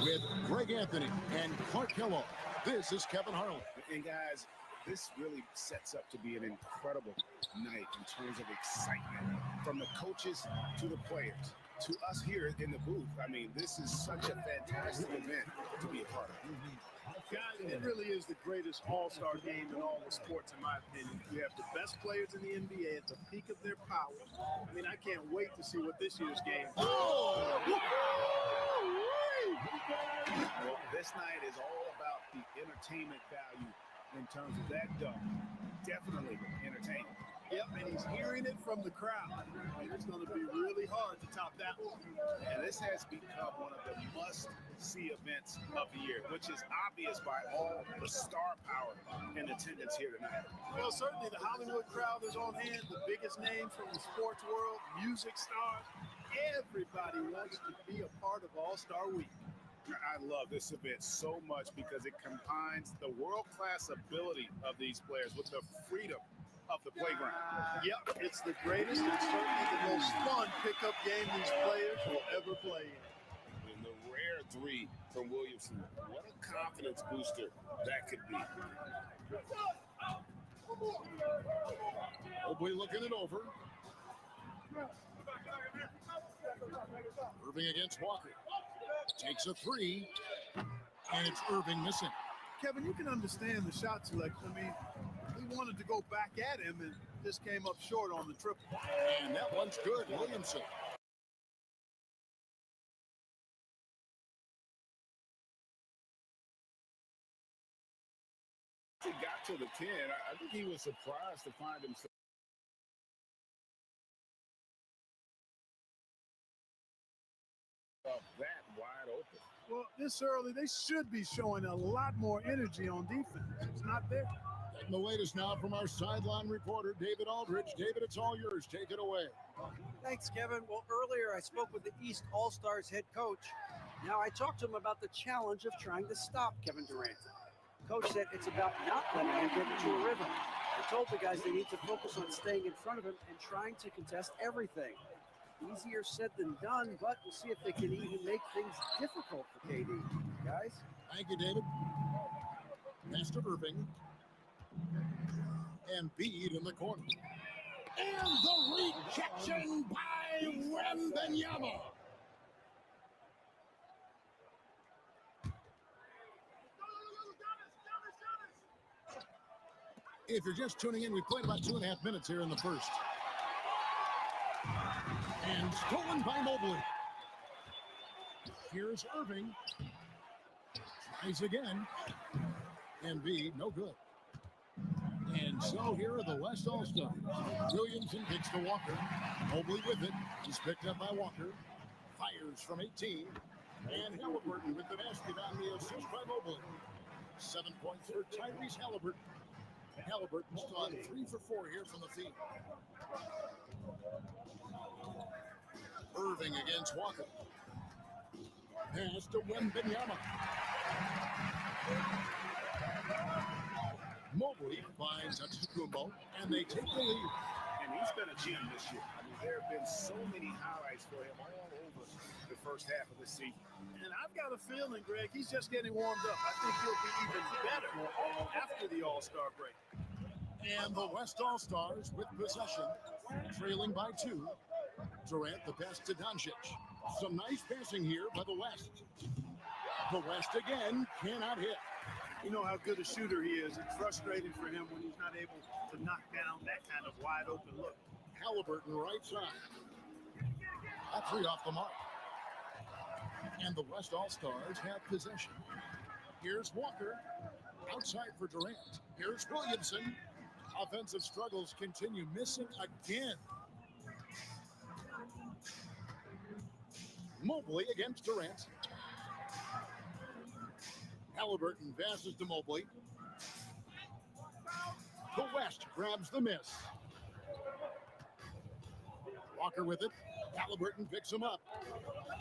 with Greg Anthony and Clark Kellogg. This is Kevin Harlan. And guys, this really sets up to be an incredible night in terms of excitement from the coaches to the players to us here in the booth. I mean, this is such a fantastic event to be a part of. Guys, it really is the greatest all-star game in all the sports, in my opinion. We have the best players in the NBA at the peak of their powers. I mean, I can't wait to see what this year's game is. Well, this night is all about the entertainment value in terms of that dunk. Definitely entertaining. Yep, and he's hearing it from the crowd. And it's going to be really hard to top that one. And this has become one of the must-see events of the year, which is obvious by all the star power in attendance here tonight. Well, certainly the Hollywood crowd is on hand, the biggest names from the sports world, music stars. Everybody wants to be a part of All-Star Week. I love this event so much because it combines the world-class ability of these players with the freedom of the playground. Yep, it's the greatest and certainly the most fun pickup game these players will ever play in. And the rare three from Williamson. What a confidence booster that could be. Mobley looking it over. Irving against Walker. Takes a three, and it's Irving missing. Kevin, you can understand the shot selection. I mean, he wanted to go back at him and just came up short on the triple. And that one's good, Williamson. He got to the 10. I think he was surprised to find himself that wide open. Well, this early, they should be showing a lot more energy on defense. It's not there. Taking the latest now from our sideline reporter, David Aldridge. David, it's all yours. Take it away. Thanks, Kevin. Well, earlier I spoke with the East All-Stars head coach. Now I talked to him about the challenge of trying to stop Kevin Durant. Coach said it's about not letting him get into a rhythm. I told the guys they need to focus on staying in front of him and trying to contest everything. Easier said than done, but we'll see if they can even make things difficult for KD. Guys? Thank you, David. Pass to Irving. And Bede in the corner. And the rejection by Wembanyama. If you're just tuning in, we played about 2.5 minutes here in the first. And stolen by Mobley. Here's Irving. Tries again. And Bede, no good. And so here are the West All-Stars. Williamson kicks to Walker. Mobley with it. He's picked up by Walker. Fires from 18. And Halliburton with the basket on the assist by Mobley. 7 points for Tyrese Halliburton. Halliburton's on 3 for 4 here from the field. Irving against Walker. Pass to Wembanyama. Mobley finds Antetokounmpo, and they take the lead. And he's been a gem this year. I mean, there have been so many highlights for him all over the first half of the season. And I've got a feeling, Greg, he's just getting warmed up. I think he'll be even better after the All-Star break. And the West All-Stars with possession, trailing by 2. Durant the pass to Doncic. Some nice passing here by the West. The West again cannot hit. You know how good a shooter he is. It's frustrating for him when he's not able to knock down that kind of wide open look. Halliburton right side. A 3 off the mark. And the West All-Stars have possession. Here's Walker. Outside for Durant. Here's Williamson. Offensive struggles continue. Missing again. Mobley against Durant. Halliburton passes to Mobley. The West grabs the miss. Walker with it. Halliburton picks him up.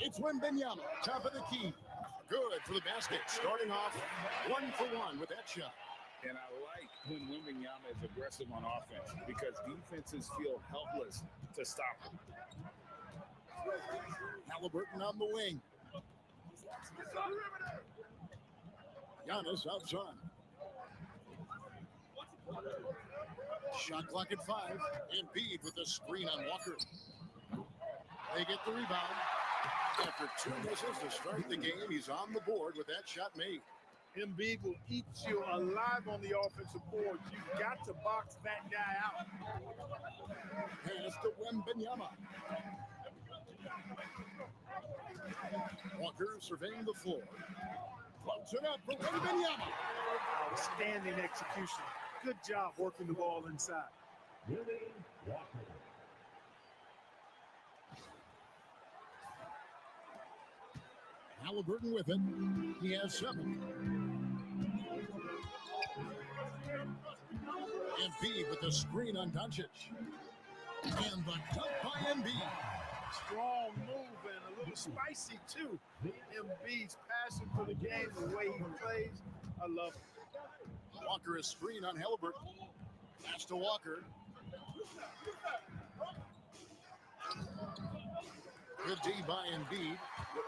It's Wembanyama, top of the key. Good for the basket. Starting off 1-for-1 with that shot. And I like when Wembanyama is aggressive on offense because defenses feel helpless to stop him. Halliburton on the wing. Giannis outside. Shot clock at 5. Embiid with a screen on Walker. They get the rebound. After 2 misses to start the game, he's on the board with that shot made. Embiid will eat you alive on the offensive board. You've got to box that guy out. Pass to Wembanyama. Walker surveying the floor. Floats it up for Wembanyama. Outstanding execution. Good job working the ball inside. Williwalker. Halliburton with it. He has 7. Embiid with the screen on Doncic. And the cut by Embiid. Strong move and a little spicy too. Embiid's passion for the game, the way he plays, I love it. Walker is screen on Halliburton. Pass to Walker. Good D by Embiid.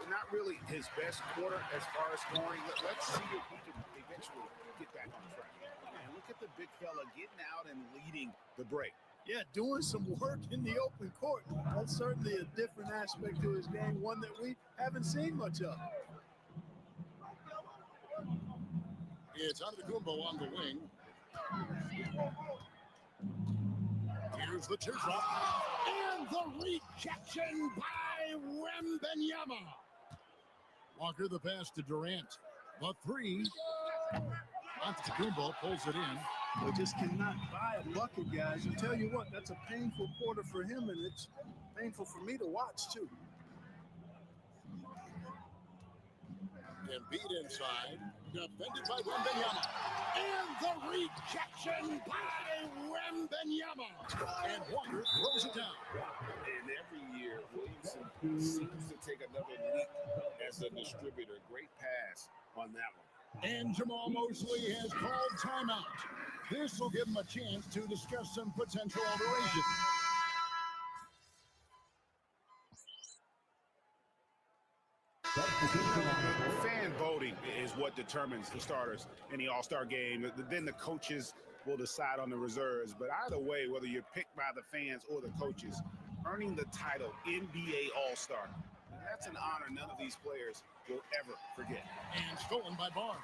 Not really his best quarter as far as scoring. Let's see if he can eventually get back on track. And look at the big fella getting out and leading the break. Yeah, doing some work in the open court. That's certainly a different aspect to his game, one that we haven't seen much of. It's Antetokounmpo on the wing. Here's the teardrop. And the rejection by Wembanyama. Walker the pass to Durant. The 3. Antetokounmpo pulls it in. They just cannot buy a bucket, guys. I tell you what, that's a painful quarter for him, and it's painful for me to watch, too. Embiid inside, defended by Wembanyama. And the rejection by Wembanyama. And Walker throws it down. And every year, Williamson seems to take another leap as a distributor. Great pass on that one. And Jamal Mosley has called timeout. This will give him a chance to discuss some potential alteration. Fan voting is what determines the starters in the All-Star game. Then the coaches will decide on the reserves. But either way, whether you're picked by the fans or the coaches, earning the title NBA All-Star, that's an honor none of these players will ever forget. And stolen by Barnes.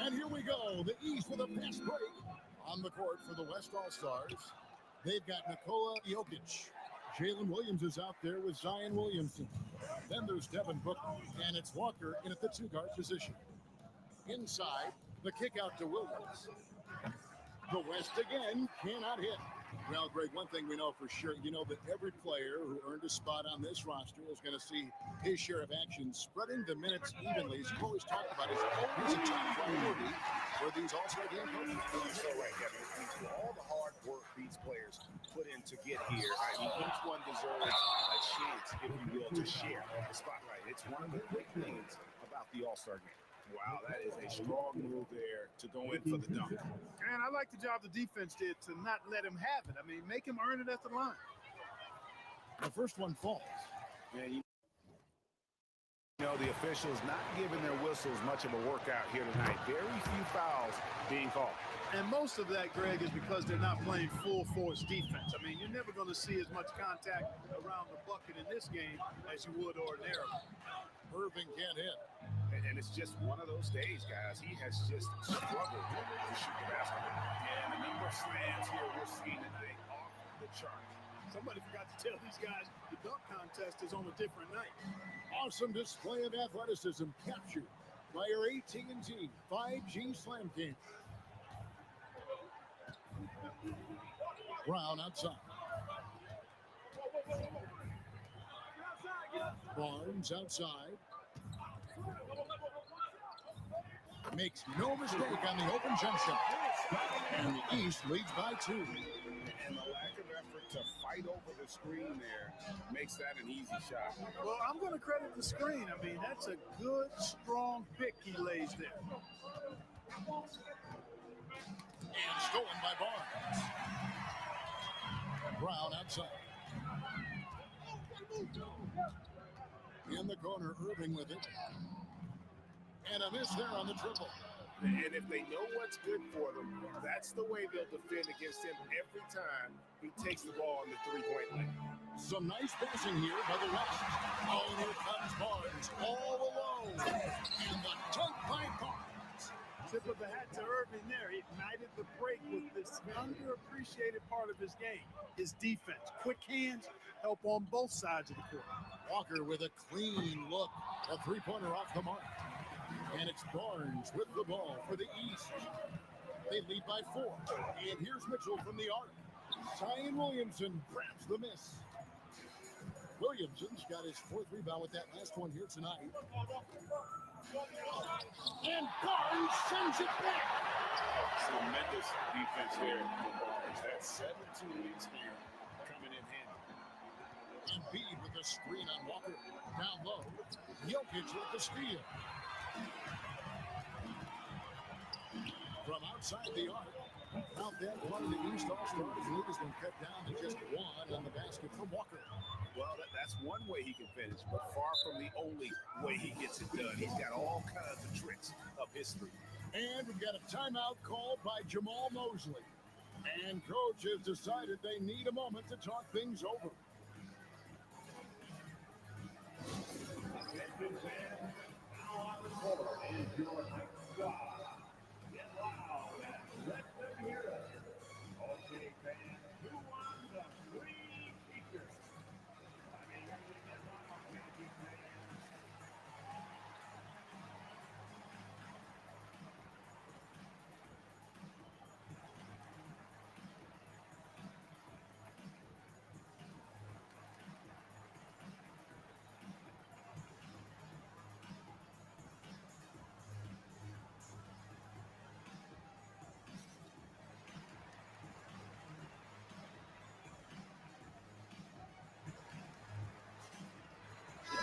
And here we go. The East with a fast break. On the court for the West All-Stars, they've got Nikola Jokic. Jalen Williams is out there with Zion Williamson. Then there's Devin Booker, and it's Walker in at the 2-guard position. Inside, the kick out to Williams. The West again cannot hit. Well, Greg, one thing we know for sure, you know that every player who earned a spot on this roster is going to see his share of action. Spreading the minutes evenly, as you always talk about, is always a top priority for these All-Star game coaches. You're so right, Kevin. I mean, for all the hard work these players put in to get here, I mean, each one deserves a chance, if you will, to share the spotlight. It's one of the great things about the All-Star game. Wow, that is a strong move there to go in for the dunk. And I like the job the defense did to not let him have it. I mean, make him earn it at the line. The first one falls. And you know, the officials not giving their whistles much of a workout here tonight. Very few fouls being called. And most of that, Greg, is because they're not playing full force defense. I mean, you're never going to see as much contact around the bucket in this game as you would ordinarily. Irving can't hit. And it's just one of those days, guys. He has just struggled to shoot the basketball. And the number of slams here we're seeing tonight off the chart. Somebody forgot to tell these guys the dunk contest is on a different night. Awesome display of athleticism captured by our AT&T 5G Slam King. Brown outside. Barnes outside. Makes no mistake on the open jump shot. And the East leads by 2. And the lack of effort to fight over the screen there makes that an easy shot. Well, I'm going to credit the screen. I mean, that's a good, strong pick he lays there. And stolen by Barnes. Brown outside. In the corner, Irving with it. And a miss there on the triple. And if they know what's good for them, that's the way they'll defend against him every time he takes the ball in the three-point line. Some nice passing here by the West. Oh, and here comes Barnes all alone. And the dunk by Barnes. Tip of the hat to Irving there. He ignited the break with this underappreciated part of his game, his defense. Quick hands help on both sides of the court. Walker with a clean look. A three-pointer off the mark. And it's Barnes with the ball for the East. They lead by 4. And here's Mitchell from the arc. Zion Williamson grabs the miss. Williamson's got his 4th rebound with that last one here tonight. And Barnes sends it back. Tremendous defense there for Barnes. That's 17 weeks here coming in handy. Embiid with a screen on Walker. Down low. Jokic with the steal. From outside the arc, out there, one of the East All-Stars lead has been cut down to just 1 on the basket from Walker. Well, that's one way he can finish, but far from the only way he gets it done. He's got all kinds of tricks up his sleeve. And we've got a timeout called by Jamal Mosley. And coach has decided they need a moment to talk things over. Now on the court is your next squad. Get loud and let them hear us. Okay, fans, who wants the free speakers? I mean, everything is on our magic man.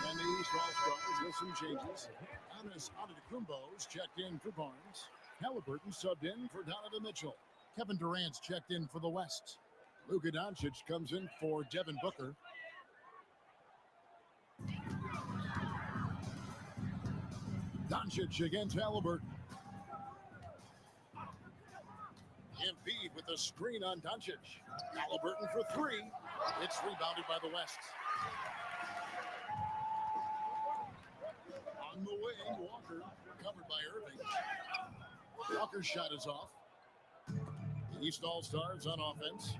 And the East All-Stars with some changes. Giannis Antetokounmpo's checked in for Barnes. Halliburton subbed in for Donovan Mitchell. Kevin Durant's checked in for the West. Luka Doncic comes in for Devin Booker. Doncic against Halliburton. Embiid with a screen on Doncic. Halliburton for 3. It's rebounded by the West. On the wing, Walker covered by Irving. Walker's shot is off. The East All-Stars on offense.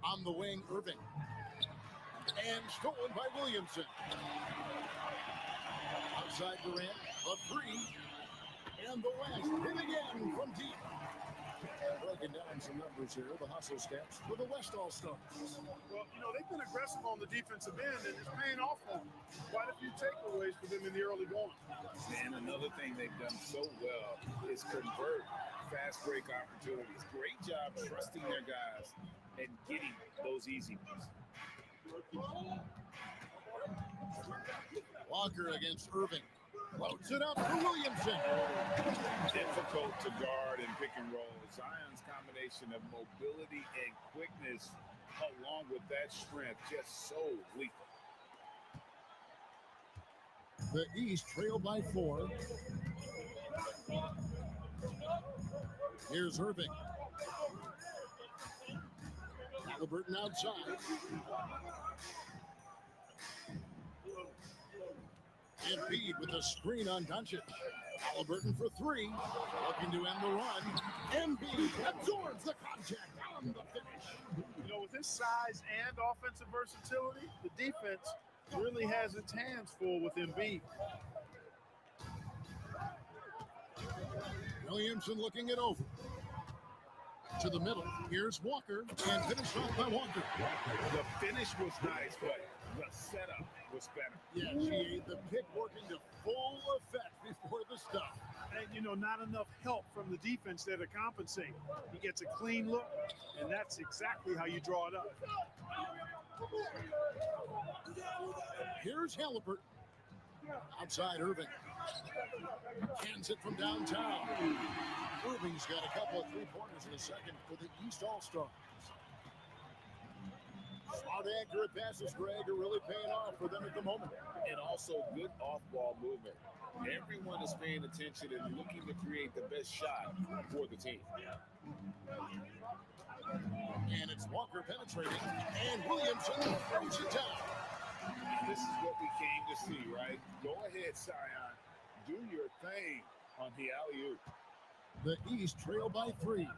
On the wing, Irving. And stolen by Williamson. Outside Durant, a 3. And the West hit again from deep. Breaking down some numbers here, the hustle stats for the West All-Stars. Well, you know, they've been aggressive on the defensive end, and it's paying off for them. Quite a few takeaways for them in the early going. And another thing they've done so well is convert fast break opportunities. Great job trusting their guys and getting those easy ones. Walker against Irving. Floats it up for Williamson. Difficult to guard and pick and roll. Zion's combination of mobility and quickness, along with that strength, just so lethal. The East trail by 4. Here's Irving. Halliburton outside. Embiid with a screen on Doncic. Halliburton for 3. Looking to end the run. Embiid absorbs the contact on the finish. You know, with his size and offensive versatility, the defense really has its hands full with Embiid. Williamson looking it over. To the middle. Here's Walker. And finished off by Walker. The finish was nice, but the setup was better. Yeah, GA, the pick working to full effect before the stop. And, not enough help from the defense there to compensate. He gets a clean look, and that's exactly how you draw it up. Here's Halliburton. Outside Irving. Cans it from downtown. Irving's got a couple of three-pointers in a second for the East All-Stars. Smart, accurate passes, Greg, are really paying off for them at the moment. And also good off-ball movement. Everyone is paying attention and looking to create the best shot for the team. And it's Walker penetrating, and Williamson throws it down. This is what we came to see, right? Go ahead, Sion. Do your thing on the alley-oop. The East trail by 3.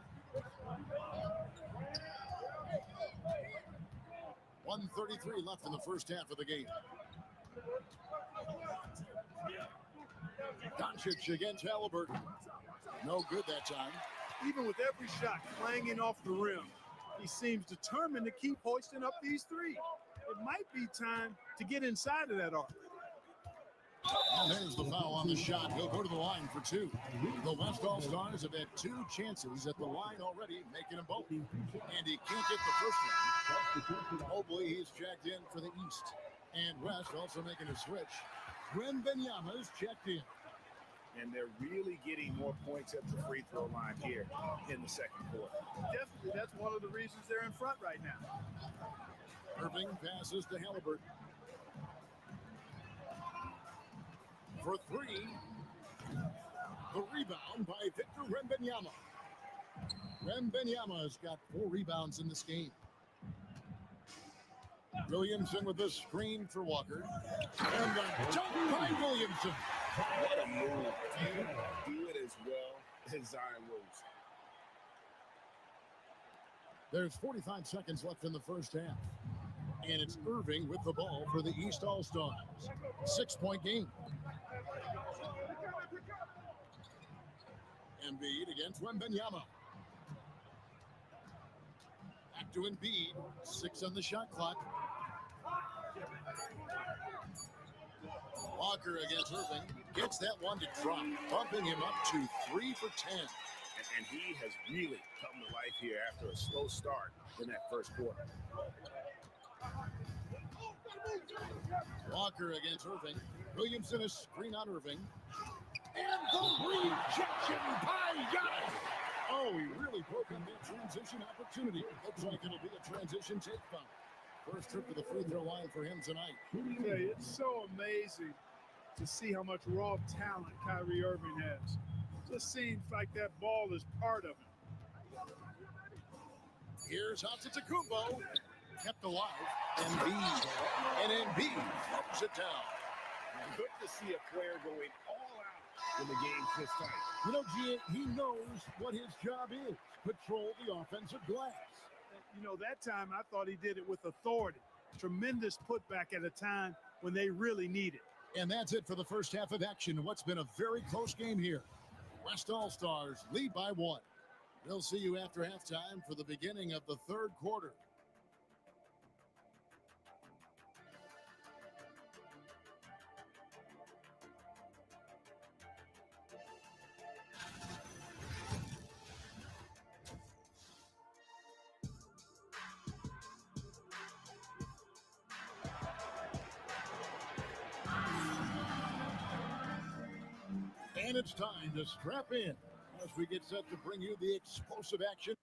1:33 left in the first half of the game. Doncic against Halliburton. No good that time. Even with every shot clanging off the rim, he seems determined to keep hoisting up these threes. It might be time to get inside of that arc. And there's the foul on the shot. He'll go to the line for 2. The West All-Stars have had 2 chances at the line already, making them both. And he can't get the first one. Mobley, he's checked in for the East. And West also making a switch. Wembanyama's checked in. And they're really getting more points at the free throw line here in the second quarter. Definitely, that's one of the reasons they're in front right now. Irving passes to Halliburton. For 3. The rebound by Victor Wembanyama. Wembanyama's got 4 rebounds in this game. Williamson with the screen for Walker. And the dunk by Williamson. What a move. Do it as well as Zion Williamson. There's 45 seconds left in the first half. And it's Irving with the ball for the East All-Stars. 6-point game. Embiid against Wembanyama. Back to Embiid. 6 on the shot clock. Walker against Irving. Gets that one to drop, bumping him up to 3 for 10. And he has really come to life here after a slow start in that first quarter. Walker against Irving. Williamson is screen on Irving. And the rejection by Giannis. Oh, he really broke in that transition opportunity. Looks like it'll be a transition take foul. First trip to the free throw line for him tonight. Yeah, it's so amazing to see how much raw talent Kyrie Irving has. Just seems like that ball is part of it. Here's Antetokounmpo. Kept alive. Embiid. And Embiid throws it down. Good to see a player going all out in the games this time. Gia, he knows what his job is. Control the offensive glass. That time I thought he did it with authority. Tremendous putback at a time when they really need it. And that's it for the first half of action. What's been a very close game here. West All-Stars lead by 1. We'll see you after halftime for the beginning of the third quarter. And it's time to strap in as we get set to bring you the explosive action.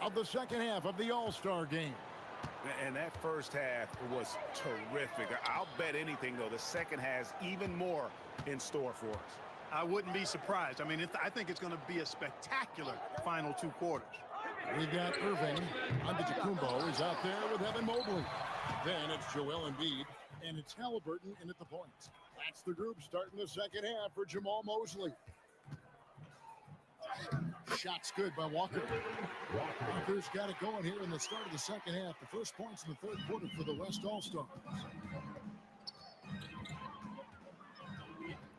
Of the second half of the All-Star game. And that first half was terrific. I'll bet anything, though, the second has even more in store for us. I wouldn't be surprised. I mean, I think it's going to be a spectacular final 2 quarters. We've got Irving. Antetokounmpo is out there with Evan Mobley. Then it's Joel Embiid, and it's Halliburton in at the point. That's the group starting the second half for Jamal Mosley. Shot's good by Walker. Walker's got it going here in the start of the second half. The first points in the third quarter for the West All-Stars.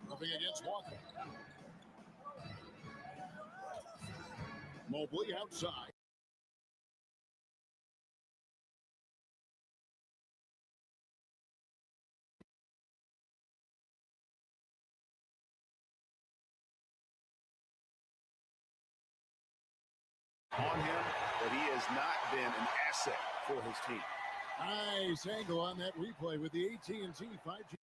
Moving against Walker. Mobley outside. On him, but he has not been an asset for his team. Nice angle on that replay with the AT&T 5G.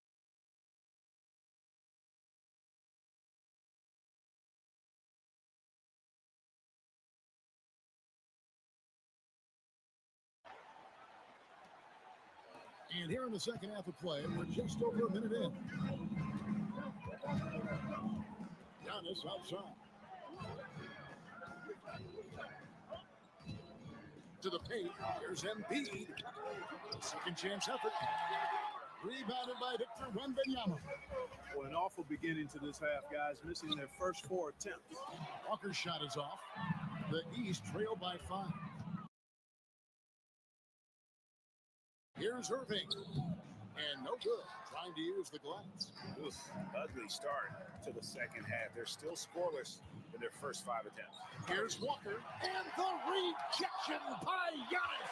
And here in the second half of play, we're just over a minute in. Giannis outside. To the paint. Here's Embiid. Second chance effort. Rebounded by Victor Wembanyama. Well, an awful beginning to this half, guys, missing their first 4 attempts. Walker's shot is off. The East trail by 5. Here's Irving. And no good. Trying to use the glass. Oof, ugly start to the second half. They're still scoreless in their first 5 attempts. Here's Walker. And the rejection by Giannis.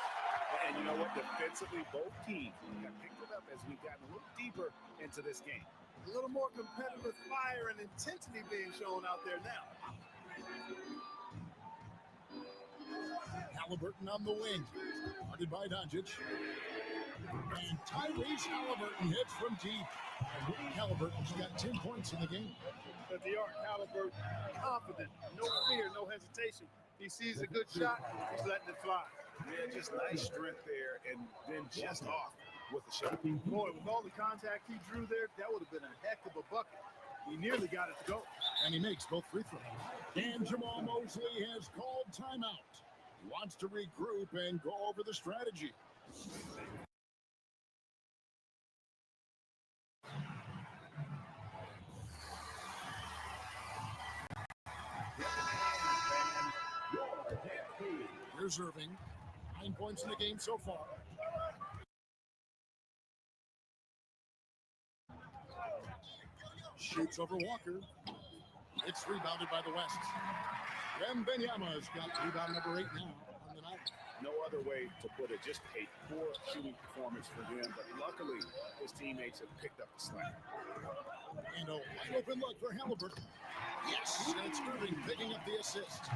And you know what? Defensively, both teams have picked it up as we've gotten a little deeper into this game. A little more competitive fire and intensity being shown out there now. Halliburton on the wing. Guarded by Doncic. And Tyrese Halliburton hits from deep. And Halliburton's got 10 points in the game. At the arc, Halliburton confident, no fear, no hesitation. He sees a good shot, he's letting it fly. Yeah, just nice strength there, and then just off with the shot. Boy, with all the contact he drew there, that would have been a heck of a bucket. He nearly got it to go. And he makes both free throws. And Jamal Mosley has called timeout. He wants to regroup and go over the strategy. Here's Irving. 9 points in the game so far. Shoots over Walker. It's rebounded by the West. Wembanyama's got rebound number 8 now on the night. No other way to put it. Just a poor shooting performance for him, but luckily his teammates have picked up the slack. And a wide open look for Halliburton. Yes, and it's Irving picking up the assist.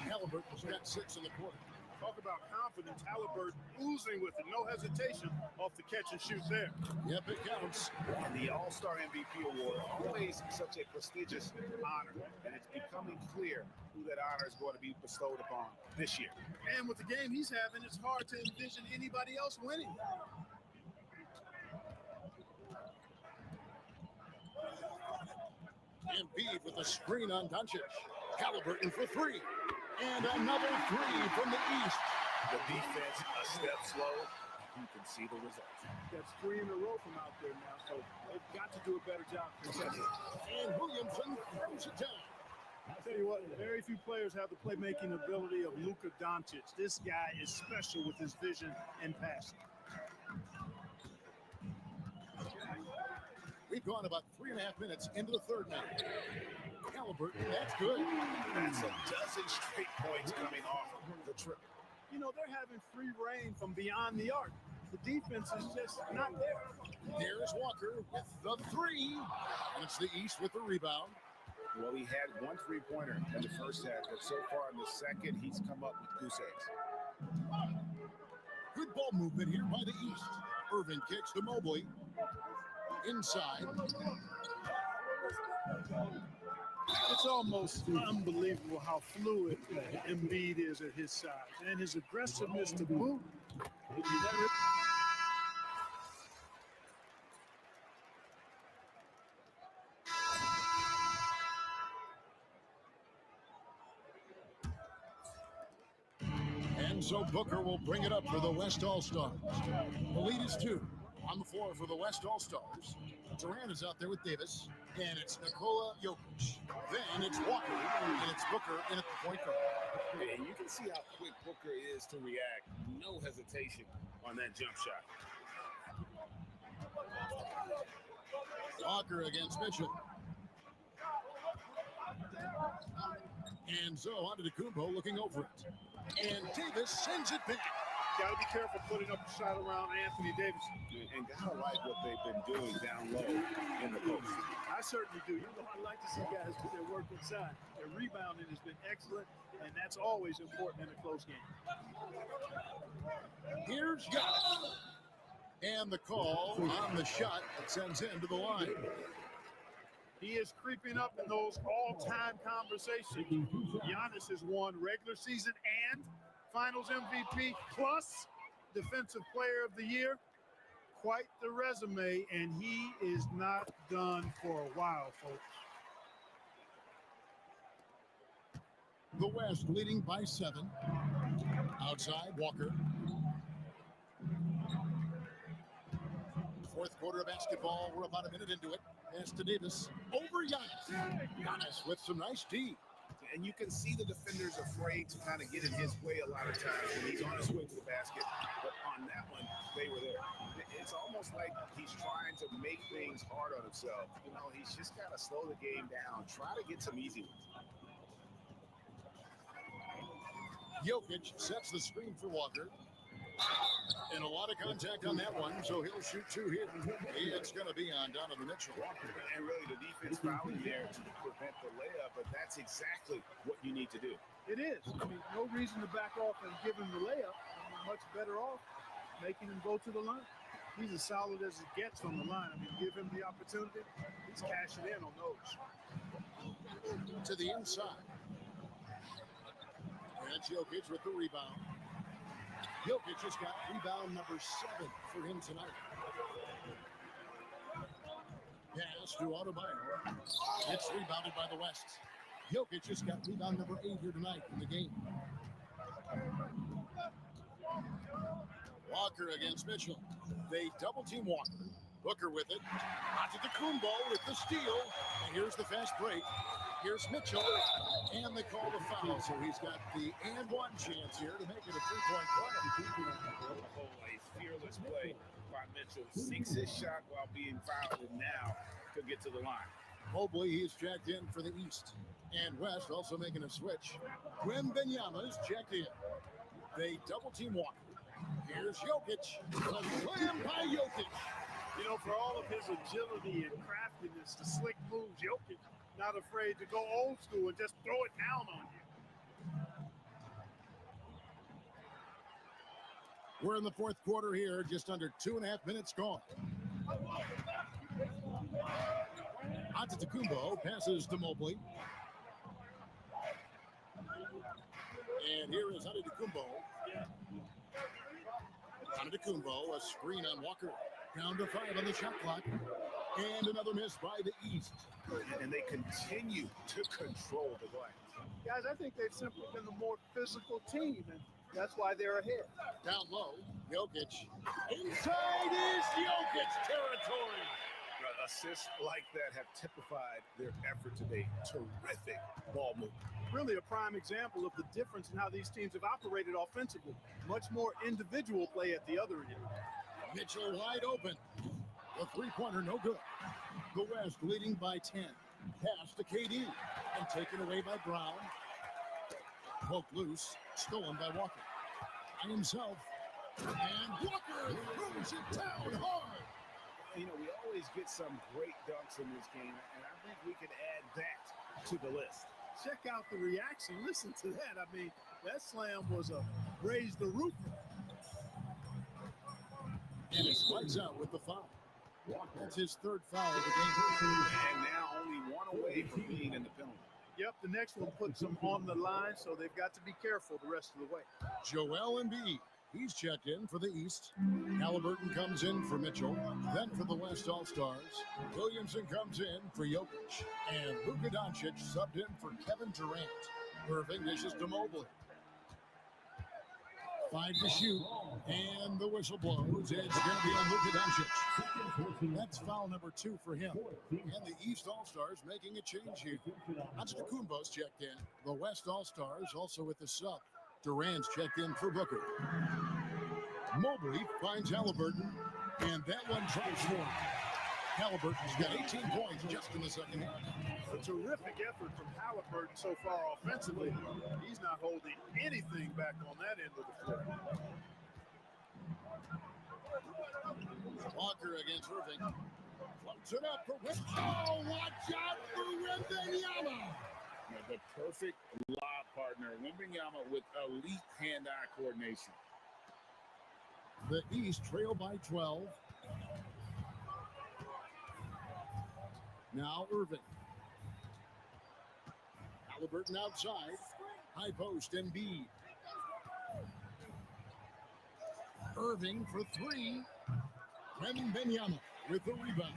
Halliburton's got 6 in the quarter. Talk about confidence. Halliburton oozing with it. No hesitation off the catch and shoot there. Yep, it counts. And the All-Star MVP award, always such a prestigious honor. And it's becoming clear who that honor is going to be bestowed upon this year. And with the game he's having, it's hard to envision anybody else winning. Embiid with a screen on Doncic. Halliburton for 3. And another 3 from the East. The defense a step slow. You can see the results. That's 3 in a row from out there now, so they've got to do a better job concession. And Williamson throws it down. I'll tell you what, very few players have the playmaking ability of Luka Doncic. This guy is special with his vision and passing. We've gone about 3.5 minutes into the third now. Halliburton, that's good. That's a dozen straight points coming off of the triple. You know, they're having free reign from beyond the arc. The defense is just not there. Here's Walker with the 3. And it's the East with the rebound. Well, he had 1 3-pointer in the first half, but so far in the second, he's come up with goose eggs. Good ball movement here by the East. Irving kicks to Mobley. Inside. It's almost unbelievable how fluid Embiid is at his size, and his aggressiveness to boot. And so Booker will bring it up for the West All-Stars. The lead is 2. On the floor for the West All-Stars, Durant is out there with Davis, and it's Nikola Jokic. Then it's Walker, and it's Booker in at the point guard. And you can see how quick Booker is to react. No hesitation on that jump shot. Walker against Mitchell. And so on to Antetokounmpo looking over it. And Davis sends it back. Got to be careful putting up a shot around Anthony Davis. And gotta like what they've been doing down low in the post. I certainly do. You know, I like to see guys do their work inside. Their rebounding has been excellent, and that's always important in a close game. Here's Giannis. And the call on the shot that sends him to the line. He is creeping up in those all-time conversations. Giannis has won regular season and Finals MVP plus Defensive Player of the Year. Quite the resume, and he is not done for a while, folks. The West leading by 7. Outside, Walker. Fourth quarter of basketball. We're about a minute into it. Pass to Davis. Over Giannis. Giannis with some nice D. And you can see the defenders afraid to kind of get in his way a lot of times when he's on his way to the basket. But on that one, they were there. It's almost like he's trying to make things hard on himself. You know, he's just got to slow the game down, try to get some easy ones. Jokic sets the screen for Walker. And a lot of contact on that one, so he'll shoot 2 here. It's going to be on Donovan Mitchell. And really the defense fouling there to prevent the layup, but that's exactly what you need to do. It is. I mean, no reason to back off and give him the layup. I mean, much better off making him go to the line. He's as solid as it gets on the line. I mean, give him the opportunity. He's cashing in on those. To the inside. And Jokic with the rebound. Jokic has got rebound number 7 for him tonight. Pass to Adebayo. It's rebounded by the West. Jokic has got rebound number 8 here tonight in the game. Walker against Mitchell. They double team Walker. Booker with it. Antetokounmpo with the steal. And here's the fast break. Here's Mitchell, and they call the foul. So he's got the and one chance here to make it a 3-point play. Oh, a fearless play by Mitchell. Sinks his shot while being fouled, and now could get to the line. Mobley, he's checked in for the East. And West also making a switch. Wembanyama's checked in. They double team Walker. Here's Jokic. A slam by Jokic. You know, for all of his agility and craftiness, the slick moves, Jokic not afraid to go old school and just throw it down on you. We're in the fourth quarter here, just under 2.5 minutes gone. Antetokounmpo passes to Mobley. And here is Antetokounmpo. Antetokounmpo, a screen on Walker. Down to 5 on the shot clock. And another miss by the East. And they continue to control the glass. Guys, I think they've simply been the more physical team, and that's why they're ahead. Down low, Jokic. Inside is Jokic territory. Assists like that have typified their effort today. Terrific ball movement. Really a prime example of the difference in how these teams have operated offensively. Much more individual play at the other end. Mitchell wide open. The three-pointer, no good. The West leading by 10. Pass to KD and taken away by Brown. Poked loose, stolen by Walker. By himself. And Walker throws it down hard. You know, we always get some great dunks in this game, and I think we can add that to the list. Check out the reaction. Listen to that. I mean, that slam was a raise the roof. And it's lights out with the foul. That's his 3rd foul of the game. And now only 1 away from being in the penalty. Yep, the next one puts them on the line, so they've got to be careful the rest of the way. Joel Embiid, he's checked in for the East. Halliburton comes in for Mitchell. Then for the West All-Stars, Williamson comes in for Jokic. And Luka Doncic subbed in for Kevin Durant. Irving dishes to Mobley. 5 to shoot, and the whistle blows. It's going to be on Luka Doncic. That's foul number 2 for him. And the East All-Stars making a change here. Antetokounmpo's checked in. The West All-Stars also with the sub. Durant's checked in for Booker. Mobley finds Halliburton, and that one drops for him. Halliburton's got 18 points just in the second half. A terrific effort from Halliburton so far offensively. He's not holding anything back on that end of the floor. Walker against Irving. Floats it up for Wimbenyama. Oh, watch out for Wimbenyama. The perfect lob partner, Wimbenyama, with elite hand-eye coordination. The East trail by 12. Now Irving. Halliburton outside. High post, Embiid. Irving for 3. Wembenyama with the rebound.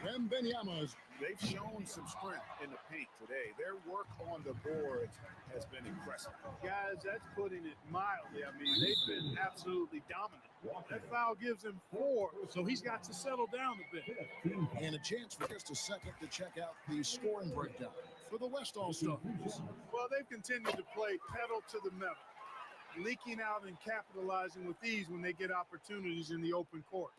Wembenyama's. They've shown some strength in the paint today. Their work on the boards has been impressive. Guys, that's putting it mildly. I mean, they've been absolutely dominant. That foul gives him 4, so he's got to settle down a bit. And a chance for just a second to check out the scoring breakdown for the West All-Stars. Well, they've continued to play pedal to the metal, leaking out and capitalizing with ease when they get opportunities in the open court.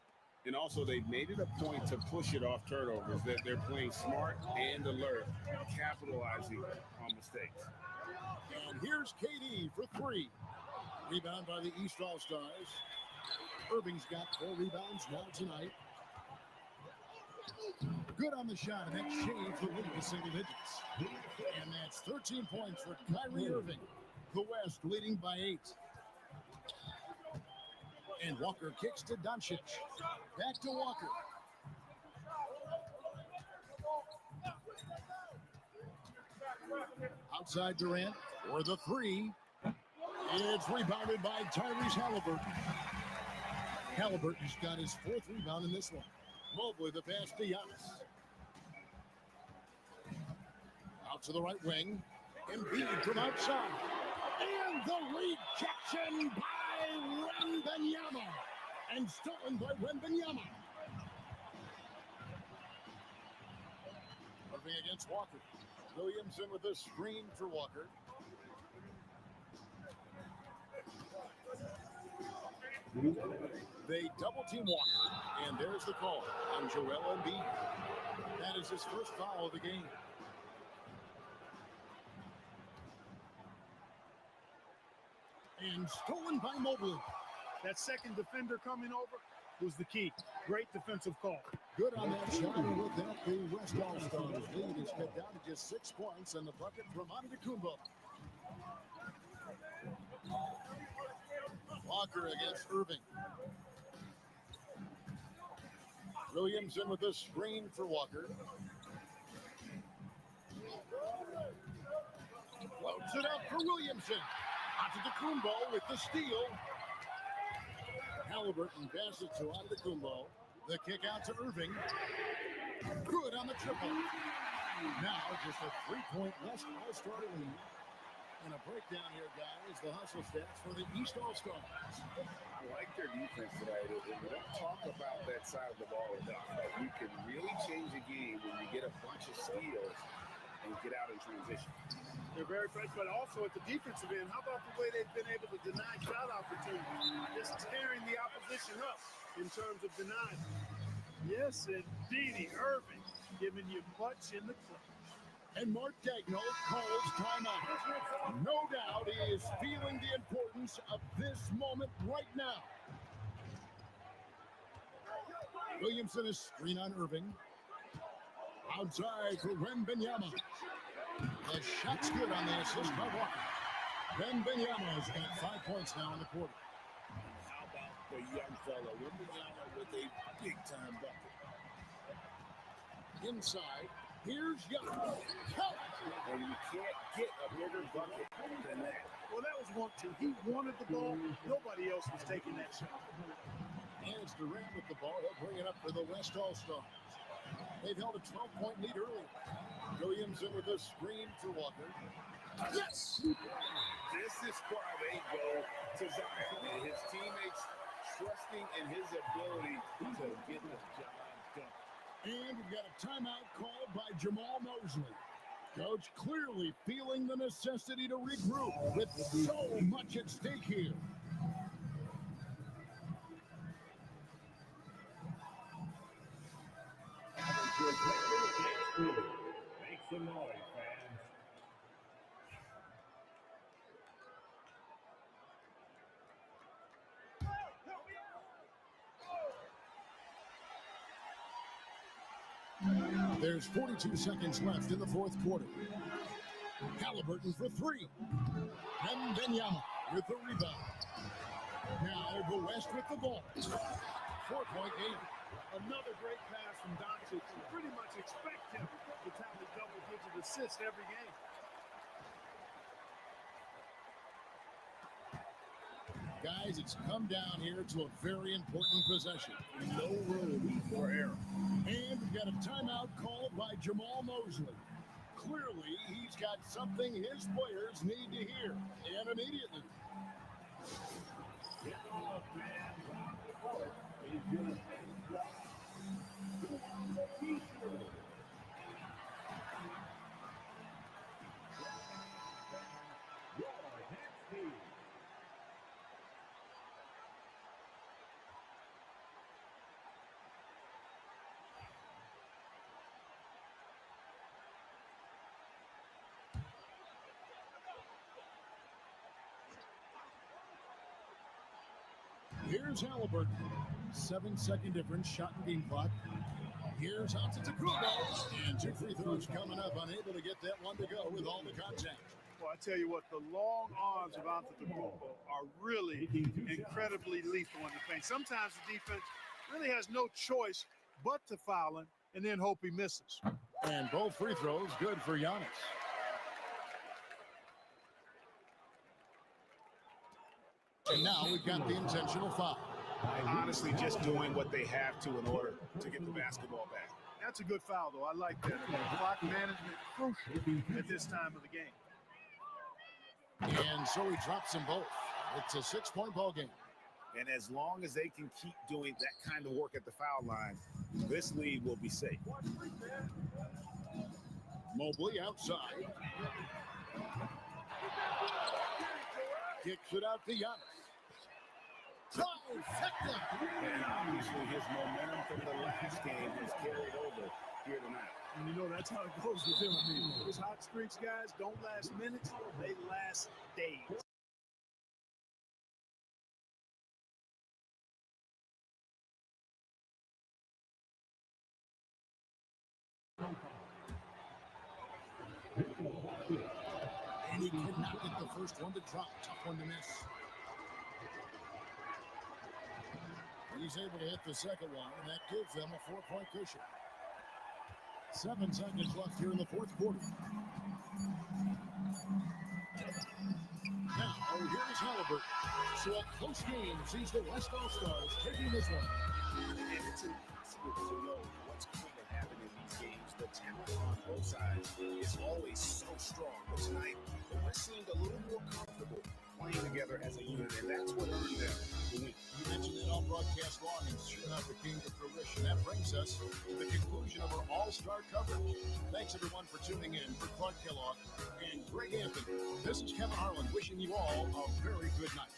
And also, they've made it a point to push it off turnovers, that they're playing smart and alert, capitalizing on mistakes. And here's KD for 3. Rebound by the East All-Stars. Irving's got 4 rebounds now tonight. Good on the shot, and that changed the lead to single digits. And that's 13 points for Kyrie Irving. The West leading by 8. And Walker kicks to Doncic. Back to Walker. Outside Durant for the 3. It's rebounded by Tyrese Halliburton. Halliburton's got his 4th rebound in this one. Mobley the pass to Giannis. Out to the right wing. Embiid from outside. And the rejection by Wembenyama. And stolen by Wembenyama. Irving against Walker. Williamson with a screen for Walker. They double team Walker, and there's the call on Joel Embiid. That is his first foul of the game. And stolen by Mobley. That second defender coming over was the key. Great defensive call. Good on that shot, and with that, the West All-Stars lead is cut down to just 6 points, and the bucket from Antetokounmpo. Walker against Irving. Williamson with a screen for Walker. Floats it up for Williamson. Antetokounmpo with the steal. Halliburton passes to Antetokounmpo. The kick out to Irving. Good on the triple. Now just a 3-point West All-Star lead. And a breakdown here, guys. The hustle stats for the East All-Stars. I like their defense tonight. We don't talk about that side of the ball enough. You can really change a game when you get a bunch of steals and get out in transition. They're very fresh, but also at the defensive end, how about the way they've been able to deny shot opportunities? Just tearing the opposition up in terms of denying. Yes, indeedy, Irving giving you much in the clutch. And Mark Daigneault calls timeout. No doubt he is feeling the importance of this moment right now. Williamson is screen on Irving. Outside for Wembenyama. The shot's good on the assist by Walker. Wembenyama's got 5 points now in the quarter. How about the young fella, Wembenyama, with a big-time bucket. Inside. Here's Young. And you can't get a bigger bucket than that. Well, that was 1-2. He wanted the ball. Nobody else was taking that shot. And it's Durant with the ball. He'll bring it up for the West All-Stars. They've held a 12-point lead earlier. Williamson with a screen for Walker. Yes! This is why they go to looking and his ability to get the job done. And we've got a timeout called by Jamal Mosley. Coach clearly feeling the necessity to regroup with so much at stake here. Make some noise, fans. There's 42 seconds left in the fourth quarter. Halliburton for three. And Benyama with the rebound. Now the West with the ball. 4-point game. Another great pass from Doncic. You pretty much expect him to tally double-digit assists every game. Guys, it's come down here to a very important possession. No room for error. And we've got a timeout called by Jamal Mosley. Clearly, he's got something his players need to hear, and immediately. Get off, man. Here's Halliburton. 7-second difference, shot and game clock. Here's Antetokounmpo, and 2 free throws coming up, unable to get that one to go with all the contact. Well, I tell you what, the long arms of Antetokounmpo are really incredibly lethal in the paint. Sometimes the defense really has no choice but to foul him and then hope he misses. And both free throws good for Giannis. And now we've got the intentional foul. Honestly, just doing what they have to in order to get the basketball back. That's a good foul, though. I like that. I mean, clock management crucial at this time of the game. And so he drops them both. It's a 6-point ball game. And as long as they can keep doing that kind of work at the foul line, this lead will be safe. Mobley outside. Kicks it out to Giannis. And obviously his momentum from the last game has carried over here tonight. And you know, that's how it goes with him. I mean, those hot streaks, guys, don't last minutes, they last days. And he cannot get the first one to drop. Tough one to miss. He's able to hit the second one, and that gives them a 4-point cushion. 7 seconds left here in the fourth quarter. Now, here's Halliburton. So a close game sees the West All-Stars taking this one. And it's impossible to know what's going to happen in these games. The talent on both sides is always so strong. But tonight, the West seemed a little more comfortable playing together as a unit, and that's what earned them the win. You mentioned it all broadcast long, and sure enough, it came to fruition. That brings us to the conclusion of our all-star coverage. Thanks, everyone, for tuning in. For Clark Kellogg and Greg Anthony, this is Kevin Harlan wishing you all a very good night.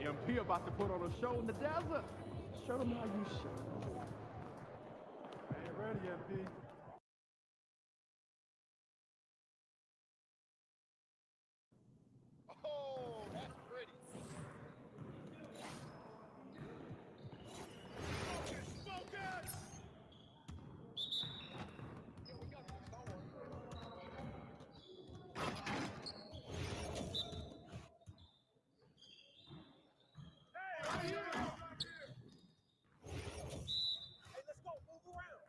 MP about to put on a show in the desert. Show them how you show. I ain't ready, MP. Oh, that's pretty. Focus! Yeah, we got this. Don't worry. Hey, right here! Hey, let's go. Move around.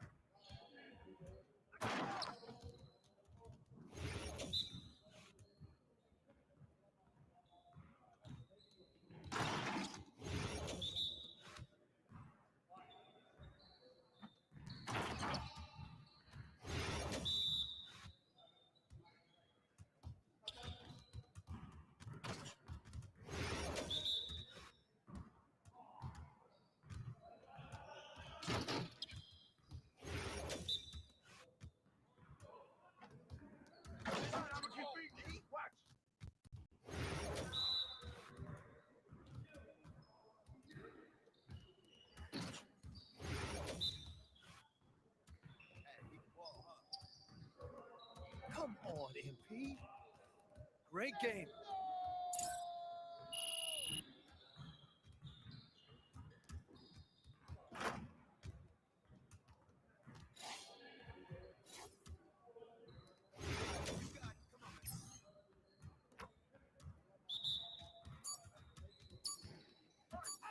Come on, MP. Great game.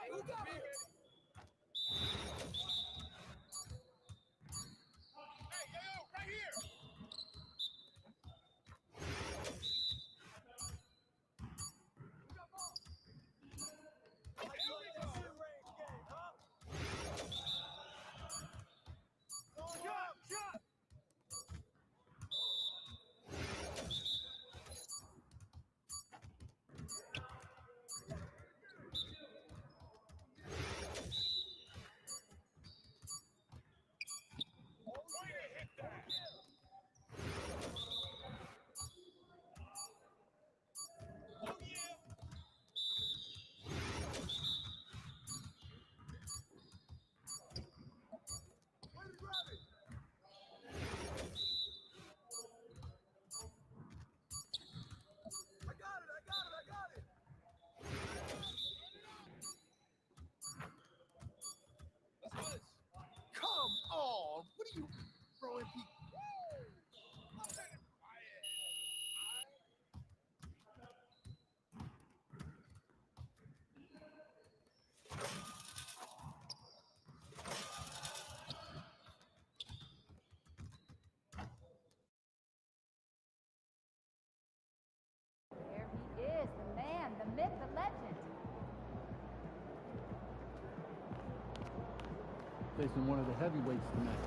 Who got it? Hey, yo, right here. Here we go. Range game, huh? Shot! Way to hit that. Oh, yeah. Way to grab it. I got it. Let's do this. Come on. What are you throwing people? There he is, the man, the myth, the legend. Facing one of the heavyweights tonight.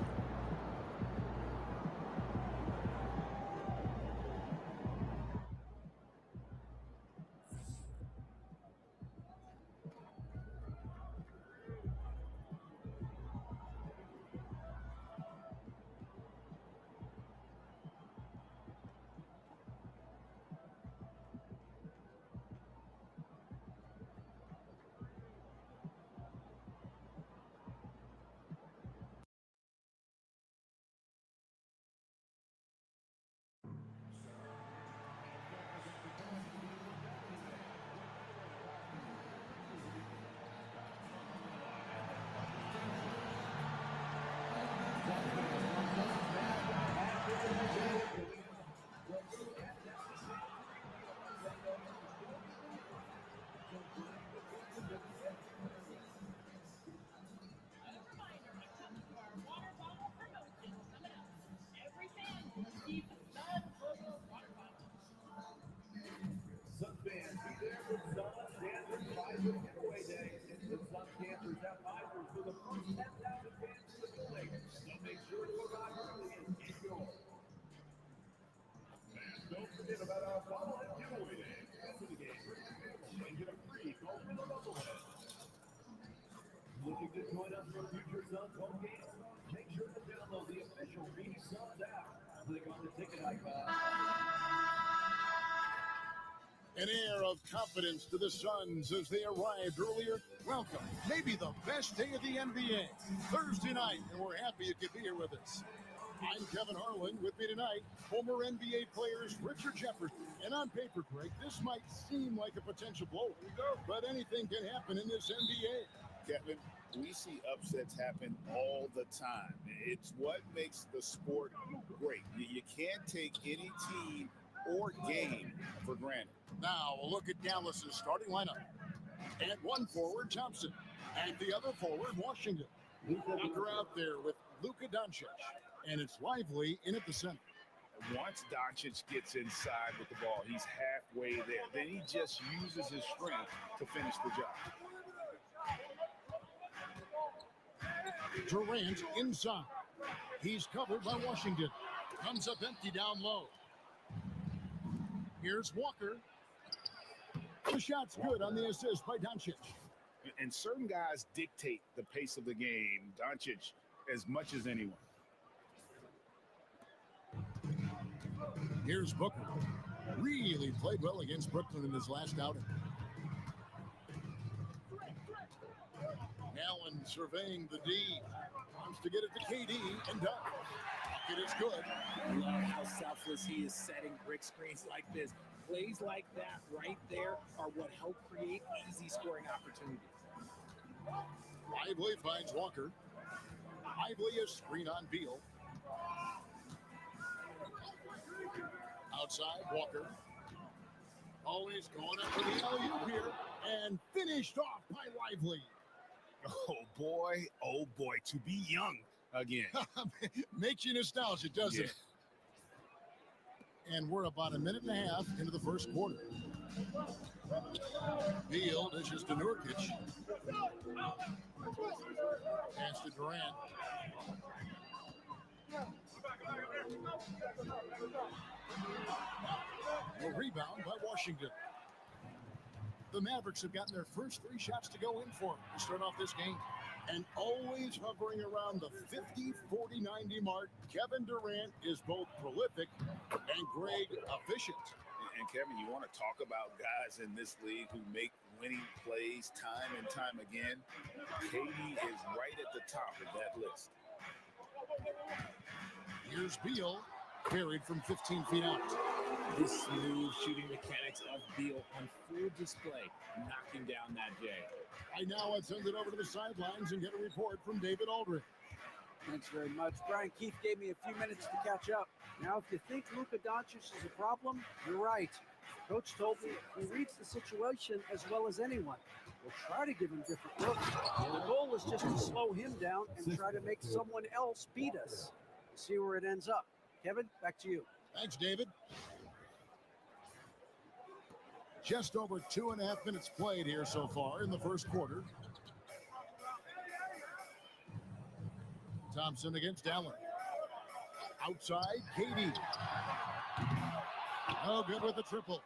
Sun fans, be there for Sun Dancer Pfizer giveaway day. The Sun Dancers have Pfizers for the first 10,000 fans in the building. So make sure to arrive early and get yours. And don't forget about our bobblehead giveaway day. After the game, and get a free golden bobblehead. Looking to join us for future Suns home games? Make sure to download the official Read Suns app. Click on the ticket icon. An air of confidence to the Suns as they arrived earlier. Welcome, maybe the best day of the NBA, Thursday night, and we're happy you could be here with us. I'm Kevin Harlan. With me tonight, former NBA players Richard Jefferson. And on paper, Greg, this might seem like a potential blowout, but anything can happen in this NBA. Kevin, we see upsets happen all the time. It's what makes the sport great. You can't take any team or game for granted. Now, a look at Dallas's starting lineup. At one forward, Thompson. At the other forward, Washington. Walker out there with Luka Doncic. And it's Lively in at the center. Once Doncic gets inside with the ball, he's halfway there. Then he just uses his strength to finish the job. Durant inside. He's covered by Washington. Comes up empty down low. Here's Walker. The shot's good on the assist by Doncic. And certain guys dictate the pace of the game. Doncic as much as anyone. Here's Booker. Really played well against Brooklyn in his last outing. Allen surveying the D. Wants to get it to KD and does. It is good. I love how selfless he is setting brick screens like this. Plays like that right there are what help create easy scoring opportunities. Lively finds Walker. Lively a screen on Beal. Outside, Walker. Always going up for the alley-oop here. And finished off by Lively. Oh boy, to be young again. Makes you nostalgic, doesn't it? And we're about a minute and a half into the first quarter. Beal dishes to Nurkic. Pass to Durant. A rebound by Washington. The Mavericks have gotten their first 3 shots to go in for them to start off this game. And always hovering around the 50, 40, 90 mark, Kevin Durant is both prolific and Greg efficient. And Kevin, you want to talk about guys in this league who make winning plays time and time again? KD is right at the top of that list. Here's Beal, carried from 15 feet out. The smooth shooting mechanics of Beal on full display, knocking down that J. Right now, I'd send it over to the sidelines and get a report from David Aldridge. Thanks very much. Brian Keefe gave me a few minutes to catch up. Now, if you think Luka Doncic is a problem, you're right. Coach told me he reads the situation as well as anyone. We'll try to give him different looks. The goal is just to slow him down and try to make someone else beat us. See where it ends up. Kevin, back to you. Thanks, David. Just over 2.5 minutes played here so far in the first quarter. Thompson against Allen. Outside, KD. Oh, good with the triple.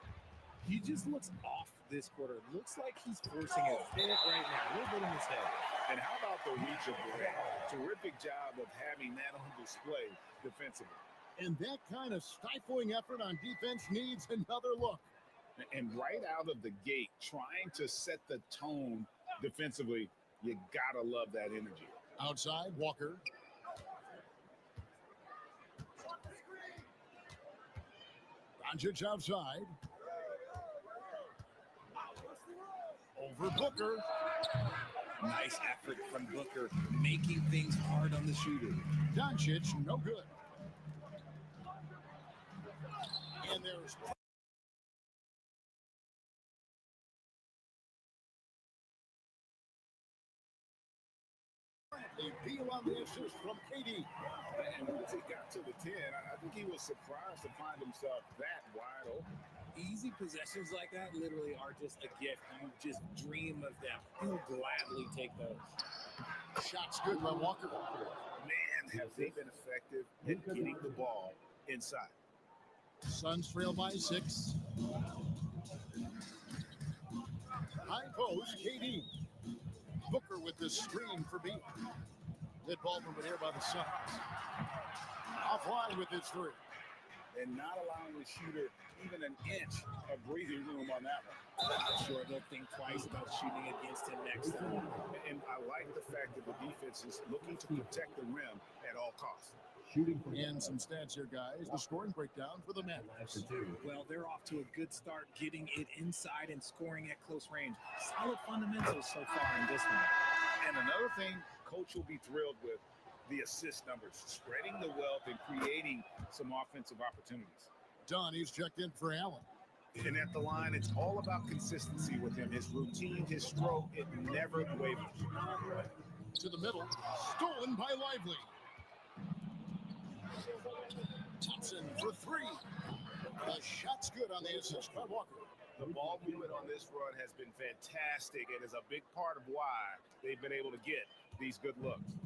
He just looks off this quarter. Looks like he's forcing it right now. A little bit in his head. And how about the reach of Durant? Terrific job of having that on display defensively. And that kind of stifling effort on defense needs another look. And right out of the gate, trying to set the tone defensively, you gotta love that energy. Outside, Walker. Doncic outside. Over Booker. Nice effort from Booker, making things hard on the shooter. Doncic, no good. And there's a Beal on the assist from KD. And once he got to the 10, I think he was surprised to find himself that wide open. Easy possessions like that literally are just a gift. You just dream of them. He'll gladly take those. Shots good by Walker. Man, have they been effective at getting the ball inside. Suns trail by 6. High post, KD. Booker with the screen for Beal. Good ball from here by the Suns. Offline with his 3. and not allowing the shooter even an inch of breathing room on that one. I'm sure they'll think twice about shooting against him next time. And I like the fact that the defense is looking to protect the rim at all costs. And some stats here, guys. The scoring breakdown for the Mavericks. Well, they're off to a good start getting it inside and scoring at close range. Solid fundamentals so far in this one. And another thing Coach will be thrilled with, the assist numbers, spreading the wealth and creating some offensive opportunities. Donnie's checked in for Allen. And at the line, it's all about consistency with him. His routine, his stroke, it never wavers. To the middle, stolen by Lively. Thompson for three. The shot's good on the assist by Walker. The ball movement on this run has been fantastic and is a big part of why they've been able to get these good looks.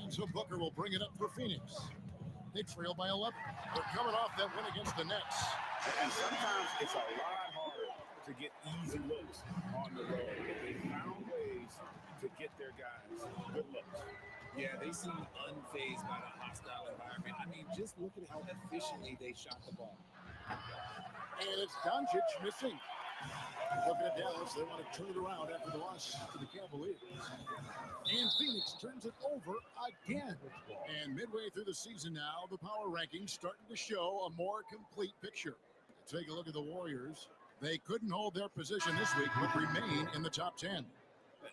And so Booker will bring it up for Phoenix. They trail by 11. They're coming off that win against the Nets. And sometimes it's a lot harder to get easy looks on the road. They found ways to get their guys good looks. Yeah, they seem unfazed by the hostile environment. I mean, just look at how efficiently they shot the ball. And it's Doncic missing. Looking at Dallas, they want to turn it around after the loss to the Cavaliers. And Phoenix turns it over again. And midway through the season now, the power rankings starting to show a more complete picture. Take a look at the Warriors. They couldn't hold their position this week, but remain in the top 10.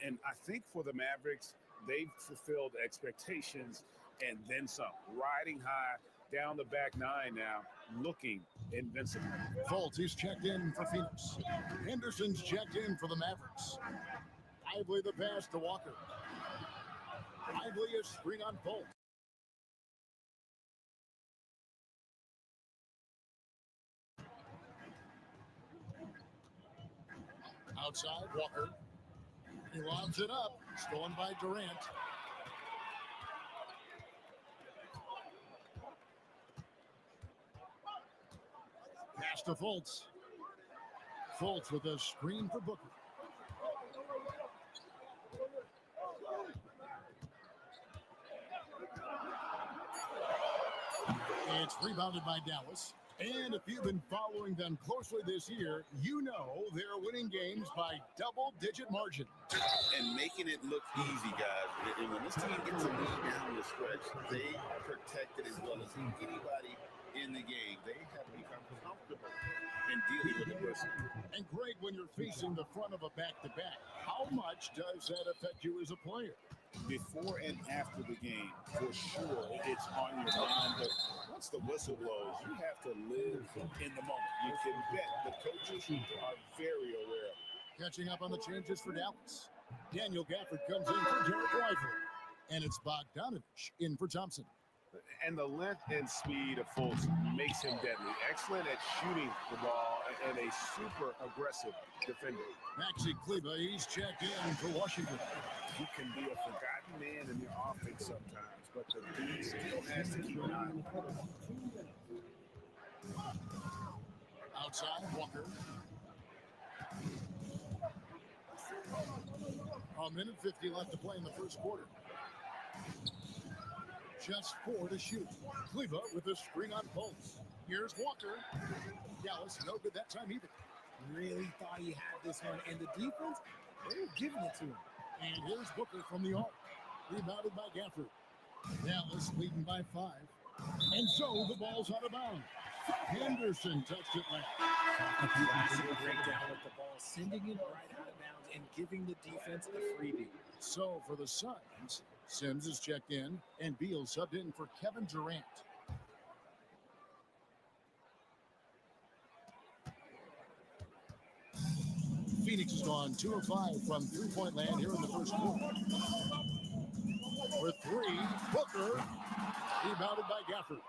And I think for the Mavericks, they've fulfilled expectations and then some. Riding high down the back nine now, looking invincible. Fultz is checked in for Phoenix. Henderson's checked in for the Mavericks. Lively the pass to Walker. Lively is screen on Fultz. Outside, Walker. He lobs it up. Stolen by Durant. Pass to Fultz. Fultz with a screen for Booker. It's rebounded by Dallas. And if you've been following them closely this year, you know they're winning games by double-digit margin. And making it look easy, guys. And when this team gets a lead down the stretch, they protect it as well as anybody in the game. They have become comfortable in dealing with adversity. And Greg, when you're facing the front of a back-to-back, how much does that affect you as a player? Before and after the game, for sure, it's on your mind. But once the whistle blows, you have to live in the moment. You can bet the coaches are very aware of it. Catching up on the changes for Dallas. Daniel Gafford comes in for Derek Lively. And it's Bogdanovich in for Thompson. And the length and speed of Fultz makes him deadly. Excellent at shooting the ball and a super aggressive defender. Maxi Kleba, he's checked in for Washington. He can be a forgotten man in the offense sometimes, but the dude still has to keep an eye on him. Outside, Walker. A minute 50 left to play in the first quarter. Just 4 to shoot. Kleba with a screen on Fultz. Here's Walker. Dallas no good that time either. Really thought he had this one, and the defense, they were giving it to him. And here's Booker from the arc. Rebounded by Gafford. Dallas leading by 5. And so the ball's out of bounds. Henderson touched it left. Classic breakdown with the ball, sending it right out of bounds and giving the defense a freebie. So for the Suns, Sims is checked in, and Beal subbed in for Kevin Durant. Phoenix has gone 2 of 5 from three-point land here in the first quarter. For 3, Booker, rebounded by Gafford.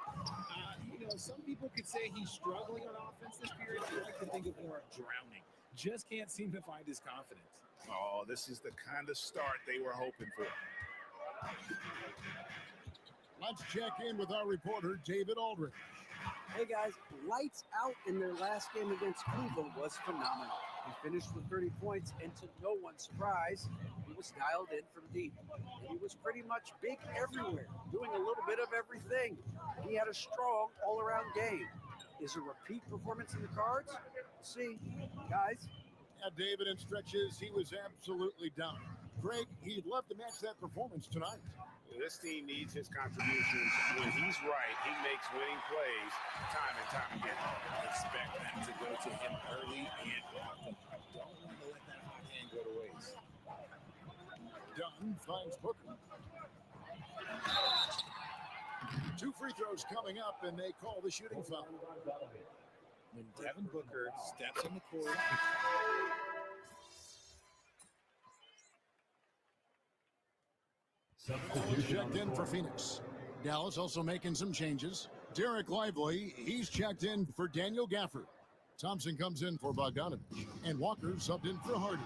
Some people could say he's struggling on offense this period. I like to think of more of drowning. Just can't seem to find his confidence. Oh, this is the kind of start they were hoping for. Let's check in with our reporter, David Aldridge. Hey guys, lights out in their last game against Cleveland was phenomenal. He finished with 30 points, and to no one's surprise, he was dialed in from deep. And he was pretty much big everywhere, doing a little bit of everything. He had a strong all-around game. Is a repeat performance in the cards? We'll see. Guys. Yeah, David, in stretches, he was absolutely down. Greg, he'd love to match that performance tonight. This team needs his contributions. When he's right, he makes winning plays time and time again. Expect that to go to him early and often. Don't want to let that hot hand go to waste. Dunn finds Booker. 2 free throws coming up, and they call the shooting foul. When Devin Booker steps on the court, checked in for Phoenix. Dallas also making some changes. Derek Lively, he's checked in for Daniel Gafford. Thompson comes in for Bogdanovich, and Walker subbed in for Hardy.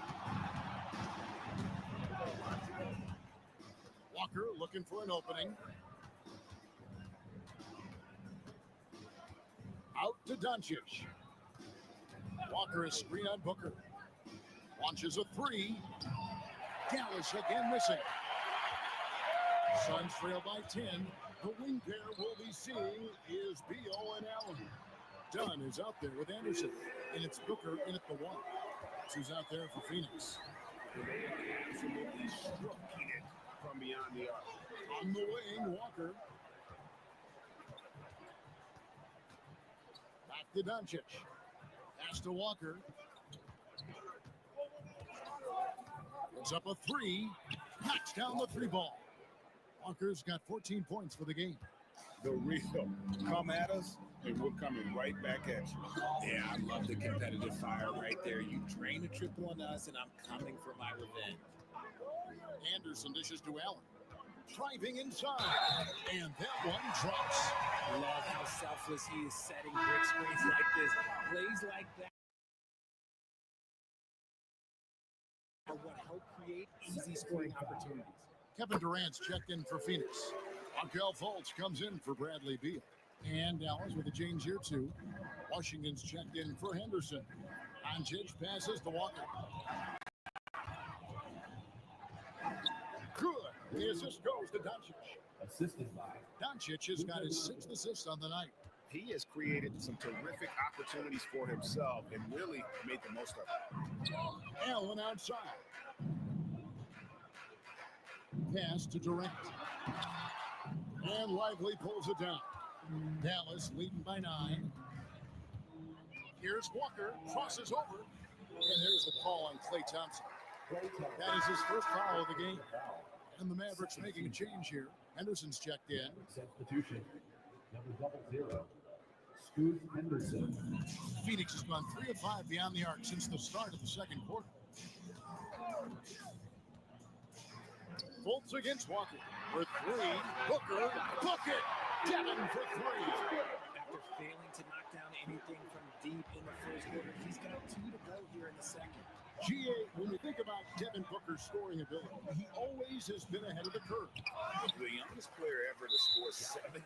Walker looking for an opening. Out to Doncic. Walker is screen on Booker. Launches a 3. Dallas again missing. Suns trail by 10. The wing pair we'll be seeing is Beal and Allen. Dunn is out there with Anderson, and it's Booker in at the 1. Who's out there for Phoenix. Absolutely stroking it from beyond the arc. On the wing, Walker. Back to Doncic. Pass to Walker. Puts up a 3. Knocks down the 3 ball. Walker's got 14 points for the game. The real come at us, and we're coming right back at you. Yeah, I love the competitive fire right there. You drain a triple on us, and I'm coming for my revenge. Anderson dishes to Allen. Driving inside, and that one drops. Love how selfless he is setting brick screens like this. Plays like that are what help create easy scoring opportunities. Kevin Durant's checked in for Phoenix. Markelle Fultz comes in for Bradley Beal. And Dallas with a change here, too. Washington's checked in for Henderson. Doncic passes to Walker. Good. The assist goes to Doncic. Assisted by Doncic has got his 6th assist on the night. He has created some terrific opportunities for himself and really made the most of it. Allen outside. Pass to Durant. And Lively pulls it down. Dallas leading by 9. Here's Walker, crosses over, and there's the call on Klay Thompson. That is his first foul of the game. And the Mavericks making a change here. Henderson's checked in. Substitution. Number 00. Scoot Henderson. Phoenix has gone 3 of 5 beyond the arc since the start of the second quarter. Fultz against Walker. For 3. Booker. Book it. Devin for 3. After failing to knock down anything from deep in the first quarter, he's got 2 to go here in the second. GA, when we think about Devin Booker's scoring ability, he always has been ahead of the curve. The youngest player ever to score 70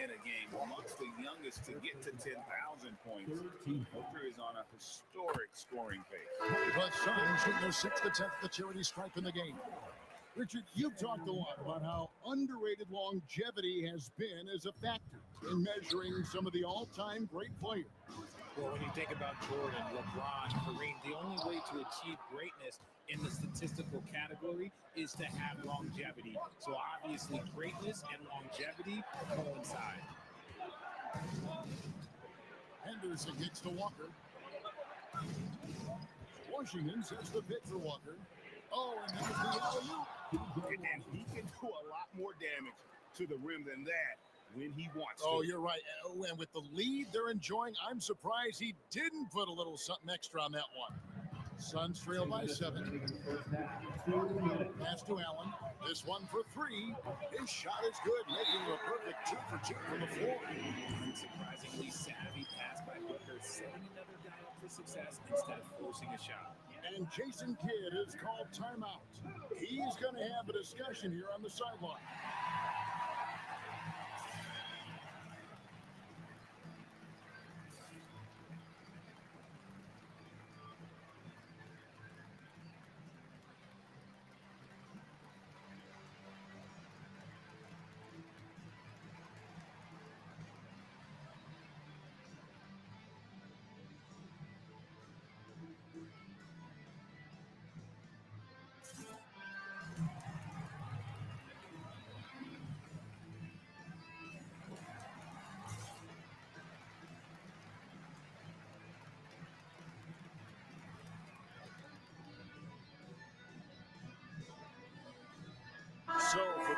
in a game, amongst the youngest to get to 10,000 points. Booker is on a historic scoring pace. But Suns get their 6th attempt at the charity stripe in the game. Richard, you've talked a lot about how underrated longevity has been as a factor in measuring some of the all-time great players. Well, when you think about Jordan, LeBron, Kareem, the only way to achieve greatness in the statistical category is to have longevity. So obviously greatness and longevity coincide. Henderson gets to Walker. Washington sets the pick for Walker. Oh, and there's the alley-oop. And he can do a lot more damage to the rim than that when he wants to. Oh, you're right. Oh, and with the lead they're enjoying, I'm surprised he didn't put a little something extra on that one. Suns trail by 7. Pass to Allen. This one for 3. His shot is good, making a perfect 2 for 2 from the floor. Surprisingly savvy pass by Booker, setting another guy up for success instead of forcing a shot. And Jason Kidd is called timeout. He's going to have a discussion here on the sideline.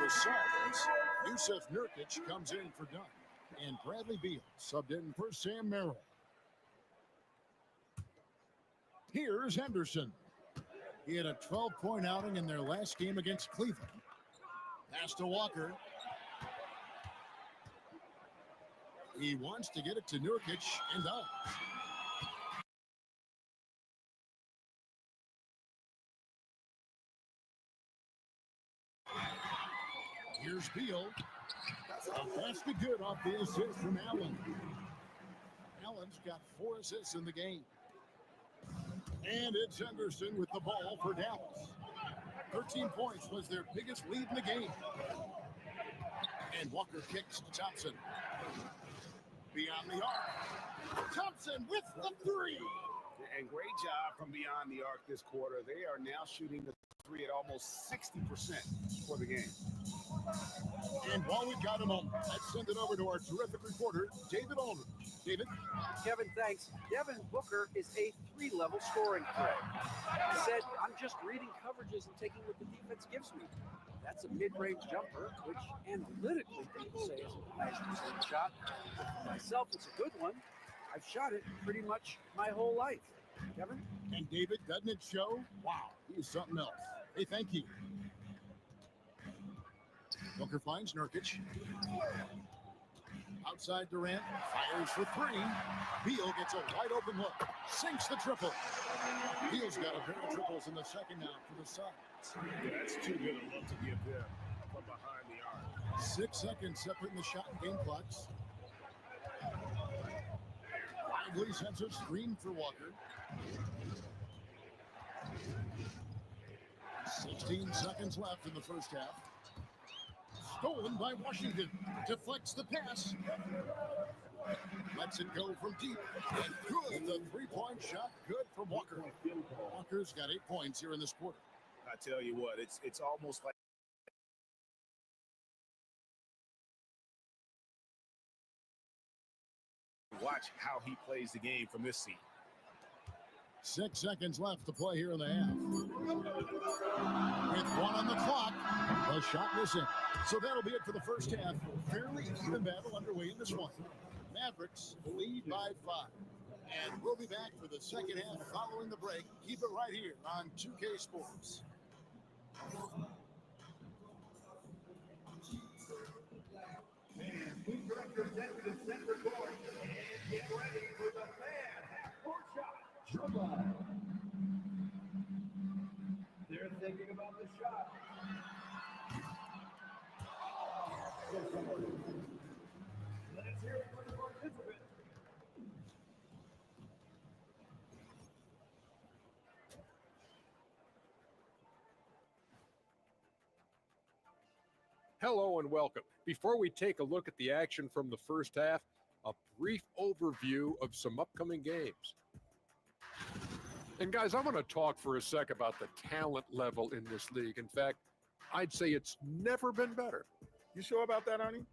the Suns, Yusuf Nurkic comes in for Dunn. And Bradley Beal subbed in for Sam Merrill. Here's Henderson. He had a 12-point outing in their last game against Cleveland. Pass to Walker. He wants to get it to Nurkic and does. Here's Beal. That's the good off the assist from Allen. Allen's got 4 assists in the game. And it's Henderson with the ball for Dallas. 13 points was their biggest lead in the game. And Walker kicks to Thompson. Beyond the arc. Thompson with the 3. And great job from beyond the arc this quarter. They are now shooting the 3 at almost 60% for the game. And while we've got a moment, let's send it over to our terrific reporter, David Aldridge. David? Kevin, thanks. Devin Booker is a 3-level scoring threat. He said, I'm just reading coverages and taking what the defense gives me. That's a mid-range jumper, which analytically people say is a nice percent shot. For myself, it's a good one. I've shot it pretty much my whole life. Kevin? And David, doesn't it show? Wow, he's something else. Hey, thank you. Booker finds Nurkic. Outside Durant, fires for 3. Beal gets a wide open look, sinks the triple. Beal's got a pair of triples in the second half for the Suns. That's too good a look to give them from behind the arc. 6 seconds separating the shot and game clocks. Lively sends a screen for Walker. 16 seconds left in the first half. Stolen by Washington. Deflects the pass. Lets it go from deep. And good. The 3-point shot. Good for Walker. Walker's got 8 points here in this quarter. I tell you what, it's almost like watch how he plays the game from this seat. 6 seconds left to play here in the half. With 1 on the clock, the shot missing. So that'll be it for the first half. Fairly even battle underway in this one. Mavericks lead by 5. And we'll be back for the second half following the break. Keep it right here on 2K Sports. Please direct your attention to center court and get ready for the fan half-court shot. Trouble. They're thinking about the shot. Let's hear it for the participant. Hello and welcome. Before we take a look at the action from the first half, a brief overview of some upcoming games. And guys, I want to talk for a sec about the talent level in this league. In fact, I'd say it's never been better. You sure about that, Ernie?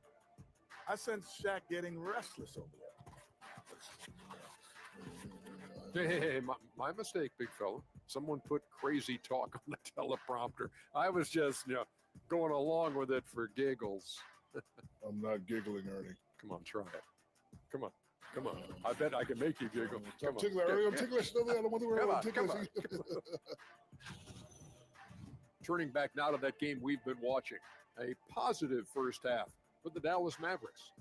I sense Shaq getting restless over there. Hey, my mistake, big fella. Someone put crazy talk on the teleprompter. I was just, going along with it for giggles. I'm not giggling, Ernie. Come on, try it. Come on. I bet I can make you giggle. I'm ticklish, Ernie. I'm ticklish. I don't want to worry about ticklish. Turning back now to that game we've been watching. A positive first half for the Dallas Mavericks.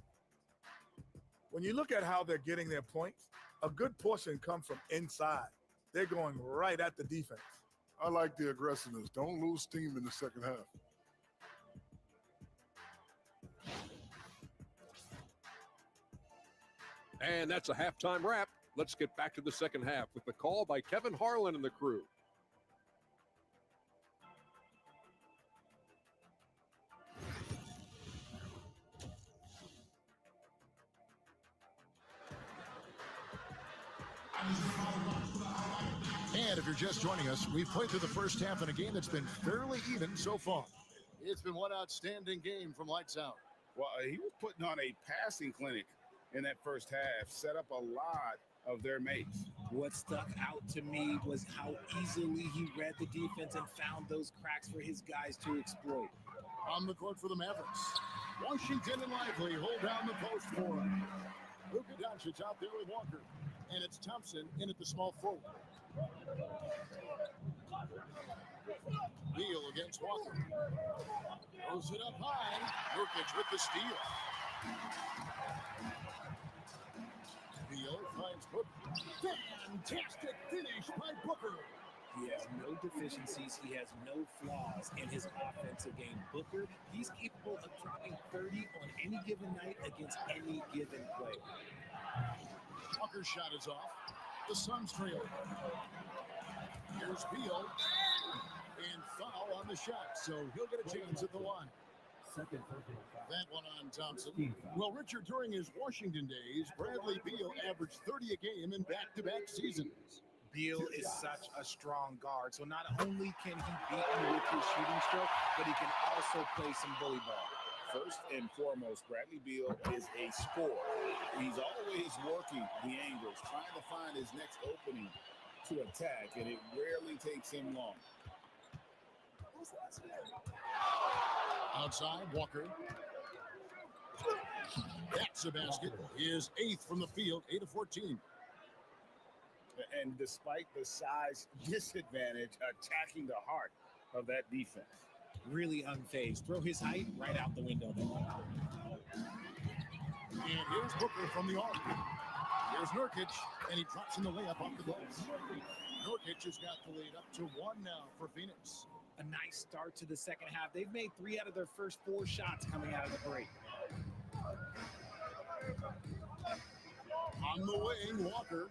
When you look at how they're getting their points, a good portion comes from inside. They're going right at the defense. I like the aggressiveness. Don't lose steam in the second half. And that's a halftime wrap. Let's get back to the second half with the call by Kevin Harlan and the crew. And if you're just joining us, we've played through the first half in a game that's been fairly even so far. It's been one outstanding game from Lights Out. Well, he was putting on a passing clinic in that first half, set up a lot of their mates. What stuck out to me was how easily he read the defense and found those cracks for his guys to exploit. On the court for the Mavericks. Washington and Lively hold down the post for him. Luka Doncic out there with Walker. And it's Thompson in at the small forward. Beal against Walker. Throws it up high. Nurkic with the steal. Beal finds Booker. Fantastic finish by Booker. He has no deficiencies. He has no flaws in his offensive game. Booker, he's capable of dropping 30 on any given night against any given play. Walker's shot is off. The Suns trail. Here's Beal. And foul on the shot, so he'll get a chance at the line. That one on Thompson. Well, Richard, during his Washington days, Bradley Beal averaged 30 a game in back-to-back seasons. Beal is such a strong guard, so not only can he beat you with his shooting stroke, but he can also play some bully ball. First and foremost, Bradley Beal is a scorer. He's always working the angles, trying to find his next opening to attack, and it rarely takes him long. Outside, Walker. That's a basket. His 8th from the field, 8 of 14. And despite the size disadvantage, attacking the heart of that defense. Really unfazed. Throw his height right out the window there. And here's Booker from the arc. Here's Nurkic, and he drops in the layup off the glass. Nurkic has got the lead up to 1 now for Phoenix. A nice start to the second half. They've made 3 out of their first 4 shots coming out of the break. On the wing, Walker.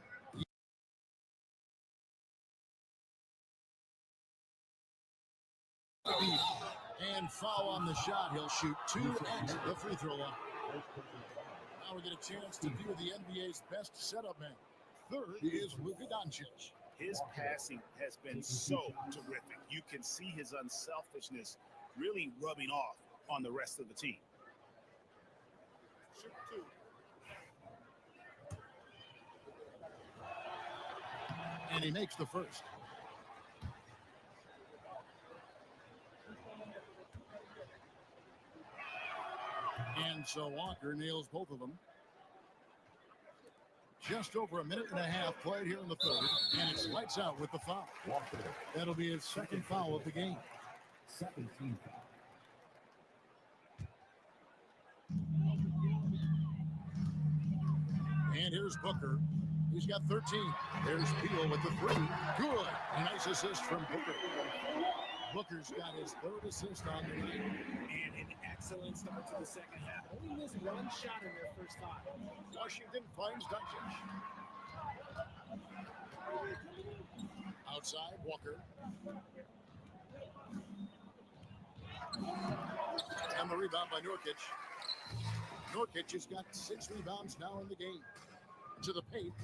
And foul on the shot. He'll shoot 2 at the free throw line. Now we get a chance to view the NBA's best setup man. Third is Luka Doncic. His passing has been so terrific. You can see his unselfishness really rubbing off on the rest of the team. Shoot 2. And he makes the first. And so Walker nails both of them. Just over a minute and a half played here in the third, and it's lights out with the foul. That'll be his second foul of the game. 17 foul. And here's Booker. He's got 13. There's Beal with the 3. Good. A nice assist from Booker. Booker's got his 3rd assist on the night. And an excellent start to the second half. Only missed 1 shot in their first 5. Washington finds Doncic. Outside, Walker. And the rebound by Nurkic. Nurkic has got 6 rebounds now in the game. To the paint.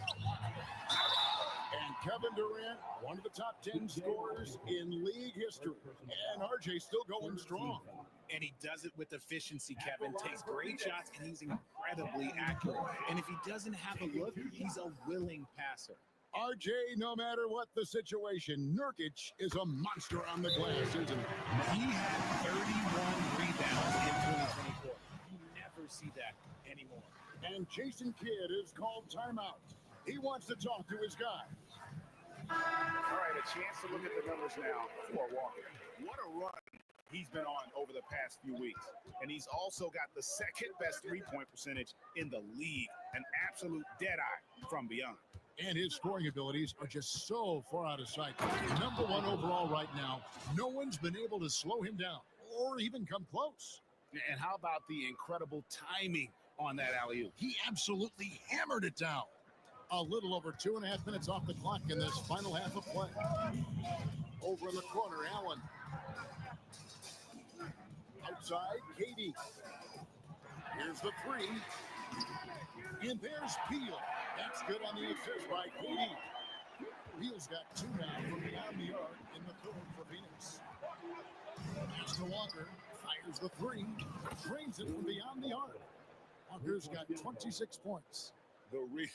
And Kevin Durant, one of the top 10 scorers in league history. And RJ still going strong. And he does it with efficiency, Kevin. Takes great shots, and he's incredibly accurate. And if he doesn't have a look, he's a willing passer. RJ, no matter what the situation, Nurkic is a monster on the glass, isn't he? He had 31 rebounds in 2024. You never see that anymore. And Jason Kidd is called timeout. He wants to talk to his guy. All right, a chance to look at the numbers now for Walker. What a run he's been on over the past few weeks. And he's also got the 2nd best three-point percentage in the league, an absolute deadeye from beyond. And his scoring abilities are just so far out of sight. Number 1 overall right now. No one's been able to slow him down or even come close. And how about the incredible timing on that alley-oop? He absolutely hammered it down. A little over 2.5 minutes off the clock in this final half of play. Over in the corner, Allen. Outside, Katie. Here's the 3. And there's Beal. That's good on the assist by Katie. Beal's got 2 now from beyond the arc in the third for Phoenix. Pass to Walker. Fires the 3. Drains it from beyond the arc. Walker's got 26 points. The real.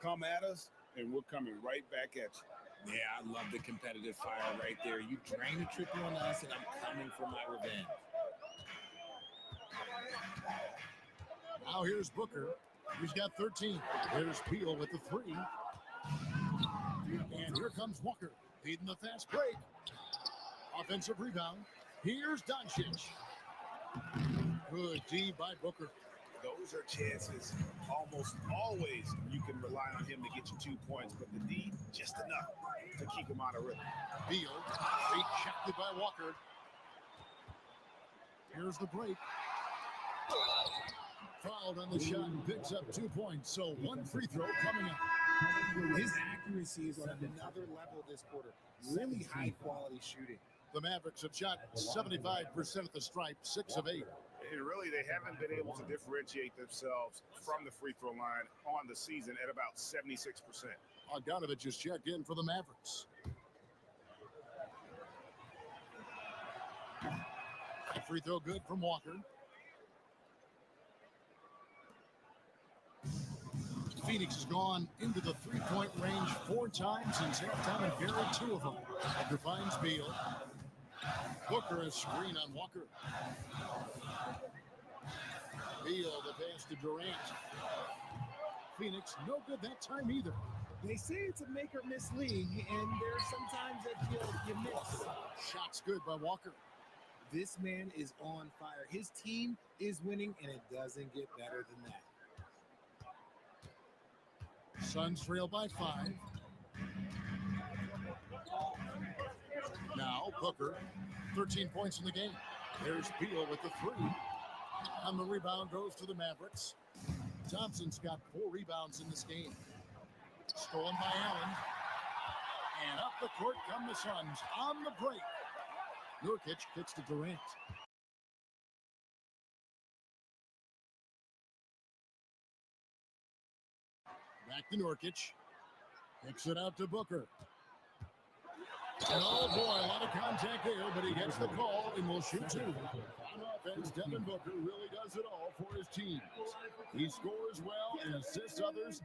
Come at us, and we're coming right back at you. Yeah, I love the competitive fire right there. You drain a triple on us, and I'm coming for my revenge. Now here's Booker. He's got 13. There's Beal with the 3. And here comes Walker, leading the fast break. Offensive rebound. Here's Doncic. Good D by Booker. Those are chances. Almost always you can rely on him to get you 2 points, but the D, just enough to keep him out of rhythm. Beal, rejected by Walker. Here's the break. Fouled on the shot and picks up 2 points. So 1 free throw coming up. His accuracy is on another level this quarter. Really high quality shooting. The Mavericks have shot 75% at the stripe, 6 of 8. And really, they haven't been able to differentiate themselves from the free throw line on the season at about 76%. Bogdanovich just checked in for the Mavericks. Free throw good from Walker. Phoenix has gone into the three-point range 4 times since halftime and buried 2 of them. Walker finds Beal. Booker a screen on Walker. Beal the pass to Durant. Phoenix no good that time either. They say it's a make or miss league, and there's sometimes that you miss. Shots good by Walker. This man is on fire. His team is winning, and it doesn't get better than that. Suns trail by 5. Now Booker, 13 points in the game. There's Beal with the 3. On the rebound goes to the Mavericks. Thompson's got 4 rebounds in this game. Stolen by Allen. And up the court come the Suns on the break. Nurkic kicks to Durant. Back to Nurkic. Kicks it out to Booker. And oh boy, a lot of contact there, but he gets the call and will shoot 2. On offense, Devin Booker really does it all for his team. He scores well and assists others.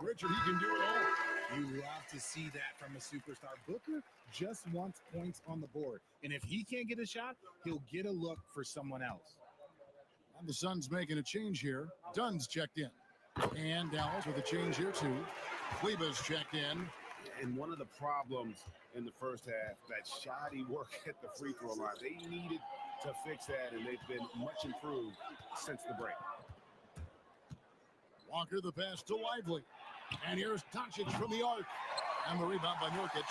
Richard, he can do it all. You love to see that from a superstar. Booker just wants points on the board. And if he can't get a shot, he'll get a look for someone else. And the Suns making a change here. Dunn's checked in. And Dallas with a change here too. Kleber's checked in. And one of the problems in the first half, that shoddy work at the free throw line. They needed to fix that, and they've been much improved since the break. Walker the pass to Lively. And here's Doncic from the arc. And the rebound by Nurkic.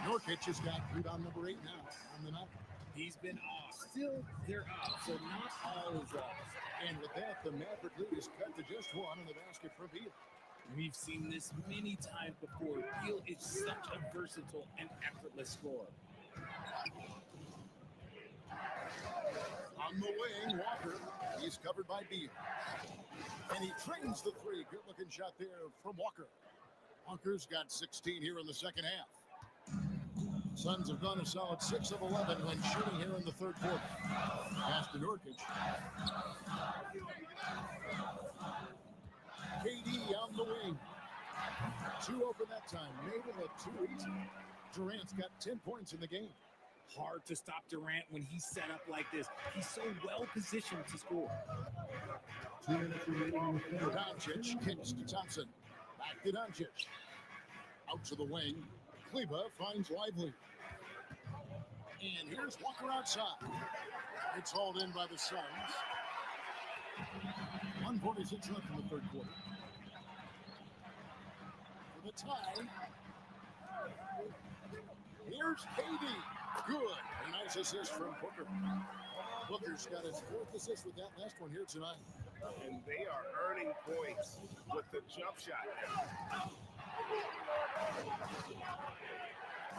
Nurkic has got rebound number 8 now on the night. He's been off. Still, they're up, so not all is lost. And with that, the Maverick lead is cut to just 1 in the basket for Beal. We've seen this many times before. Beal is such a versatile and effortless scorer. On the wing, Walker. He's covered by Beal. And he trains the 3. Good-looking shot there from Walker. Walker's got 16 here in the second half. Suns have gone a solid 6 of 11 when shooting here in the third quarter. Pass to Nurkic. KD on the wing. 2 open that time. Made it a 2 easy. Durant's got 10 points in the game. Hard to stop Durant when he's set up like this. He's so well positioned to score. Doncic kicks to Thompson. Back to Doncic. Out to the wing. Kleber finds Lively. And here's Walker outside. It's hauled in by the Suns. 1:46 left in the third quarter. For the tie. Here's KD. Good. A nice assist from Booker. Booker's got his 4th assist with that last one here tonight. And they are earning points with the jump shot now.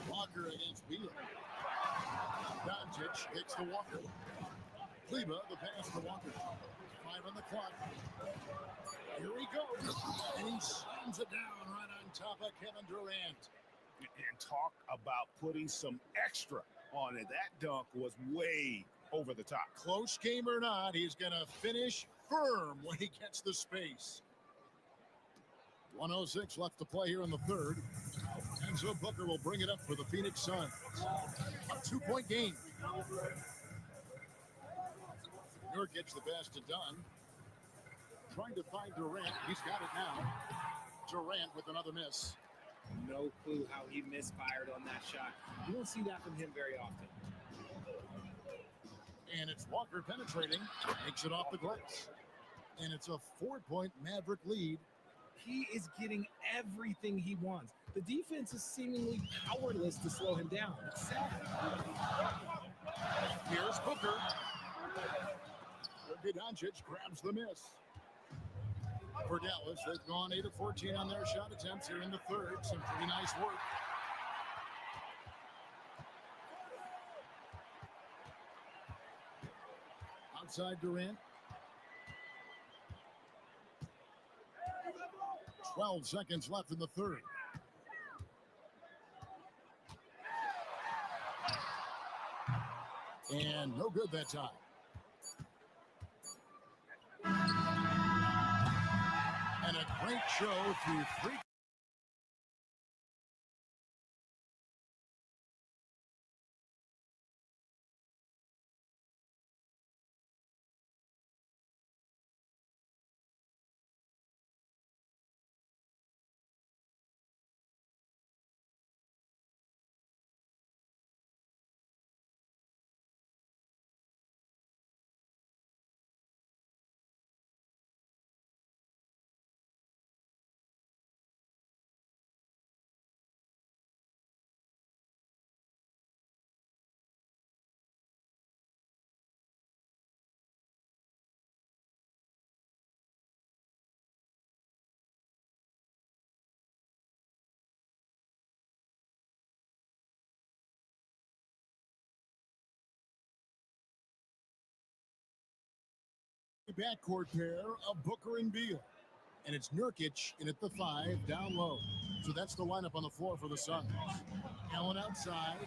Walker against Beal. Doncic kicks to Walker. Kleber, the pass to Walker. 5 on the clock. Here he goes. And he slams it down right on top of Kevin Durant. And talk about putting some extra on it. That dunk was way over the top. Close game or not, he's going to finish firm when he gets the space. 1:06 left to play here in the third. And so Booker will bring it up for the Phoenix Suns. A 2-point game. Nurkic the pass to Dunn. trying to find Durant. He's got it now. Durant with another miss. No clue how he misfired on that shot. You don't see that from him very often. And it's Walker penetrating, makes it off the glass. And it's a 4-point Maverick lead. He is getting everything he wants. The defense is seemingly powerless to slow him down. It's sad. Here's Booker. Doncic grabs the miss. For Dallas, they've gone 8 of 14 on their shot attempts here in the third. Some pretty nice work. Outside Durant. 12 seconds left in the third. And no good that time. And a great show through 3. Backcourt pair of Booker and Beal. And it's Nurkic in at the 5, down low. So that's the lineup on the floor for the Suns. Allen outside.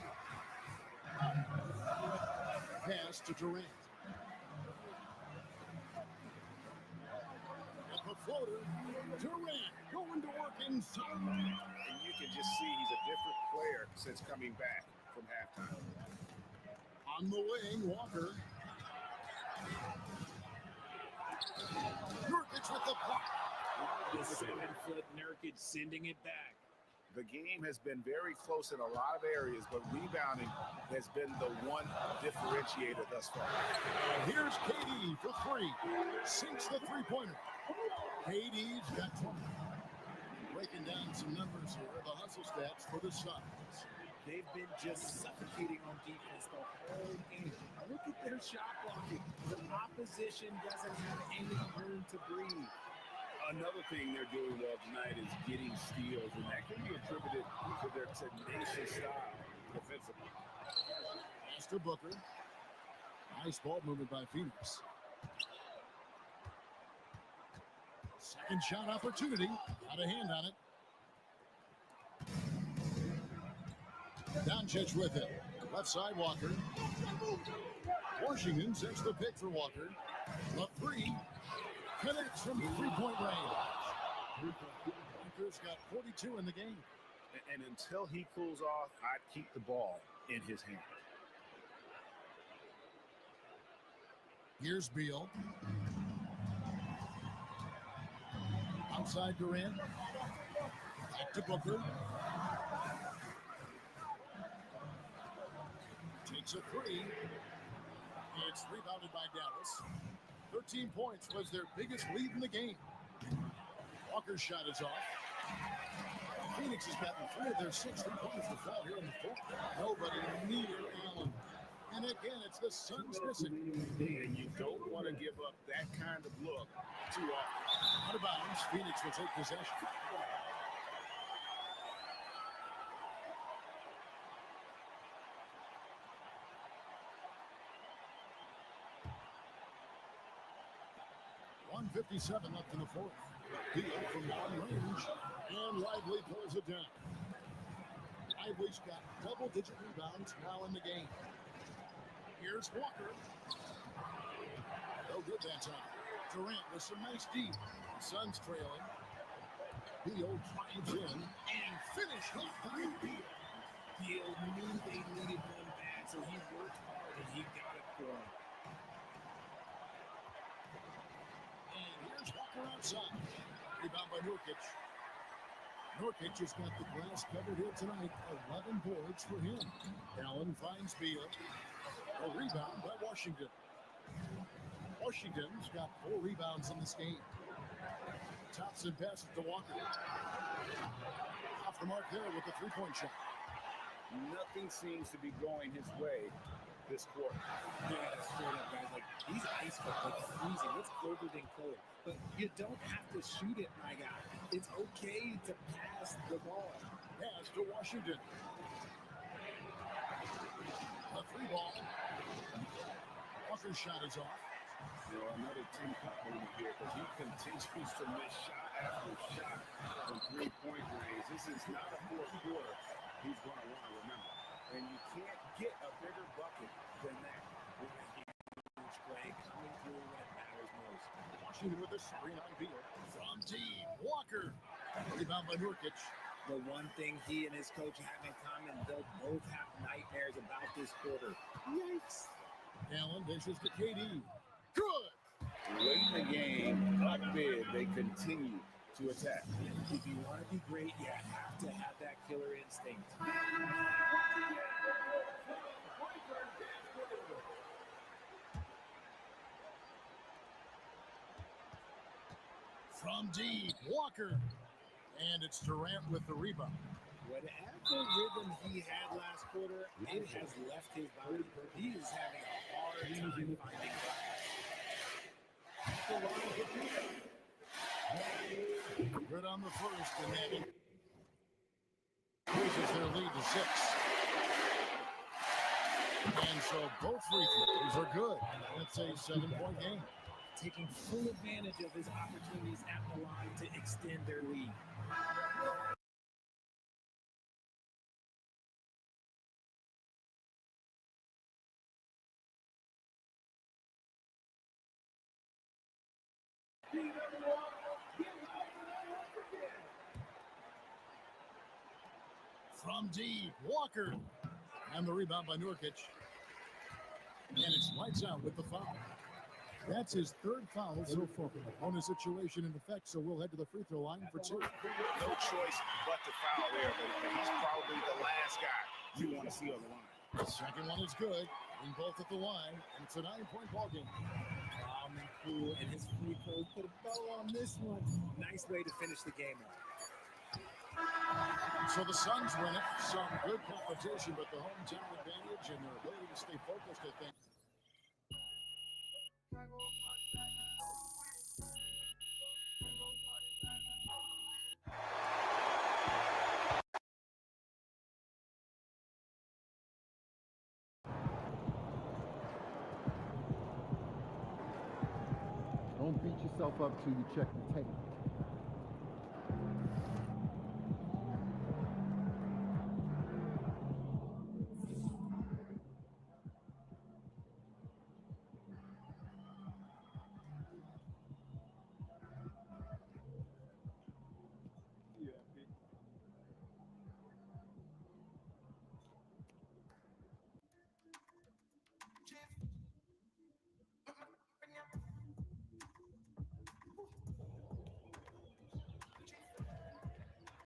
Pass to Durant. At the floater, Durant going to work inside. And you can just see he's a different player since coming back from halftime. On the wing, Walker. Nurkic with the block. The 7-foot Nurkic sending it back. The game has been very close in a lot of areas, but rebounding has been the one differentiator thus far. And here's KD for 3. Sinks the three-pointer. KD's got 20. Breaking down some numbers here, the hustle stats for the Suns. They've been just suffocating on defense the whole game. Look at their shot blocking. The opposition doesn't have any room to breathe. Another thing they're doing well tonight is getting steals, and that can be attributed to their tenacious style defensively. Pass to Booker. Nice ball movement by Phoenix. Second shot opportunity. Got a hand on it. Doncic with it. Left side, Walker. Washington sets the pick for Walker. The 3 connects from three-point range. Walker's got 42 in the game. And until he cools off, I'd keep the ball in his hand. Here's Beal. Outside Durant. Back to Booker. Takes a 3. It's rebounded by Dallas. 13 points was their biggest lead in the game. Walker's shot is off. Phoenix has gotten 3 of their 6 3-pointers to fall here in the fourth. Nobody near Allen. And again, it's the Suns missing. And you don't want to give up that kind of look too often. Out of bounds, Phoenix will take possession. .157 left in the fourth. Beal from long range, and Lively pulls it down. Lively's got double-digit rebounds now in the game. Here's Walker. No good that time. Durant with some nice deep. The Suns trailing. Beal drives in and finished off by Beal. Beal knew they needed one bad, so he worked hard and he got it for him. And here's Walker. Walker outside. Rebound by Nurkic. Nurkic has got the glass covered here tonight. 11 boards for him. Allen finds Beal. A rebound by Washington. Washington's got 4 rebounds in this game. Thompson passes to Walker. Off the mark there with a three-point shot. Nothing seems to be going his way this quarter. Yeah, straight up, guys. Like, he's ice cold, like freezing. It's colder than cold. But you don't have to shoot it, my guy. It's okay to pass the ball. Pass to Washington. A free ball. Walker's shot is off. You know, another Tim Cup moment here, because he continues to miss shot after shot from three-point range. This is not a fourth quarter he's going to want to remember. And you can't get a bigger bucket than that with a huge play coming through when it matters most. Washington with a screen on Beal. From deep, Walker. Rebound by Nurkic. The one thing he and his coach have in common, they'll both have nightmares about this quarter. Yikes. Allen dishes to KD. Good. Late in the game, up big, they continue to attack. If you want to be great, you have to have that killer instinct. From deep, Walker. And it's Durant with the rebound. Whatever rhythm he had last quarter, it has left his body. He is having a hard time finding balance. Good on the first, and that increases their lead to 6. And so both free throws are good. That's a 7-point game. Taking full advantage of his opportunities at the line to extend their lead. From deep, Walker. And the rebound by Nurkic. And it's lights out with the foul. That's his 3rd foul so far on a situation in effect, so we'll head to the free throw line for 2. No choice but to foul there, but he's probably the last guy you want to see on the line. The second one is good, in both at the line, and it's a 9-point ball game. Calm and cool, and his free throw put a bow on this one. Nice way to finish the game off. So the Suns win it. Some good competition, but the hometown advantage and their ability to stay focused, I think. Don't beat yourself up till you check the tape.